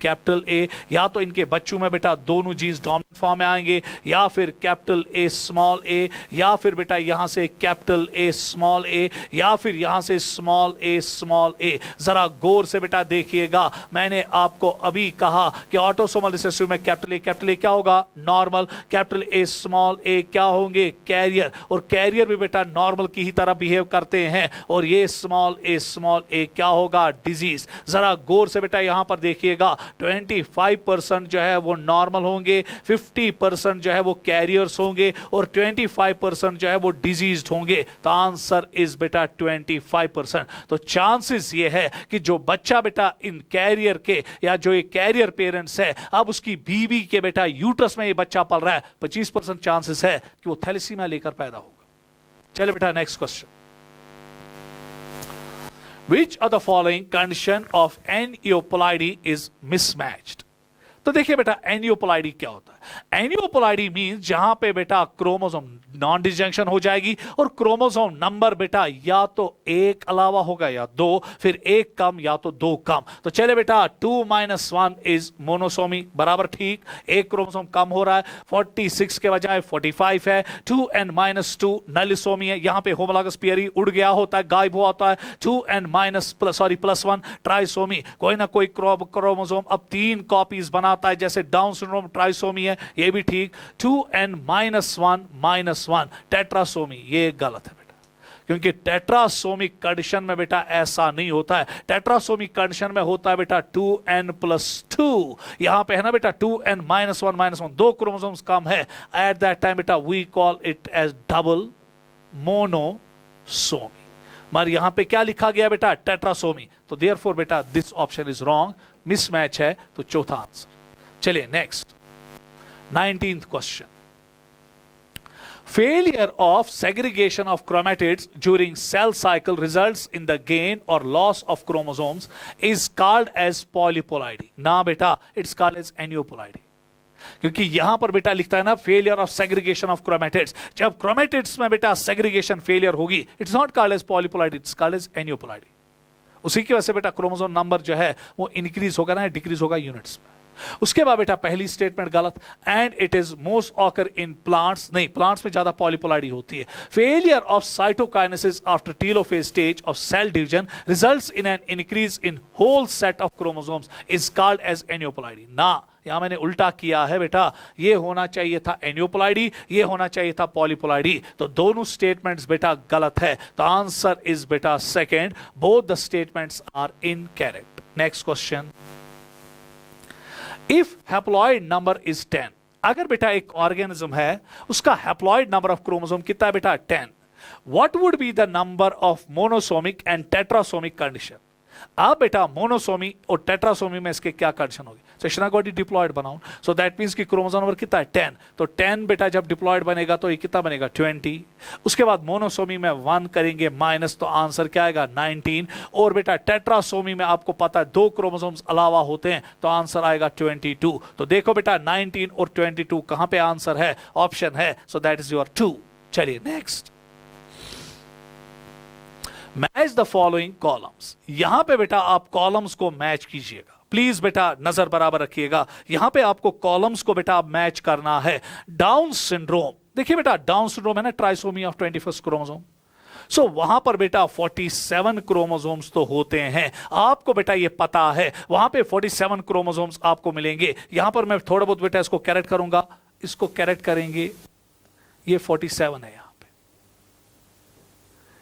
या तो इनके बच्चों में बेटा दोनों जीन्स डोमिनेंट फॉर्म में आएंगे, या फिर कैपिटल ए स्मॉल ए, या फिर बेटा यहां से कैपिटल ए स्मॉल ए, या फिर यहां से स्मॉल ए स्मॉल ए। जरा गौर से बेटा देखिएगा, मैंने आपको अभी कहा कि ऑटोसोमल रिसेसिव में कैपिटल ए क्या होगा, नॉर्मल, कैपिटल ए स्मॉल ए क्या होंगे, कैरियर, और कैरियर भी बेटा नॉर्मल की ही तरह बिहेव करते हैं, और ये स्मॉल ए क्या होगा, डिजीज। जरा गौर से बेटा यहां पर देखिएगा, 25% जो है वो नॉर्मल होंगे, 50% जो है वो कैरियर्स होंगे, और 25% जो है वो डिजीज होंगे। तो आंसर इज बेटा 25%। तो चांसेस ये है कि जो बच्चा बेटा इन कैरियर के, या जो ये कैरियर पेरेंट्स है, अब उसकी बीवी के बेटा यूट्रस में ये बच्चा पल रहा है, 25% चांसेस है कि वो थैलेसीमिया लेकर पैदा होगा। चलिए बेटा next question. Which of the following condition of aneuploidy is mismatched? तो देखिए बेटा एनियोपोलाइडी क्या होता है। एनियोपोलाइडी मींस जहां पे बेटा क्रोमोसोम नॉन डिसजंक्शन हो जाएगी, और क्रोमोसोम नंबर बेटा या तो एक अलावा होगा या दो, फिर एक कम या तो दो कम। तो चले बेटा 2-1 इज मोनोसोमी, बराबर ठीक, एक क्रोमोसोम कम हो रहा है, 46 के बजाय 45 है। 2n-2 नलिसोमी है, यहां पे होमोलॉगस पेयर ही उड़ गया होता है, गायब हुआ होता है। 2n-+1 ट्राइसोमी, कोई ना कोई क्रोमोसोम अब 3 कॉपीज बनाता है, जैसे डाउन सिंड्रोम ट्राइसोमी है, ये भी ठीक। 2n-1 टेट्रासोमी, ये गलत है बेटा, क्योंकि टेट्रासोमिक कंडीशन में बेटा ऐसा नहीं होता है। टेट्रासोमिक कंडीशन में होता है बेटा 2n+2, यहां पे है ना बेटा 2n-1 दो क्रोमोसोम्स कम है, एट दैट टाइम बेटा we call it as double monosomy. मगर यहां पे क्या लिखा गया बेटा, टेट्रासोमी। तो देयरफॉर बेटा this option is wrong, mismatch है, तो चौथा आंसर। चलिए next 19th question. Failure of segregation of chromatids during cell cycle results in the gain or loss of chromosomes is called as polyploidy. ना बेटा, it's called as aneuploidy. क्योंकि यहां पर बेटा लिखता है ना failure of segregation of chromatids. जब क्रोमेटिड्स में बेटा सेग्रीगेशन फेलियर होगी, it's not called as polyploidy, it's called as aneuploidy. उसी की वजह से बेटा क्रोमोसोम नंबर जो है वो इंक्रीज होगा ना, डिक्रीज होगा यूनिट्स में। उसके बाद बेटा पहली स्टेटमेंट गलत, and it is most occur in plants, नहीं प्लांट्स में ज्यादा पॉलीपोलाइडी होती है। Failure of cytokinesis after telophase stage of cell division results in an increase in whole set of chromosomes is called as aneuploidy. ना, यहां मैंने उल्टा किया है बेटा, ये होना चाहिए था एनियोपोलाइडी, ये होना चाहिए था पॉलीपोलाइडी। तो दोनों स्टेटमेंट्स बेटा गलत है, तो आंसर इज बेटा second, both the statements are incorrect. Next question. If haploid number is 10, अगर बेटा एक ऑर्गेनिज्म है, उसका हैप्लॉइड नंबर ऑफ क्रोमोसोम कितना है बेटा, 10, what would be the number of monosomic and tetrasomic condition? अब बेटा मोनोसोमी और टेट्रासोमी में इसके क्या कंडीशन होगी? सेशना गॉडी डिप्लॉयड बनाऊं, सो दैट मींस कि क्रोमोसोम नंबर कितना है 10, तो 10 बेटा जब डिप्लॉयड बनेगा तो ये कितना बनेगा 20। उसके बाद मोनोसोमी में 1 करेंगे माइनस, तो आंसर क्या आएगा 19। और बेटा टेट्रासोमी में आपको पता है 2 क्रोमोसोम्स अलावा होते हैं, तो आंसर आएगा 22। तो देखो बेटा 19 और 22 कहां पे आंसर है? ऑप्शन है, सो दैट इज योर 2। चलिए next, match the following columns. यहां पे बेटा आप कॉलम्स को मैच कीजिएगा, प्लीज बेटा नजर बराबर रखिएगा। यहां पे आपको कॉलम्स को बेटा आप मैच करना है। डाउन सिंड्रोम, देखिए बेटा डाउन सिंड्रोम है ना ट्राइसोमी ऑफ 21st क्रोमोसोम, सो वहां पर बेटा 47 क्रोमोसोम्स तो होते हैं, आपको बेटा ये पता है, वहां पे 47 क्रोमोसोम्स आपको मिलेंगे। यहां पर मैं थोड़ा बहुत बेटा इसको करेक्ट करूंगा, इसको करेक्ट करेंगे, ये 47 है यहां पे,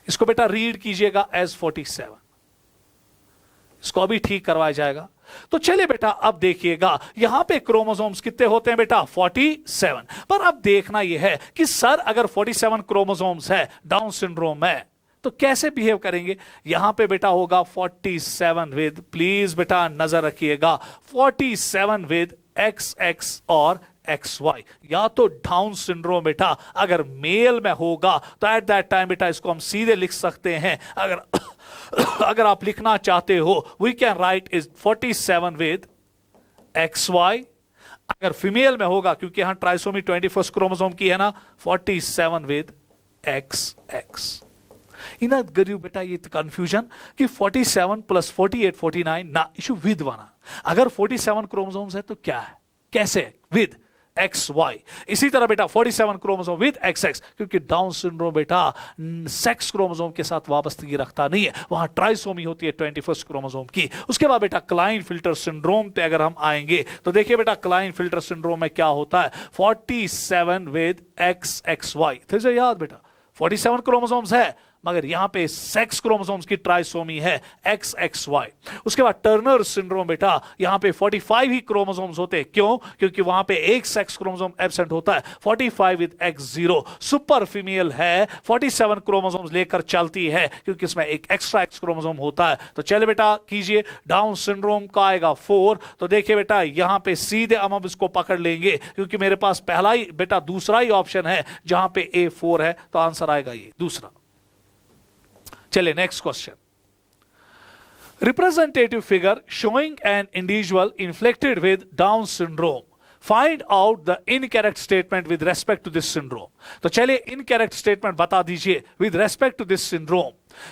इसको बेटा रीड कीजिएगा एज 47, इसको अभी ठीक करवाया जाएगा। तो चलिए बेटा अब देखिएगा यहां पे क्रोमोसोम्स कितने होते हैं बेटा 47। पर अब देखना यह है कि सर अगर 47 क्रोमोसोम्स है डाउन सिंड्रोम में तो कैसे बिहेव करेंगे? यहां पे बेटा होगा 47 विद, प्लीज बेटा नजर रखिएगा, 47 विद XX और XY। या तो डाउन सिंड्रोम बेटा अगर मेल में होगा तो एट दैट टाइम बेटा इसको हम सीधे लिख सकते हैं, अगर आप लिखना चाहते हो we can write is 47 with XY। अगर फीमेल में होगा, क्योंकि यहां ट्राइसोमी 21st क्रोमोसोम की है ना, 47 विद XX। इना गरीब बेटा ये कंफ्यूजन कि 47 प्लस 48 49 ना, इशू विद बना। अगर 47 क्रोमोसोम्स है तो क्या है, कैसे? With XY। इसी तरह बेटा 47 क्रोमोसोम विद XX, क्योंकि डाउन सिंड्रोम बेटा सेक्स क्रोमोसोम के साथ वाबस्तगी रखता नहीं है, वहां ट्राइसोमी होती है 21st क्रोमोसोम की। उसके बाद बेटा क्लाइन फिल्टर सिंड्रोम पे अगर हम आएंगे तो देखिए बेटा क्लाइन फिल्टर सिंड्रोम में क्या होता है, 47 विद XXY। फिर से याद बेटा 47 क्रोमोसोम्स है मगर यहां पे सेक्स क्रोमोसोम्स की ट्राइसोमी है XXY। उसके बाद टर्नर सिंड्रोम बेटा यहां पे 45 ही क्रोमोसोम्स होते हैं, क्यों? क्योंकि वहां पे एक सेक्स क्रोमोसोम एब्सेंट होता है, 45 विद X0। सुपर फीमेल है 47 क्रोमोसोम्स लेकर चलती है क्योंकि इसमें एक एक्स्ट्रा X क्रोमोसोम होता है। तो चले बेटा कीजिए, डाउन सिंड्रोम का आएगा 4। तो देखिए बेटा यहां पे सीधे हम अब इसको पकड़ लेंगे क्योंकि मेरे पास पहला ही बेटा दूसरा ही ऑप्शन है जहां पे A4 है, तो आंसर आएगा ये दूसरा। चलिए next question, representative figure showing an individual inflected with Down syndrome, find out the incorrect statement with respect to this syndrome. तो चलिए इनकरेक्ट स्टेटमेंट बता दीजिए with respect to this syndrome.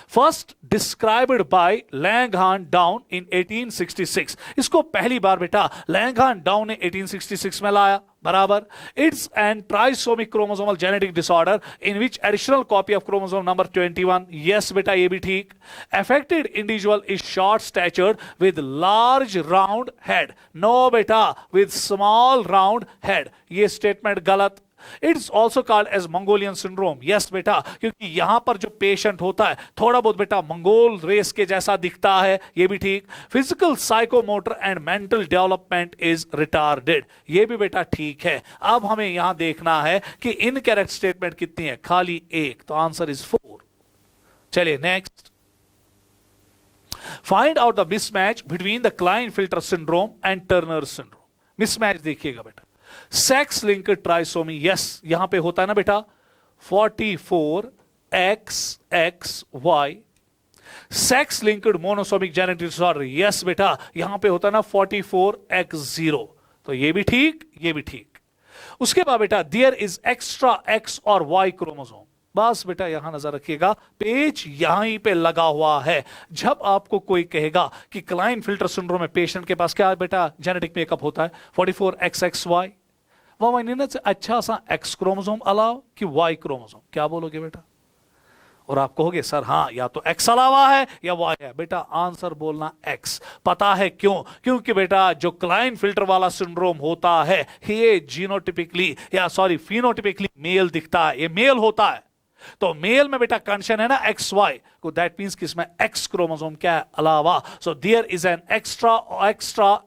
First described by Langdon Down in 1866, इसको पहली बार बेटा लैंगहान down ने 1866 में लाया, बराबर। It's an trisomic chromosomal genetic disorder in which additional copy of chromosome number 21, yes बेटा ये भी ठीक। Affected individual is short statured with large round head, no बेटा विद स्मॉल राउंड हेड, ये स्टेटमेंट गलत। It's also called as Mongolian syndrome, yes बेटा, क्योंकि यहां पर जो पेशेंट होता है थोड़ा बहुत बेटा मंगोल रेस के जैसा दिखता है, ये भी ठीक। Physical psychomotor and mental development is retarded, ये भी बेटा ठीक है। अब हमें यहां देखना है कि इनकरेक्ट स्टेटमेंट कितनी है, खाली एक, तो आंसर इज 4। चलिए next, find out the mismatch between the Klinefelter syndrome and Turner syndrome. Mismatch देखिएगा बेटा, सेक्स लिंक्ड ट्राइसोमी, यस यहां पे होता है ना बेटा 44 XXY। Sex linked monosomic genetic disorder, yes बेटा यहां पे होता है ना 44 X0, तो ये भी ठीक, ये भी ठीक। उसके बाद बेटा देयर इज एक्स्ट्रा X और Y क्रोमोसोम, बस बेटा यहां नजर रखिएगा, पेज यहीं पे लगा हुआ है। जब आपको कोई कहेगा कि क्लाइन फिल्टर सिंड्रोम में पेशेंट के पास क्या बेटा जेनेटिक मेकअप होता है 44 XXY, वह अच्छा सा X क्रोमोसोम अलाव कि Y क्रोमोसोम, क्या बोलोगे बेटा? और आप कहोगे सर हाँ या तो X अलावा है या Y है, बेटा आंसर बोलना X। पता है क्यों? क्योंकि बेटा जो क्लाइन फिल्टर वाला सिंड्रोम होता है ये जीनोटिपिकली या सॉरी फिनोटिपिकली मेल दिखता है, ये मेल होता है। तो मेल में बेटा कंडीशन है ना XY को, दैट मींस कि इसमें X क्रोमोसोम क्या है अलावा, so there is an extra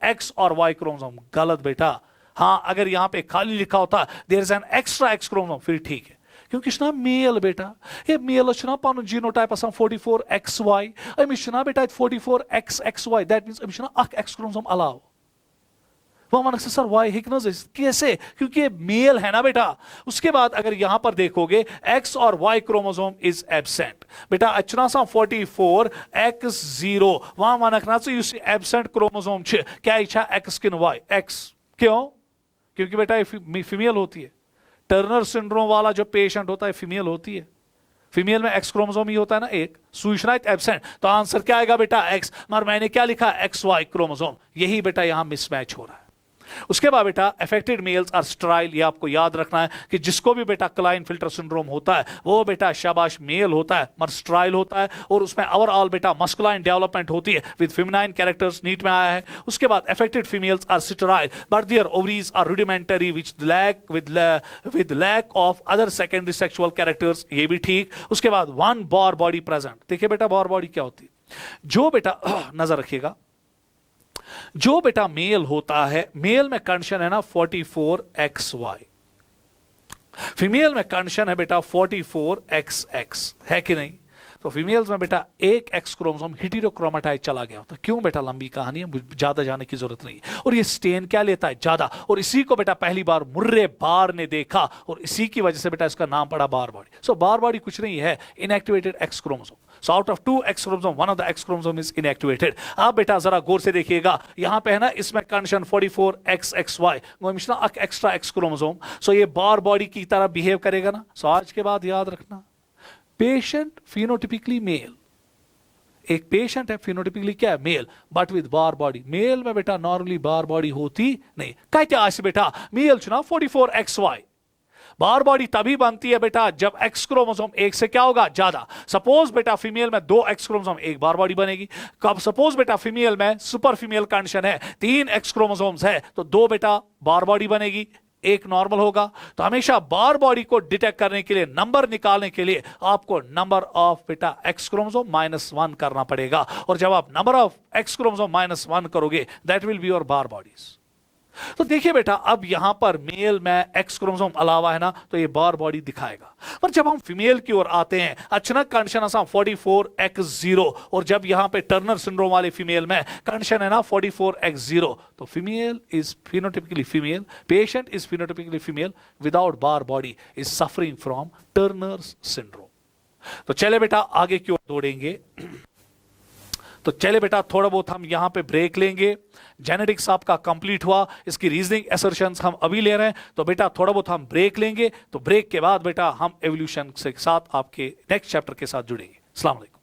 X और Y क्रोमोसोम, गलत बेटा। हाँ अगर यहां पे खाली लिखा होता there is an extra X chromosome फिर ठीक है, क्योंकि ना मेल बेटा ये मेल ना पन जीनोटाइप 44XY अमिस ना बेटा 44XXY दैट मीन्स अमिस अख एक्स क्रोमोसोम अलाव वो वन सर वाई हेक्न कैसे क्योंकि ये मेल है ना बेटा। उसके बाद अगर यहां पर देखोगे एक्स और वाई क्रोमोसोम इज एब्सेंट बेटा अच्छा 44X0 वहां वन एब्सेंट क्रोमोसोम क्या एक्स किन वाई एक्स क्यों क्योंकि बेटा ये फीमेल होती है। टर्नर सिंड्रोम वाला जो पेशेंट होता है फीमेल होती है। फीमेल में एक्स क्रोमोसोम ही होता है ना एक सूचना एब्सेंट तो आंसर क्या आएगा बेटा एक्स मगर मैंने क्या लिखा XY क्रोमोसोम यही बेटा यहां मिसमैच हो रहा है। उसके बाद बेटा अफेक्टेड मेल्स आर स्ट्राइल ये आपको याद रखना है कि जिसको भी बेटा क्लाइनफिल्टर सिंड्रोम होता है वो बेटा शाबाश मेल होता है मगर स्ट्राइल होता है और उसमें ओवरऑल बेटा मस्कुलाइन डेवलपमेंट होती है विद फेमिनाइन कैरेक्टर्स नीट में आया है। उसके बाद affected females are sterile but their ovaries are rudimentary which lack with lack of other secondary sexual characters ये भी ठीक। उसके बाद वन बार बॉडी प्रेजेंट देखिए बेटा बार बॉडी क्या होती है जो बेटा नजर रखिएगा जो बेटा मेल होता है मेल में कंडीशन है ना 44XY फीमेल में कंडीशन है बेटा 44XX है कि नहीं। तो फीमेल्स में बेटा एक एक्स क्रोमोसोम हेटेरोक्रोमेटाइज चला गया होता क्यों बेटा लंबी कहानी है ज्यादा जाने की जरूरत नहीं और ये स्टेन क्या लेता है ज्यादा और इसी को बेटा पहली बार मुर्रे बार ने देखा और इसी की वजह से बेटा इसका नाम पड़ा बार बॉडी। सो बार बॉडी कुछ नहीं है inactivated x chromosome. So out of 2 X chromosome, one of the X chromosome is inactivated. आप बेटा जरा गौर से देखिएगा यहां पे है ना इसमें कंडीशन 44XXY वो मिश्रा एक्स्ट्रा X क्रोमोसोम सो ये बार बॉडी की तरह बिहेव करेगा ना। सो आज के बाद याद रखना पेशेंट फिनोटिपिकली मेल एक पेशेंट है फिनोटिपिकली क्या है male but with Barr body male में बेटा नॉर्मली बार बॉडी होती नहीं कहते आज बेटा मेल चुना 44XY बार बॉडी तभी बनती है बेटा जब एक्स क्रोमोसोम एक से क्या होगा ज्यादा। सपोज बेटा फीमेल में 2 एक्स क्रोमोसोम एक बार बॉडी बनेगी। कब सपोज बेटा फीमेल में सुपर फीमेल कंडीशन है 3 एक्स क्रोमोसोम्स है तो 2 बेटा बार बॉडी बनेगी एक नॉर्मल होगा। तो हमेशा बार बॉडी को डिटेक्ट करने के लिए नंबर निकालने के लिए आपको नंबर ऑफ बेटा एक्स क्रोमोसोम -1 करना पड़ेगा और जब आप नंबर ऑफ एक्स क्रोमोसोम -1 करोगे that will be your bar bodies. तो देखिए बेटा अब यहां पर मेल में एक्स क्रोमोसोम अलावा है ना तो ये बार बॉडी दिखाएगा। पर जब हम फीमेल की ओर आते हैं अचानक कंडीशन 44X0 और जब यहां पे टर्नर सिंड्रोम वाले फीमेल में कंडीशन है ना 44X0 तो female is phenotypically female patient is phenotypically female without bar body is suffering from Turners syndrome. तो चले बेटा आगे की ओर दौड़ेंगे। तो चले बेटा थोड़ा बहुत हम यहां पे ब्रेक लेंगे। जेनेटिक्स आपका कंप्लीट हुआ इसकी रीजनिंग असर्शंस हम अभी ले रहे हैं तो बेटा थोड़ा बहुत हम ब्रेक लेंगे। तो ब्रेक के बाद बेटा हम एवोल्यूशन के साथ आपके नेक्स्ट चैप्टर के साथ जुड़ेंगे। अस्सलाम वालेकुम।